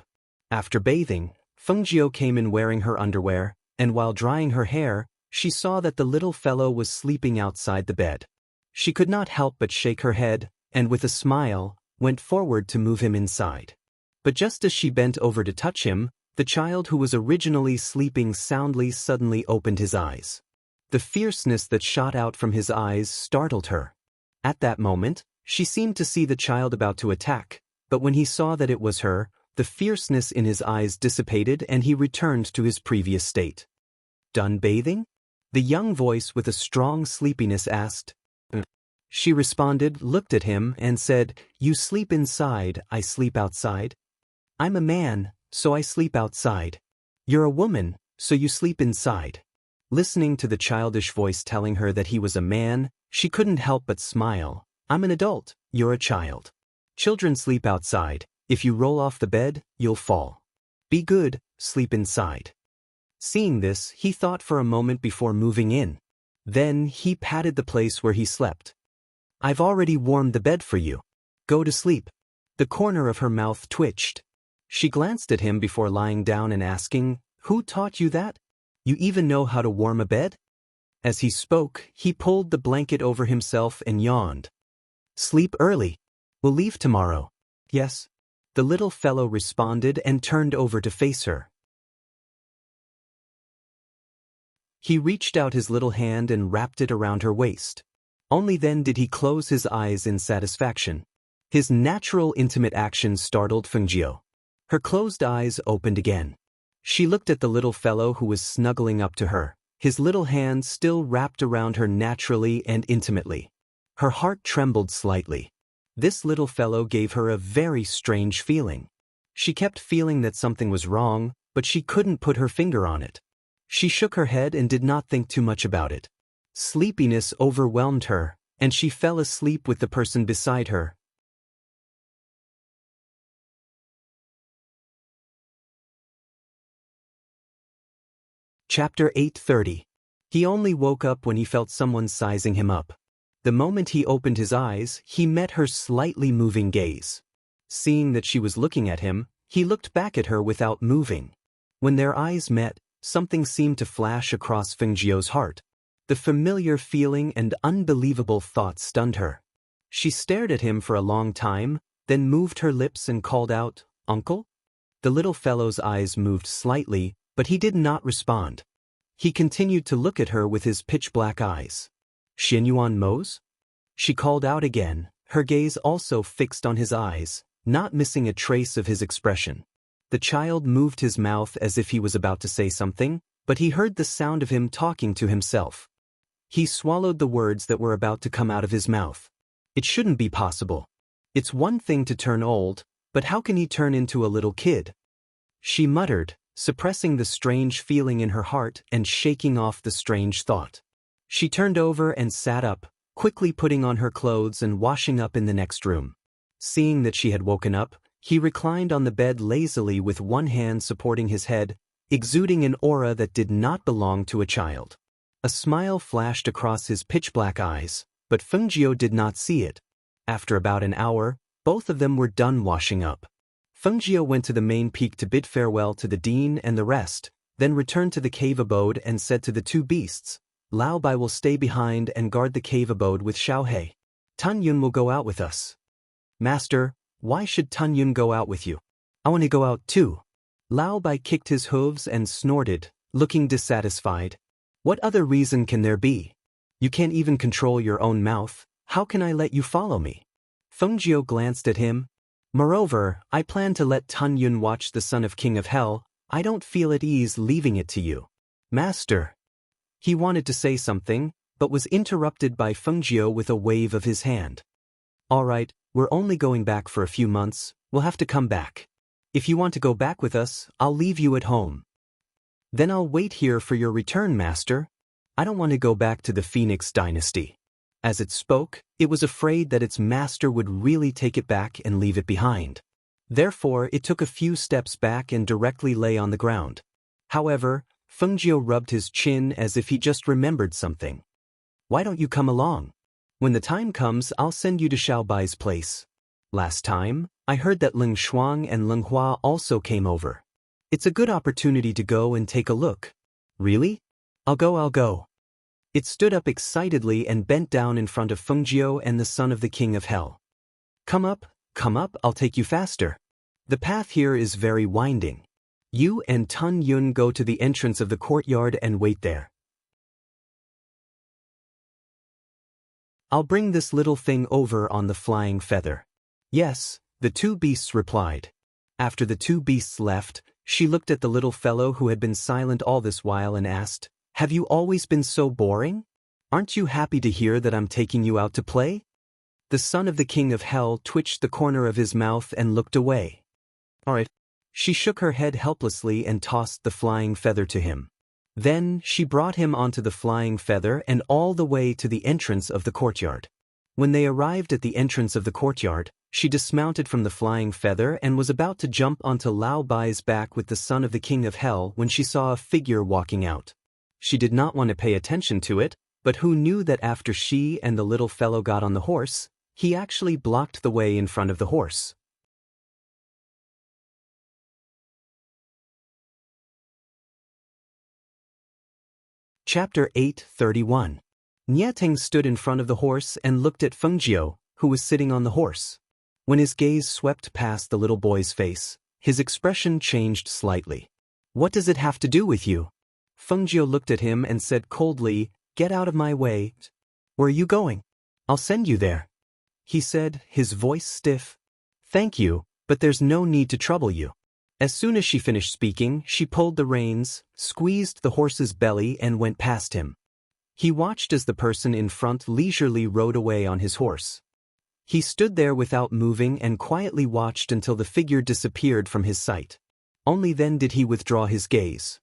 After bathing, Fengjio came in wearing her underwear, and while drying her hair, she saw that the little fellow was sleeping outside the bed. She could not help but shake her head, and with a smile, went forward to move him inside. But just as she bent over to touch him, the child who was originally sleeping soundly suddenly opened his eyes. The fierceness that shot out from his eyes startled her. At that moment, she seemed to see the child about to attack, but when he saw that it was her, the fierceness in his eyes dissipated and he returned to his previous state. Done bathing? The young voice with a strong sleepiness asked. She responded, looked at him, and said, You sleep inside, I sleep outside. I'm a man, so I sleep outside. You're a woman, so you sleep inside. Listening to the childish voice telling her that he was a man, she couldn't help but smile. I'm an adult, you're a child. Children sleep outside. If you roll off the bed, you'll fall. Be good, sleep inside. Seeing this, he thought for a moment before moving in. Then he patted the place where he slept. I've already warmed the bed for you. Go to sleep. The corner of her mouth twitched. She glanced at him before lying down and asking, Who taught you that? You even know how to warm a bed? As he spoke, he pulled the blanket over himself and yawned. Sleep early. We'll leave tomorrow. Yes. The little fellow responded and turned over to face her. He reached out his little hand and wrapped it around her waist. Only then did he close his eyes in satisfaction. His natural intimate action startled Fengjio. Her closed eyes opened again. She looked at the little fellow who was snuggling up to her, his little hand still wrapped around her naturally and intimately. Her heart trembled slightly. This little fellow gave her a very strange feeling. She kept feeling that something was wrong, but she couldn't put her finger on it. She shook her head and did not think too much about it. Sleepiness overwhelmed her, and she fell asleep with the person beside her. Chapter 830. He only woke up when he felt someone sizing him up. The moment he opened his eyes, he met her slightly moving gaze. Seeing that she was looking at him, he looked back at her without moving. When their eyes met, something seemed to flash across Fengjio's heart. The familiar feeling and unbelievable thought stunned her. She stared at him for a long time, then moved her lips and called out, "Uncle?" The little fellow's eyes moved slightly, but he did not respond. He continued to look at her with his pitch-black eyes. "Xinyuan Mose?" She called out again, her gaze also fixed on his eyes, not missing a trace of his expression. The child moved his mouth as if he was about to say something, but he heard the sound of him talking to himself. He swallowed the words that were about to come out of his mouth. It shouldn't be possible. It's one thing to turn old, but how can he turn into a little kid? She muttered, suppressing the strange feeling in her heart and shaking off the strange thought. She turned over and sat up, quickly putting on her clothes and washing up in the next room. Seeing that she had woken up, he reclined on the bed lazily with one hand supporting his head, exuding an aura that did not belong to a child. A smile flashed across his pitch-black eyes, but Fengjiu did not see it. After about an hour, both of them were done washing up. Fengjiu went to the main peak to bid farewell to the dean and the rest, then returned to the cave abode and said to the two beasts, "Lao Bai will stay behind and guard the cave abode with Xiaohei. Tun Yun will go out with us." "Master, why should Tun Yun go out with you? I want to go out too." Lao Bai kicked his hooves and snorted, looking dissatisfied. "What other reason can there be? You can't even control your own mouth, how can I let you follow me?" Fengjiu glanced at him. "Moreover, I plan to let Tun Yun watch the son of King of Hell, I don't feel at ease leaving it to you." "Master." He wanted to say something, but was interrupted by Fengjiu with a wave of his hand. "All right, we're only going back for a few months, we'll have to come back. If you want to go back with us, I'll leave you at home." "Then I'll wait here for your return, Master. I don't want to go back to the Phoenix dynasty." As it spoke, it was afraid that its master would really take it back and leave it behind. Therefore, it took a few steps back and directly lay on the ground. However, Fengjiu rubbed his chin as if he just remembered something. "Why don't you come along? When the time comes, I'll send you to Xiaobai's place. Last time, I heard that Ling Shuang and Ling Hua also came over. It's a good opportunity to go and take a look." "Really? I'll go. It stood up excitedly and bent down in front of Fengjiu and the son of the King of Hell. Come up, I'll take you faster. The path here is very winding. You and Tun Yun go to the entrance of the courtyard and wait there. I'll bring this little thing over on the flying feather." "Yes," the two beasts replied. After the two beasts left, she looked at the little fellow who had been silent all this while and asked, "Have you always been so boring? Aren't you happy to hear that I'm taking you out to play?" The son of the King of Hell twitched the corner of his mouth and looked away. "All right." She shook her head helplessly and tossed the flying feather to him. Then she brought him onto the flying feather and all the way to the entrance of the courtyard. When they arrived at the entrance of the courtyard, she dismounted from the flying feather and was about to jump onto Lao Bai's back with the son of the King of Hell when she saw a figure walking out. She did not want to pay attention to it, but who knew that after she and the little fellow got on the horse, he actually blocked the way in front of the horse. Chapter 8:31. Enchanting stood in front of the horse and looked at Fengjiu, who was sitting on the horse. When his gaze swept past the little boy's face, his expression changed slightly. "What does it have to do with you?" Fengjiu looked at him and said coldly, "Get out of my way." "Where are you going?" "I'll send you there," he said, his voice stiff. "Thank you, but there's no need to trouble you." As soon as she finished speaking, she pulled the reins, squeezed the horse's belly and went past him. He watched as the person in front leisurely rode away on his horse. He stood there without moving and quietly watched until the figure disappeared from his sight. Only then did he withdraw his gaze.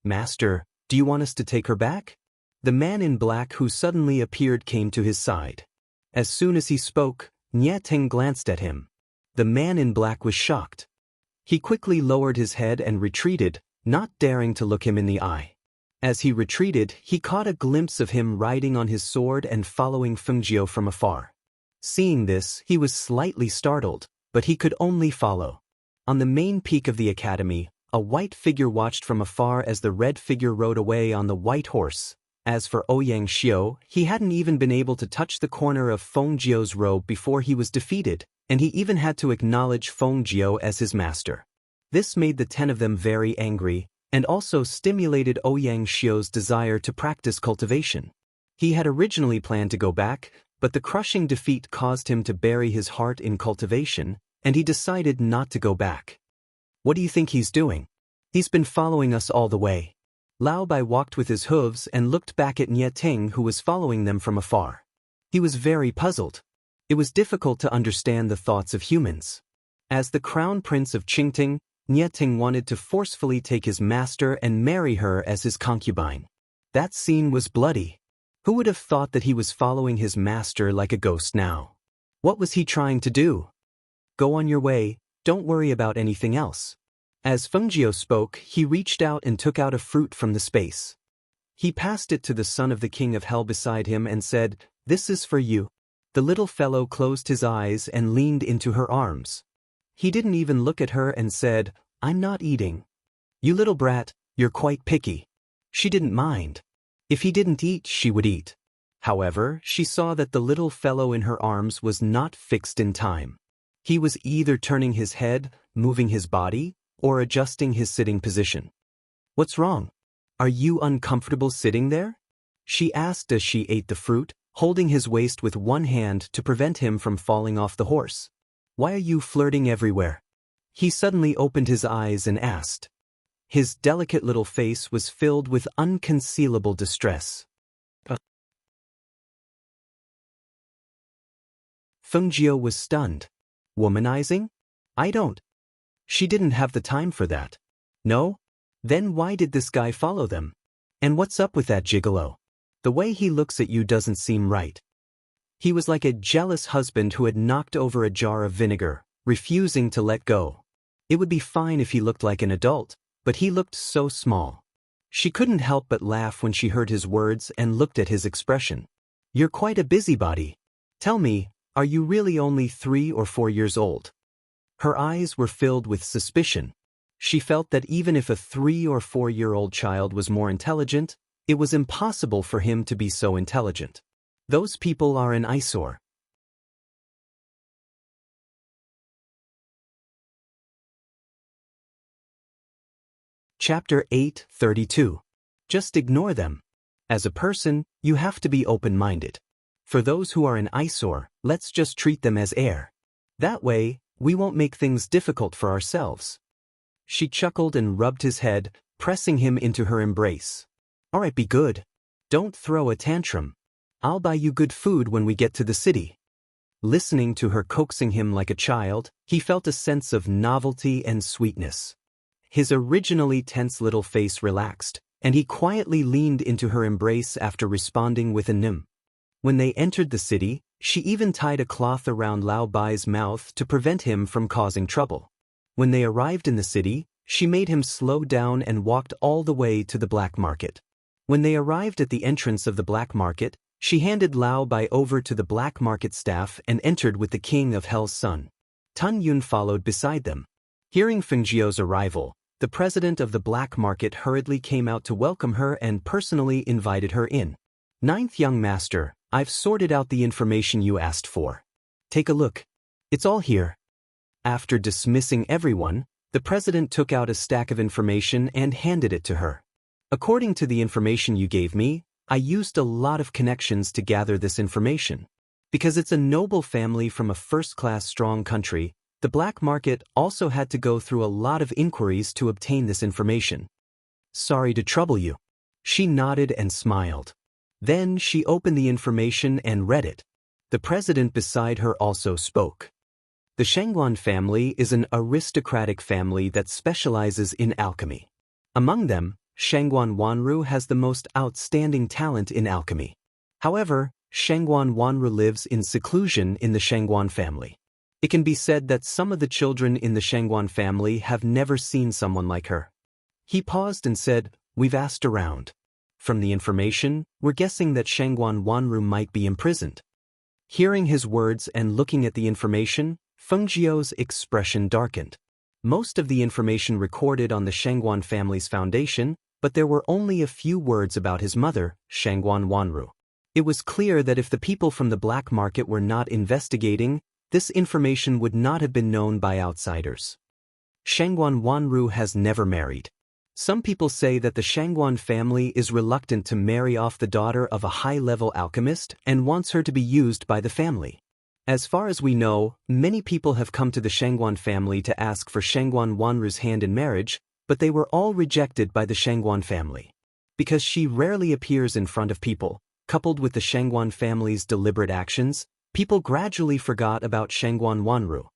"Master, do you want us to take her back?" The man in black who suddenly appeared came to his side. As soon as he spoke, Enchanting glanced at him. The man in black was shocked. He quickly lowered his head and retreated, not daring to look him in the eye. As he retreated, he caught a glimpse of him riding on his sword and following Fengjiu from afar. Seeing this, he was slightly startled, but he could only follow. On the main peak of the academy, a white figure watched from afar as the red figure rode away on the white horse. As for Ouyang Xiu, he hadn't even been able to touch the corner of Feng Jiu's robe before he was defeated, and he even had to acknowledge Feng Jiu as his master. This made the 10 of them very angry, and also stimulated Ouyang Xiu's desire to practice cultivation. He had originally planned to go back, but the crushing defeat caused him to bury his heart in cultivation, and he decided not to go back. What do you think he's doing? He's been following us all the way. Lao Bai walked with his hooves and looked back at Enchanting, who was following them from afar. He was very puzzled. It was difficult to understand the thoughts of humans. As the crown prince of Qingting, Enchanting wanted to forcefully take his master and marry her as his concubine. That scene was bloody. Who would have thought that he was following his master like a ghost now? What was he trying to do? Go on your way, don't worry about anything else. As Feng Jiu spoke, he reached out and took out a fruit from the space. He passed it to the son of the king of hell beside him and said, "This is for you." The little fellow closed his eyes and leaned into her arms. He didn't even look at her and said, "I'm not eating." "You little brat, you're quite picky." She didn't mind. If he didn't eat, she would eat. However, she saw that the little fellow in her arms was not fixed in time. He was either turning his head, moving his body, or adjusting his sitting position. "What's wrong? Are you uncomfortable sitting there?" she asked as she ate the fruit, holding his waist with one hand to prevent him from falling off the horse. "Why are you flirting everywhere?" He suddenly opened his eyes and asked. His delicate little face was filled with unconcealable distress. Feng Jiu was stunned. Womanizing? I don't. She didn't have the time for that. No? Then why did this guy follow them? And what's up with that gigolo? The way he looks at you doesn't seem right. He was like a jealous husband who had knocked over a jar of vinegar, refusing to let go. It would be fine if he looked like an adult, but he looked so small. She couldn't help but laugh when she heard his words and looked at his expression. "You're quite a busybody. Tell me, are you really only 3 or 4 years old?" Her eyes were filled with suspicion. She felt that even if a 3 or 4-year-old child was more intelligent, it was impossible for him to be so intelligent. Those people are an eyesore. Chapter 8:32. Just ignore them. As a person, you have to be open-minded. For those who are an eyesore, let's just treat them as air. That way, we won't make things difficult for ourselves. She chuckled and rubbed his head, pressing him into her embrace. "All right, be good. Don't throw a tantrum. I'll buy you good food when we get to the city." Listening to her coaxing him like a child, he felt a sense of novelty and sweetness. His originally tense little face relaxed, and he quietly leaned into her embrace after responding with a nim. When they entered the city, she even tied a cloth around Lao Bai's mouth to prevent him from causing trouble. When they arrived in the city, she made him slow down and walked all the way to the black market. When they arrived at the entrance of the black market, she handed Lao Bai over to the black market staff and entered with the king of hell's son. Tun Yun followed beside them. Hearing Feng Jiu's arrival, the president of the black market hurriedly came out to welcome her and personally invited her in. "Ninth young master, I've sorted out the information you asked for. Take a look. It's all here." After dismissing everyone, the president took out a stack of information and handed it to her. "According to the information you gave me, I used a lot of connections to gather this information. Because it's a noble family from a first-class strong country, the black market also had to go through a lot of inquiries to obtain this information. Sorry to trouble you." She nodded and smiled. Then she opened the information and read it. The president beside her also spoke. The Shangguan family is an aristocratic family that specializes in alchemy. Among them, Shangguan Wanru has the most outstanding talent in alchemy. However, Shangguan Wanru lives in seclusion in the Shangguan family. It can be said that some of the children in the Shangguan family have never seen someone like her. He paused and said, "We've asked around. From the information, we're guessing that Shangguan Wanru might be imprisoned." Hearing his words and looking at the information, Feng Jiu's expression darkened. Most of the information recorded on the Shangguan family's foundation but there were only a few words about his mother, Shangguan Wanru. It was clear that if the people from the black market were not investigating, this information would not have been known by outsiders. Shangguan Wanru has never married. Some people say that the Shangguan family is reluctant to marry off the daughter of a high-level alchemist and wants her to be used by the family. As far as we know, many people have come to the Shangguan family to ask for Shangguan Wanru's hand in marriage, but they were all rejected by the Shangguan family. Because she rarely appears in front of people, coupled with the Shangguan family's deliberate actions, people gradually forgot about Shangguan Wanru.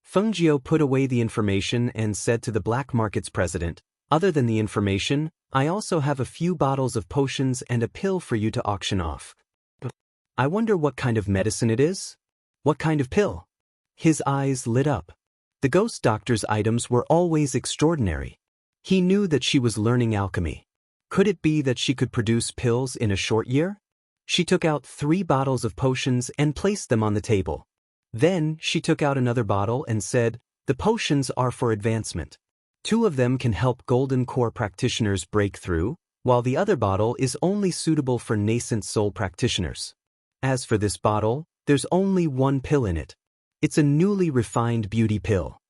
Feng Jiao put away the information and said to the black market's president, "Other than the information, I also have a few bottles of potions and a pill for you to auction off. I wonder what kind of medicine it is? What kind of pill?" His eyes lit up. The ghost doctor's items were always extraordinary. He knew that she was learning alchemy. Could it be that she could produce pills in a short year? She took out 3 bottles of potions and placed them on the table. Then she took out another bottle and said, "The potions are for advancement. 2 of them can help Golden Core practitioners break through, while the other bottle is only suitable for nascent soul practitioners. As for this bottle, there's only 1 pill in it. It's a newly refined beauty pill."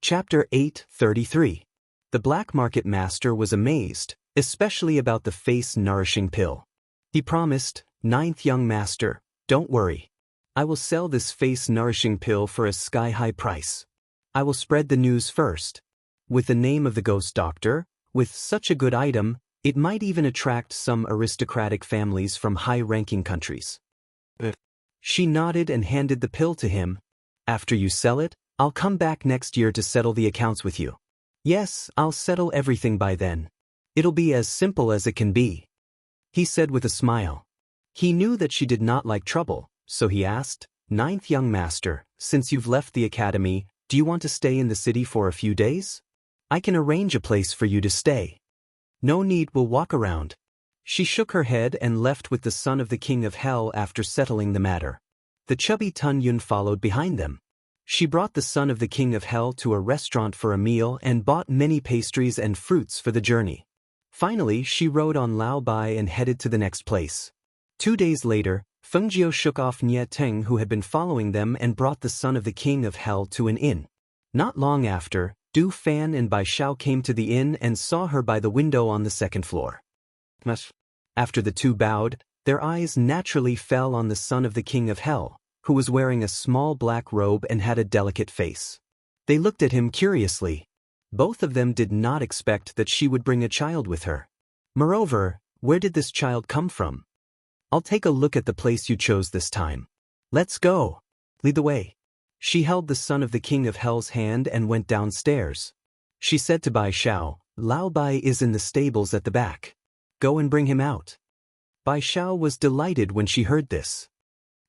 Chapter 8:33. The black market master was amazed, especially about the face-nourishing pill. He promised, "Ninth young master, don't worry. I will sell this face-nourishing pill for a sky-high price. I will spread the news first. With the name of the ghost doctor, with such a good item, it might even attract some aristocratic families from high-ranking countries." She nodded and handed the pill to him. "After you sell it, I'll come back next year to settle the accounts with you." "Yes, I'll settle everything by then. It'll be as simple as it can be," he said with a smile. He knew that she did not like trouble, so he asked, "Ninth young master, since you've left the academy, do you want to stay in the city for a few days? I can arrange a place for you to stay. No need, we'll walk around." She shook her head and left with the son of the king of hell after settling the matter. The chubby Tun Yun followed behind them. She brought the son of the king of hell to a restaurant for a meal and bought many pastries and fruits for the journey. Finally, she rode on Lao Bai and headed to the next place. 2 days later, Feng Jiao shook off Nye Teng, who had been following them, and brought the son of the king of hell to an inn. Not long after, Du Fan and Bai Xiao came to the inn and saw her by the window on the 2nd floor. After the two bowed, their eyes naturally fell on the son of the king of hell, who was wearing a small black robe and had a delicate face. They looked at him curiously. Both of them did not expect that she would bring a child with her. Moreover, where did this child come from? "I'll take a look at the place you chose this time. Let's go. Lead the way." She held the son of the king of hell's hand and went downstairs. She said to Bai Xiao, "Lao Bai is in the stables at the back. Go and bring him out." Bai Xiao was delighted when she heard this.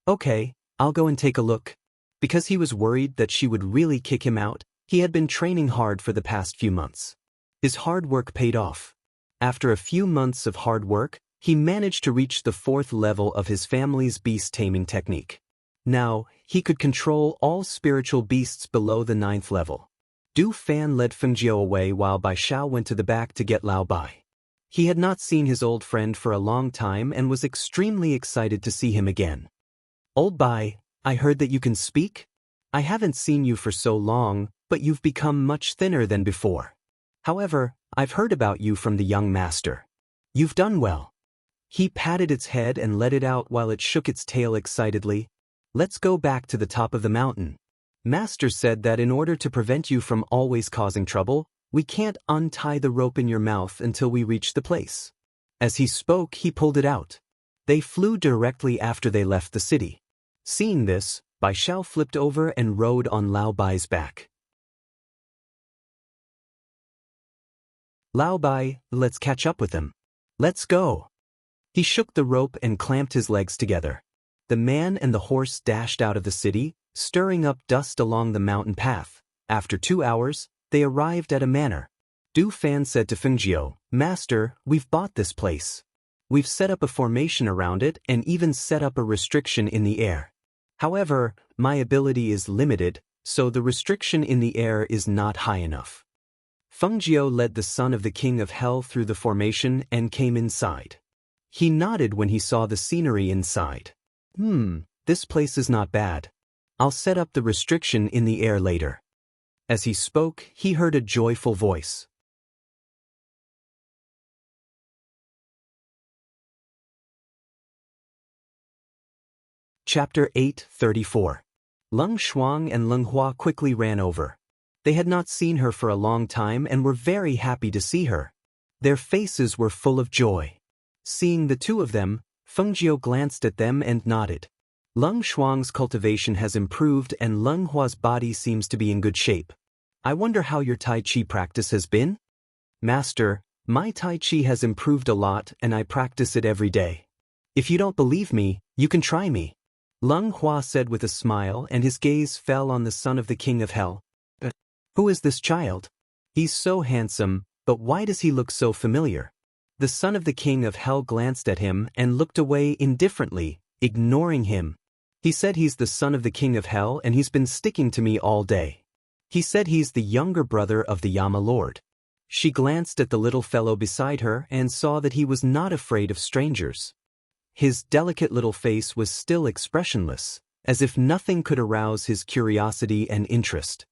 "Okay, I'll go and take a look." Because he was worried that she would really kick him out, he had been training hard for the past few months. His hard work paid off. After a few months of hard work, he managed to reach the 4th level of his family's beast taming technique. Now, he could control all spiritual beasts below the 9th level. Du Fan led Feng Jiao away while Bai Xiao went to the back to get Lao Bai. He had not seen his old friend for a long time and was extremely excited to see him again. "Old Bai, I heard that you can speak? I haven't seen you for so long, but you've become much thinner than before. However, I've heard about you from the young master. You've done well." He patted its head and let it out while it shook its tail excitedly. "Let's go back to the top of the mountain. Master said that in order to prevent you from always causing trouble, we can't untie the rope in your mouth until we reach the place." As he spoke, he pulled it out. They flew directly after they left the city. Seeing this, Bai Xiao flipped over and rode on Lao Bai's back. "Lao Bai, let's catch up with him. Let's go." He shook the rope and clamped his legs together. The man and the horse dashed out of the city, stirring up dust along the mountain path. After 2 hours, they arrived at a manor. Du Fan said to Feng Jiao, "Master, we've bought this place. We've set up a formation around it and even set up a restriction in the air. However, my ability is limited, so the restriction in the air is not high enough. Fengjiu led the son of the king of hell through the formation and came inside. He nodded when he saw the scenery inside. This place is not bad. I'll set up the restriction in the air later. As he spoke, he heard a joyful voice. Chapter 8:34. Leng Shuang and Leng Hua quickly ran over. They had not seen her for a long time and were very happy to see her. Their faces were full of joy. Seeing the two of them, Fengjiu glanced at them and nodded. Leng Shuang's cultivation has improved and Leng Hua's body seems to be in good shape. I wonder how your Tai Chi practice has been? Master, my Tai Chi has improved a lot and I practice it every day. If you don't believe me, you can try me. Leng Hua said with a smile, and his gaze fell on the son of the king of hell. Who is this child? He's so handsome, but why does he look so familiar? The son of the king of hell glanced at him and looked away indifferently, ignoring him. He said he's the son of the king of hell and he's been sticking to me all day. He said he's the younger brother of the Yama Lord. She glanced at the little fellow beside her and saw that he was not afraid of strangers. His delicate little face was still expressionless, as if nothing could arouse his curiosity and interest.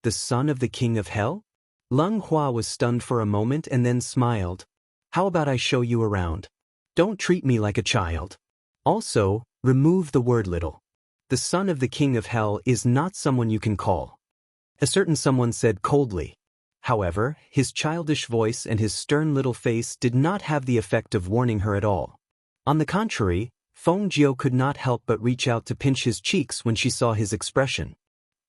The son of the king of hell? Leng Hua was stunned for a moment and then smiled. How about I show you around? Don't treat me like a child. Also, remove the word little. The son of the king of hell is not someone you can call. A certain someone said coldly. However, his childish voice and his stern little face did not have the effect of warning her at all. On the contrary, Fengjiu could not help but reach out to pinch his cheeks when she saw his expression.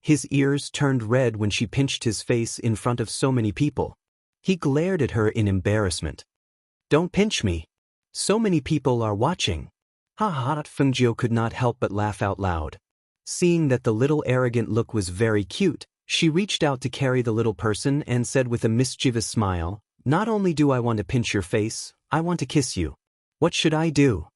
His ears turned red when she pinched his face in front of so many people. He glared at her in embarrassment. Don't pinch me. So many people are watching. Ha ha! Fengjiu could not help but laugh out loud. Seeing that the little arrogant look was very cute, she reached out to carry the little person and said with a mischievous smile, "Not only do I want to pinch your face, I want to kiss you. What should I do?"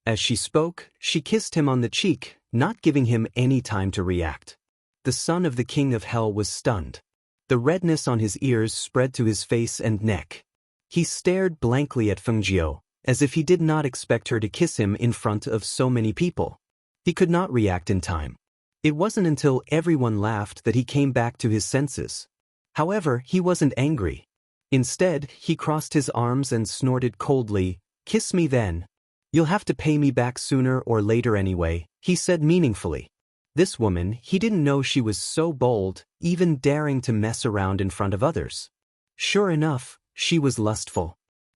As she spoke, she kissed him on the cheek, not giving him any time to react. The son of the king of hell was stunned. The redness on his ears spread to his face and neck. He stared blankly at Fengjiu, as if he did not expect her to kiss him in front of so many people. He could not react in time. It wasn't until everyone laughed that he came back to his senses. However, he wasn't angry. Instead, he crossed his arms and snorted coldly, "Kiss me then. You'll have to pay me back sooner or later anyway," he said meaningfully. This woman, he didn't know she was so bold, even daring to mess around in front of others. Sure enough, she was lustful.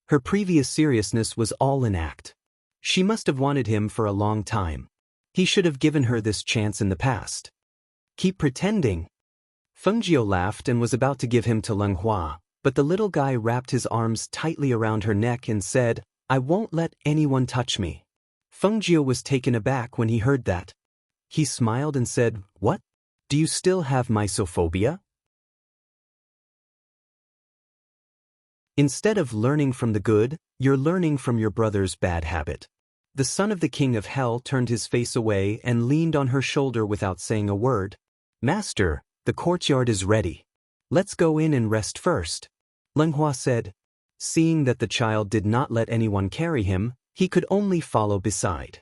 Her previous seriousness was all an act. She must have wanted him for a long time. He should have given her this chance in the past. Keep pretending. Fengjiu laughed and was about to give him to Leng Hua, but the little guy wrapped his arms tightly around her neck and said, "I won't let anyone touch me." Fengjiu was taken aback when he heard that. He smiled and said, "What? Do you still have mysophobia?" Instead of learning from the good, you're learning from your brother's bad habit. The son of the king of hell turned his face away and leaned on her shoulder without saying a word. "Master, the courtyard is ready. Let's go in and rest first," Leng Hua said. Seeing that the child did not let anyone carry him, he could only follow beside.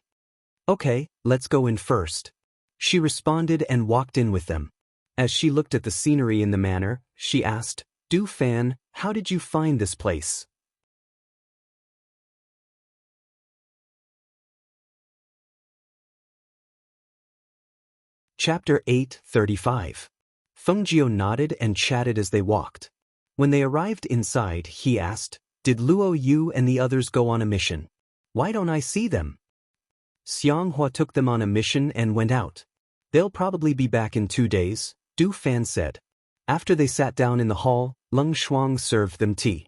"Okay, let's go in first," she responded and walked in with them. As she looked at the scenery in the manor, she asked, "Du Fan, how did you find this place?" Chapter 8:35. Fengjiu nodded and chatted as they walked. When they arrived inside, he asked, "Did Luo Yu and the others go on a mission? Why don't I see them?" Xiang Hua took them on a mission and went out. "They'll probably be back in 2 days," Du Fan said. After they sat down in the hall, Leng Shuang served them tea.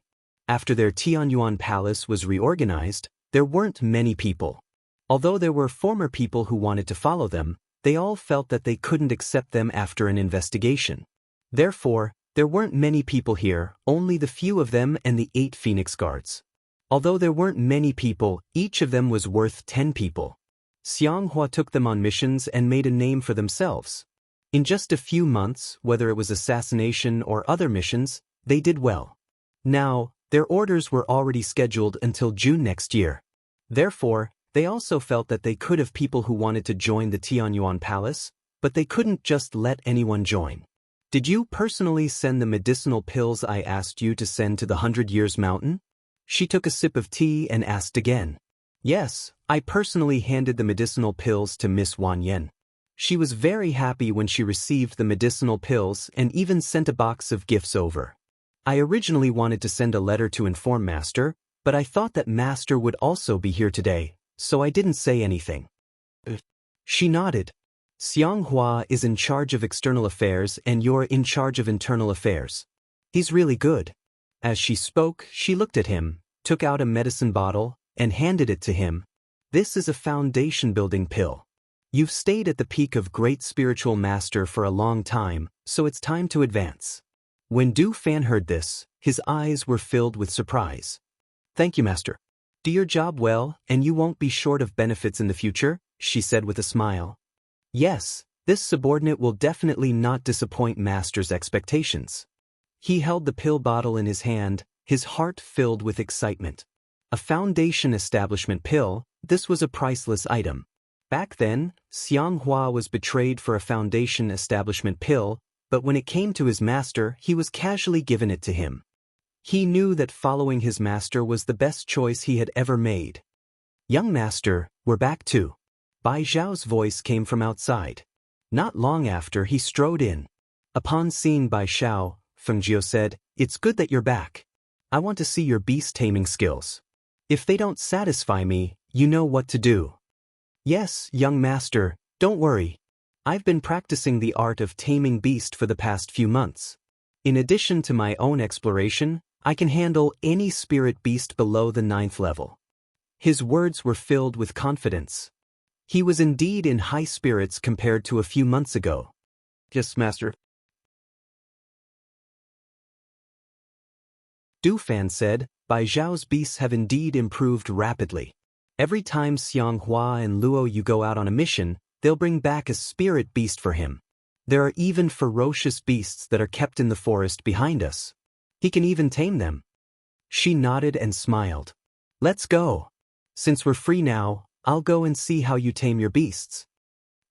After their Tianyuan palace was reorganized, there weren't many people. Although there were former people who wanted to follow them, they all felt that they couldn't accept them after an investigation. Therefore, there weren't many people here, only the few of them and the 8 Phoenix Guards. Although there weren't many people, each of them was worth 10 people. Xianghua took them on missions and made a name for themselves. In just a few months, whether it was assassination or other missions, they did well. Now, their orders were already scheduled until June next year. Therefore, they also felt that they could have people who wanted to join the Tianyuan Palace, but they couldn't just let anyone join. Did you personally send the medicinal pills I asked you to send to the 100 Years Mountain? She took a sip of tea and asked again. Yes, I personally handed the medicinal pills to Miss Wan Yen. She was very happy when she received the medicinal pills and even sent a box of gifts over. I originally wanted to send a letter to inform Master, but I thought that Master would also be here today, so I didn't say anything. She nodded. Xianghua is in charge of external affairs and you're in charge of internal affairs. He's really good. As she spoke, she looked at him, took out a medicine bottle, and handed it to him. This is a foundation-building pill. You've stayed at the peak of great spiritual master for a long time, so it's time to advance. When Du Fan heard this, his eyes were filled with surprise. Thank you, Master. Do your job well, and you won't be short of benefits in the future, she said with a smile. Yes, this subordinate will definitely not disappoint Master's expectations. He held the pill bottle in his hand, his heart filled with excitement. A foundation establishment pill, this was a priceless item. Back then, Xianghua was betrayed for a foundation establishment pill, but when it came to his master, he was casually given it to him. He knew that following his master was the best choice he had ever made. Young master, we're back too. Bai Zhao's voice came from outside. Not long after, he strode in. Upon seeing Bai Zhao, Fengjiu said, "It's good that you're back. I want to see your beast-taming skills. If they don't satisfy me, you know what to do." "Yes, young master, don't worry. I've been practicing the art of taming beast for the past few months. In addition to my own exploration, I can handle any spirit beast below the 9th level." His words were filled with confidence. He was indeed in high spirits compared to a few months ago. "Yes, master." Du Fan said, Bai Zhao's beasts have indeed improved rapidly. Every time Xianghua and Luo you go out on a mission, they'll bring back a spirit beast for him. There are even ferocious beasts that are kept in the forest behind us. He can even tame them. She nodded and smiled. "Let's go. Since we're free now, I'll go and see how you tame your beasts."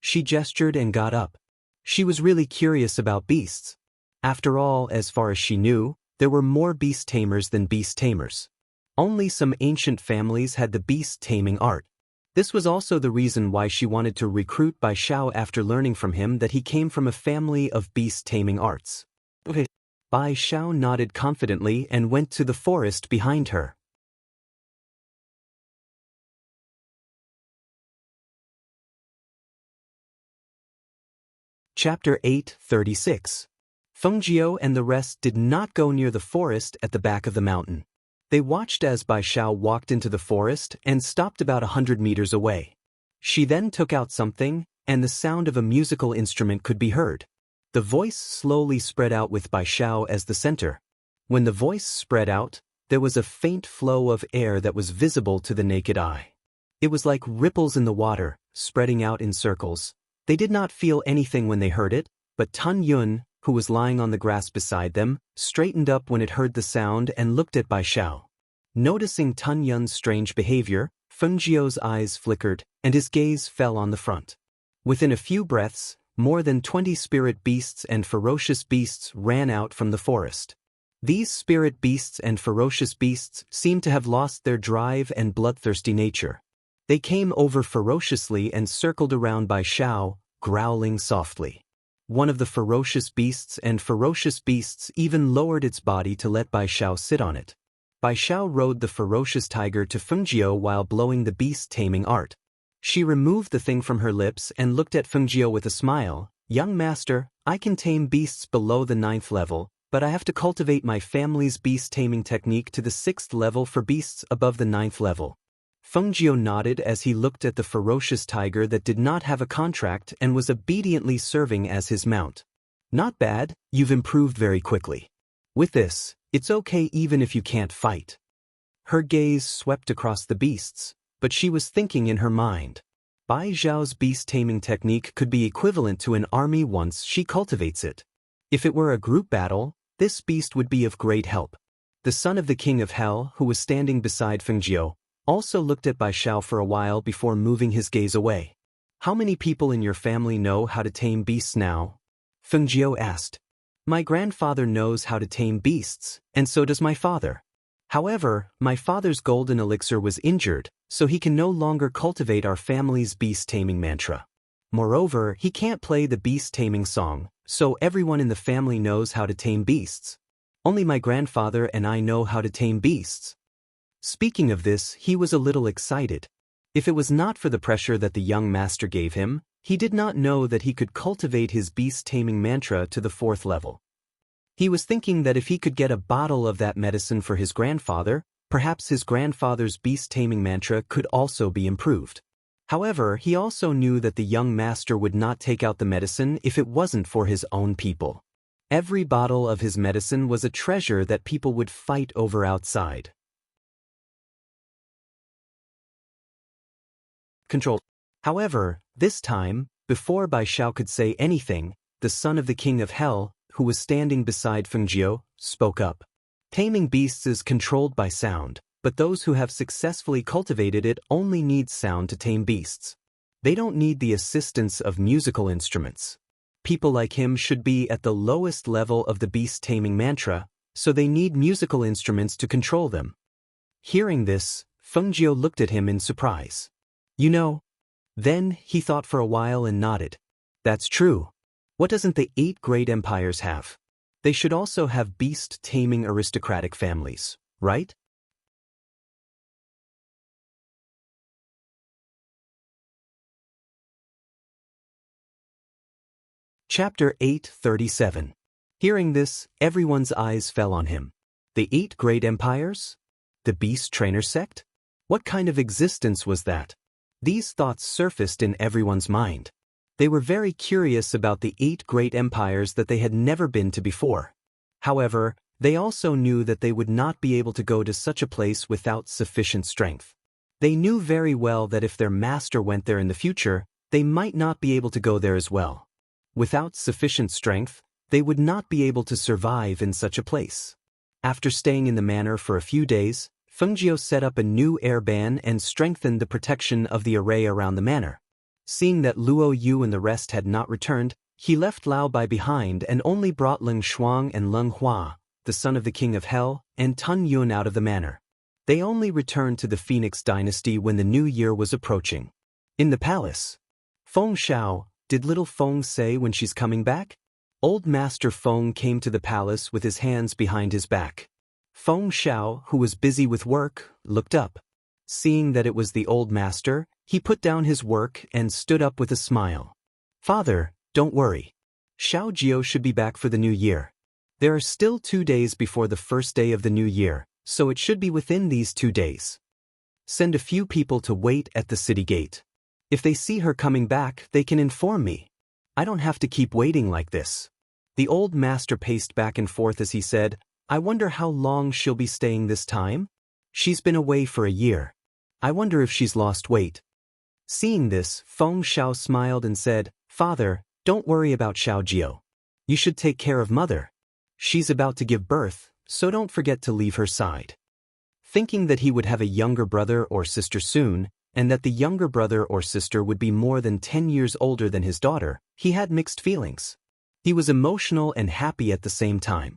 She gestured and got up. She was really curious about beasts. After all, as far as she knew, there were more beast tamers than beast tamers. Only some ancient families had the beast taming art. This was also the reason why she wanted to recruit Bai Zhao after learning from him that he came from a family of beast taming arts. Okay. Bai Zhao nodded confidently and went to the forest behind her. Chapter 8:36. Fengjiu and the rest did not go near the forest at the back of the mountain. They watched as Bai Zhao walked into the forest and stopped about 100 meters away. She then took out something, and the sound of a musical instrument could be heard. The voice slowly spread out with Bai Zhao as the center. When the voice spread out, there was a faint flow of air that was visible to the naked eye. It was like ripples in the water, spreading out in circles. They did not feel anything when they heard it, but Tun Yun, who was lying on the grass beside them, straightened up when it heard the sound and looked at Bai Zhao. Noticing Tun Yun's strange behavior, Fengjiu's eyes flickered, and his gaze fell on the front. Within a few breaths, more than 20 spirit beasts and ferocious beasts ran out from the forest. These spirit beasts and ferocious beasts seemed to have lost their drive and bloodthirsty nature. They came over ferociously and circled around Bai Zhao, growling softly. One of the ferocious beasts even lowered its body to let Bai Zhao sit on it. Bai Zhao rode the ferocious tiger to Fengjiu while blowing the beast-taming art. She removed the thing from her lips and looked at Fengjiu with a smile. "Young master, I can tame beasts below the 9th level, but I have to cultivate my family's beast-taming technique to the 6th level for beasts above the 9th level." Fengjiu nodded as he looked at the ferocious tiger that did not have a contract and was obediently serving as his mount. "Not bad, you've improved very quickly. With this, it's okay even if you can't fight." Her gaze swept across the beasts, but she was thinking in her mind. Bai Zhao's beast-taming technique could be equivalent to an army once she cultivates it. If it were a group battle, this beast would be of great help. The son of the king of hell, who was standing beside Fengjiu, also looked at Bai Zhao for a while before moving his gaze away. How many people in your family know how to tame beasts now? Fengjiu asked. My grandfather knows how to tame beasts, and so does my father. However, my father's golden elixir was injured, so he can no longer cultivate our family's beast-taming mantra. Moreover, he can't play the beast-taming song, so everyone in the family knows how to tame beasts. Only my grandfather and I know how to tame beasts. Speaking of this, he was a little excited. If it was not for the pressure that the young master gave him, he did not know that he could cultivate his beast-taming mantra to the 4th level. He was thinking that if he could get a bottle of that medicine for his grandfather, perhaps his grandfather's beast-taming mantra could also be improved. However, he also knew that the young master would not take out the medicine if it wasn't for his own people. Every bottle of his medicine was a treasure that people would fight over outside. Control. However, this time, before Bai Zhao could say anything, the son of the king of hell, who was standing beside Fengjiu, spoke up. Taming beasts is controlled by sound, but those who have successfully cultivated it only need sound to tame beasts. They don't need the assistance of musical instruments. People like him should be at the lowest level of the beast-taming mantra, so they need musical instruments to control them. Hearing this, Fengjiu looked at him in surprise. You know? Then he thought for a while and nodded. That's true. What doesn't the 8 great empires have? They should also have beast-taming aristocratic families, right? Chapter 837. Hearing this, everyone's eyes fell on him. The 8 great empires? The beast trainer sect? What kind of existence was that? These thoughts surfaced in everyone's mind. They were very curious about the 8 great empires that they had never been to before. However, they also knew that they would not be able to go to such a place without sufficient strength. They knew very well that if their master went there in the future, they might not be able to go there as well. Without sufficient strength, they would not be able to survive in such a place. After staying in the manor for a few days, Fengjiu set up a new air ban and strengthened the protection of the array around the manor. Seeing that Luo Yu and the rest had not returned, he left Lao Bai behind and only brought Leng Shuang and Leng Hua, the son of the king of hell, and Tun Yun out of the manor. They only returned to the Phoenix dynasty when the new year was approaching. In the palace. Feng Shao, did little Feng say when she's coming back? Old Master Feng came to the palace with his hands behind his back. Feng Shao, who was busy with work, looked up. Seeing that it was the old master, he put down his work and stood up with a smile. Father, don't worry. Xiao Jiao should be back for the new year. There are still 2 days before the first day of the new year, so it should be within these 2 days. Send a few people to wait at the city gate. If they see her coming back, they can inform me. I don't have to keep waiting like this. The old master paced back and forth as he said, I wonder how long she'll be staying this time? She's been away for a year. I wonder if she's lost weight. Seeing this, Feng Shao smiled and said, Father, don't worry about Xiao Jiao. You should take care of mother. She's about to give birth, so don't forget to leave her side. Thinking that he would have a younger brother or sister soon, and that the younger brother or sister would be more than 10 years older than his daughter, he had mixed feelings. He was emotional and happy at the same time.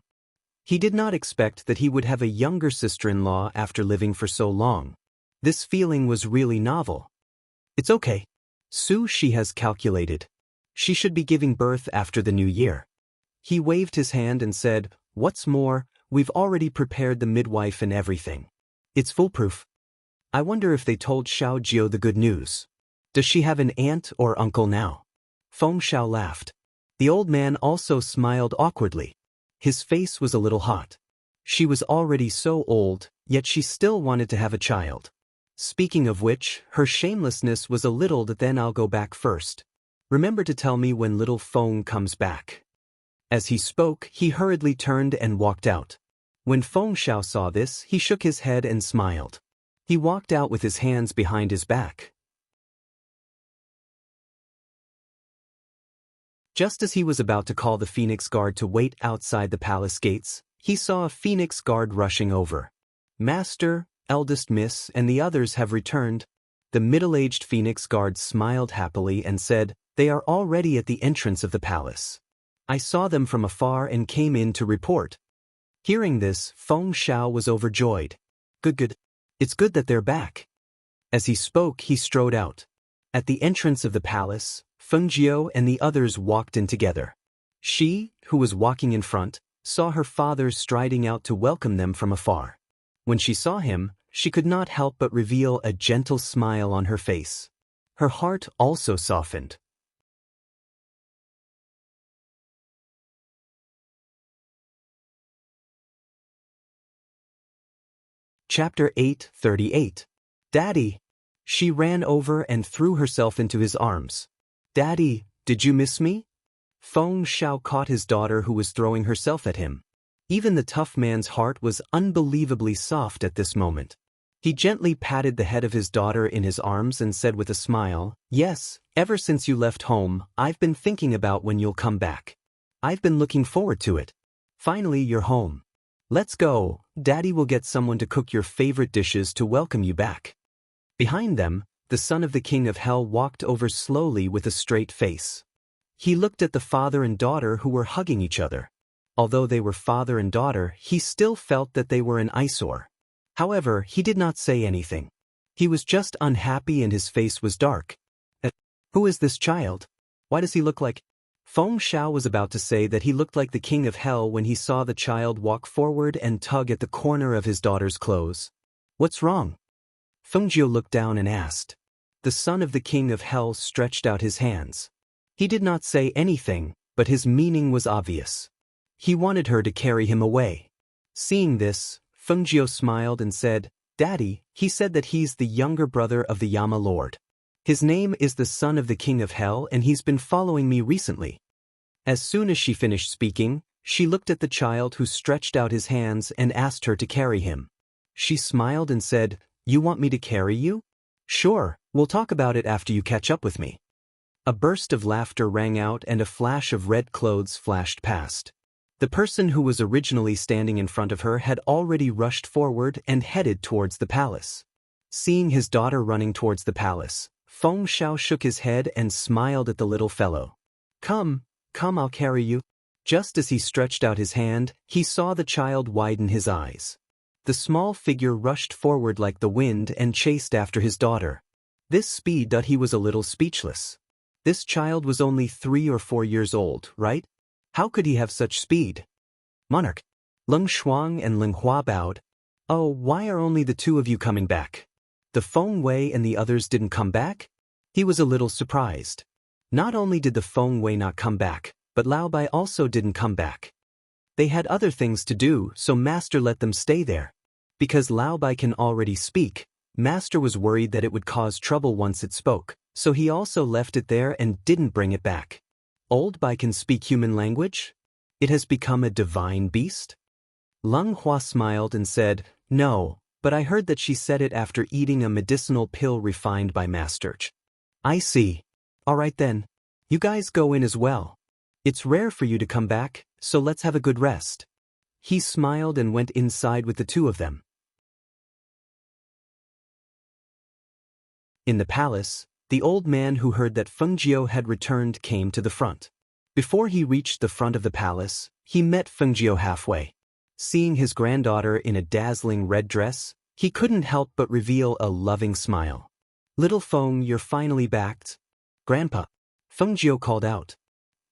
He did not expect that he would have a younger sister-in-law after living for so long. This feeling was really novel. It's okay. She has calculated. She should be giving birth after the new year. He waved his hand and said, What's more, we've already prepared the midwife and everything. It's foolproof. I wonder if they told Xiao Jiao the good news. Does she have an aunt or uncle now? Feng Shao laughed. The old man also smiled awkwardly. His face was a little hot. She was already so old, yet she still wanted to have a child. Speaking of which, her shamelessness was a little that then I'll go back first. Remember to tell me when little Feng comes back. As he spoke, he hurriedly turned and walked out. When Feng Xiao saw this, he shook his head and smiled. He walked out with his hands behind his back. Just as he was about to call the Phoenix Guard to wait outside the palace gates, he saw a Phoenix Guard rushing over. Master, eldest miss, and the others have returned. The middle-aged Phoenix Guard smiled happily and said, "They are already at the entrance of the palace. I saw them from afar and came in to report." Hearing this, Feng Xiao was overjoyed. Good. It's good that they're back. As he spoke, he strode out. At the entrance of the palace, Feng Jiao and the others walked in together. She, who was walking in front, saw her father striding out to welcome them from afar. When she saw him, she could not help but reveal a gentle smile on her face. Her heart also softened. Chapter 8:38. Daddy! She ran over and threw herself into his arms. Daddy, did you miss me? Feng Xiao caught his daughter who was throwing herself at him. Even the tough man's heart was unbelievably soft at this moment. He gently patted the head of his daughter in his arms and said with a smile, "Yes, ever since you left home, I've been thinking about when you'll come back. I've been looking forward to it. Finally, you're home. Let's go. Daddy will get someone to cook your favorite dishes to welcome you back." Behind them, the son of the king of hell walked over slowly with a straight face. He looked at the father and daughter who were hugging each other. Although they were father and daughter, he still felt that they were an eyesore. However, he did not say anything. He was just unhappy and his face was dark. Who is this child? Why does he look like... Feng Xiao was about to say that he looked like the king of hell when he saw the child walk forward and tug at the corner of his daughter's clothes. What's wrong? Feng Jiao looked down and asked. The son of the king of hell stretched out his hands. He did not say anything, but his meaning was obvious. He wanted her to carry him away. Seeing this, Feng Jiao smiled and said, "Daddy, he said that he's the younger brother of the Yama Lord. His name is the son of the king of hell and he's been following me recently." As soon as she finished speaking, she looked at the child who stretched out his hands and asked her to carry him. She smiled and said, "You want me to carry you? Sure, we'll talk about it after you catch up with me." A burst of laughter rang out and a flash of red clothes flashed past. The person who was originally standing in front of her had already rushed forward and headed towards the palace. Seeing his daughter running towards the palace, Feng Xiao shook his head and smiled at the little fellow. Come, I'll carry you." Just as he stretched out his hand, he saw the child widen his eyes. The small figure rushed forward like the wind and chased after his daughter. This speed that he was a little speechless. This child was only 3 or 4 years old, right? How could he have such speed? Monarch. Leng Shuang and Ling Hua bowed. "Oh, why are only the 2 of you coming back? The Feng Wei and the others didn't come back?" He was a little surprised. Not only did the Feng Wei not come back, but Lao Bai also didn't come back. They had other things to do, so Master let them stay there. Because Lao Bai can already speak, Master was worried that it would cause trouble once it spoke, so he also left it there and didn't bring it back. Old Bai can speak human language? It has become a divine beast? Leng Hua smiled and said, "No, but I heard that she said it after eating a medicinal pill refined by Master." "I see. All right then. You guys go in as well. It's rare for you to come back, so let's have a good rest." He smiled and went inside with the 2 of them. In the palace, the old man who heard that Feng Jiao had returned came to the front. Before he reached the front of the palace, he met Feng Jiao halfway. Seeing his granddaughter in a dazzling red dress, he couldn't help but reveal a loving smile. "Little Feng, you're finally back." "Grandpa," Feng Jiao called out.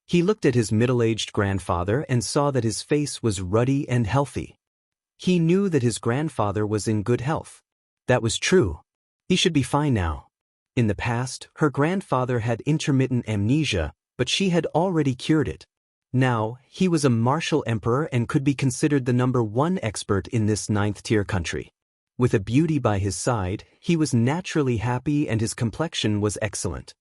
He looked at his middle-aged grandfather and saw that his face was ruddy and healthy. He knew that his grandfather was in good health. That was true. He should be fine now. In the past, her grandfather had intermittent amnesia, but she had already cured it. Now, he was a martial emperor and could be considered the #1 expert in this 9th-tier country. With a beauty by his side, he was naturally happy and his complexion was excellent.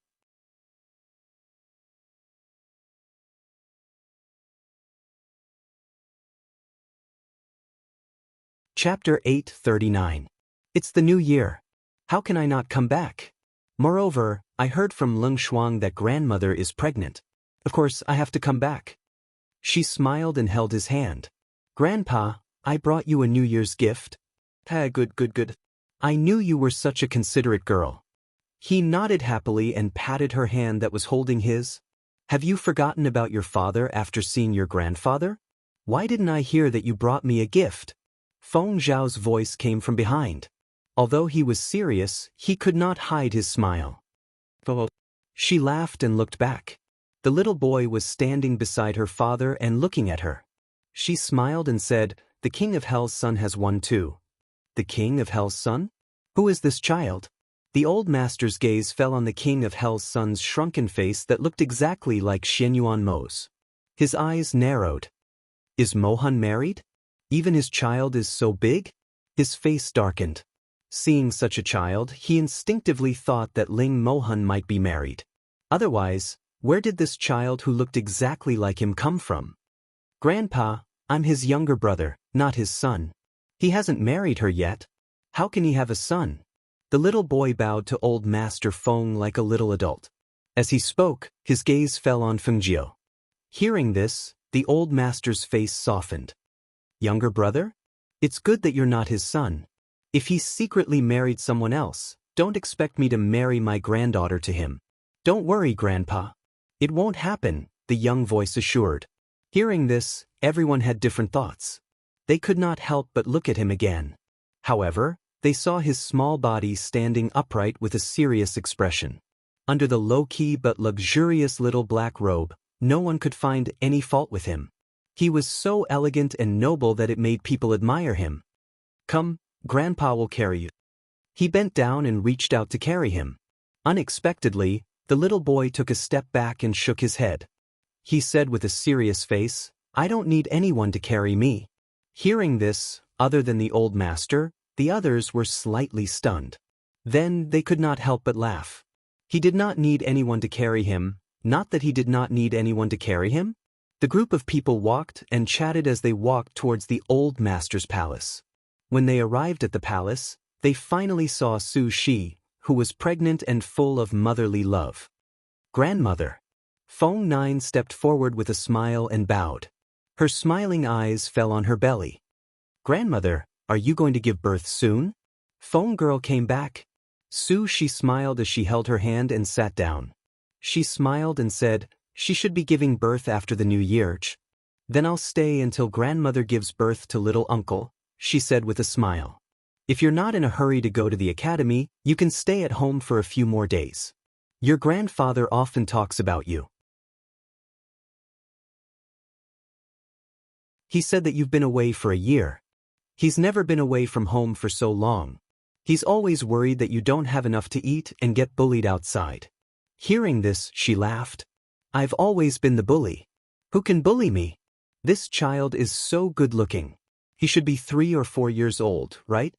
Chapter 839. It's the new year. How can I not come back? Moreover, I heard from Lung Shuang that grandmother is pregnant. Of course, I have to come back. She smiled and held his hand. Grandpa, I brought you a New Year's gift. Good. I knew you were such a considerate girl. He nodded happily and patted her hand that was holding his. Have you forgotten about your father after seeing your grandfather? Why didn't I hear that you brought me a gift? Feng Zhao's voice came from behind. Although he was serious, he could not hide his smile. She laughed and looked back. The little boy was standing beside her father and looking at her. She smiled and said, "The King of Hell's son has one too." The King of Hell's son? Who is this child? The old master's gaze fell on the King of Hell's son's shrunken face that looked exactly like Xianyuan Mo's. His eyes narrowed. Is Mohan married? Even his child is so big? His face darkened. Seeing such a child, he instinctively thought that Ling Mohan might be married. Otherwise, where did this child who looked exactly like him come from? Grandpa, I'm his younger brother, not his son. He hasn't married her yet. How can he have a son? The little boy bowed to old Master Feng like a little adult. As he spoke, his gaze fell on Fengjiu. Hearing this, the old master's face softened. Younger brother? It's good that you're not his son. If he's secretly married someone else, don't expect me to marry my granddaughter to him. Don't worry, Grandpa. It won't happen, the young voice assured. Hearing this, everyone had different thoughts. They could not help but look at him again. However, they saw his small body standing upright with a serious expression. Under the low-key but luxurious little black robe, no one could find any fault with him. He was so elegant and noble that it made people admire him. Come, Grandpa will carry you. He bent down and reached out to carry him. Unexpectedly, the little boy took a step back and shook his head. He said with a serious face, I don't need anyone to carry me. Hearing this, other than the old master, the others were slightly stunned. Then they could not help but laugh. He did not need anyone to carry him, not that he did not need anyone to carry him. The group of people walked and chatted as they walked towards the old master's palace. When they arrived at the palace, they finally saw Su Shi, who was pregnant and full of motherly love. Grandmother. Feng Nine stepped forward with a smile and bowed. Her smiling eyes fell on her belly. Grandmother, are you going to give birth soon? Feng Girl came back. Su Shi smiled as she held her hand and sat down. She smiled and said, she should be giving birth after the new year. Then I'll stay until grandmother gives birth to little uncle, she said with a smile. If you're not in a hurry to go to the academy, you can stay at home for a few more days. Your grandfather often talks about you. He said that you've been away for a year. He's never been away from home for so long. He's always worried that you don't have enough to eat and get bullied outside. Hearing this, she laughed. I've always been the bully. Who can bully me? This child is so good-looking. He should be 3 or 4 years old, right?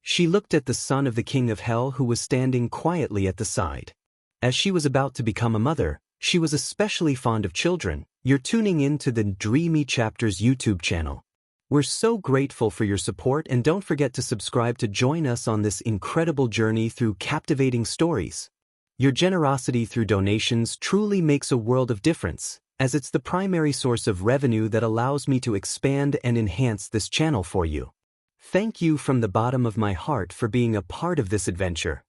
She looked at the son of the King of Hell who was standing quietly at the side. As she was about to become a mother, she was especially fond of children. You're tuning in to the Dreamy Chapters YouTube channel. We're so grateful for your support, and don't forget to subscribe to join us on this incredible journey through captivating stories. Your generosity through donations truly makes a world of difference, as it's the primary source of revenue that allows me to expand and enhance this channel for you. Thank you from the bottom of my heart for being a part of this adventure.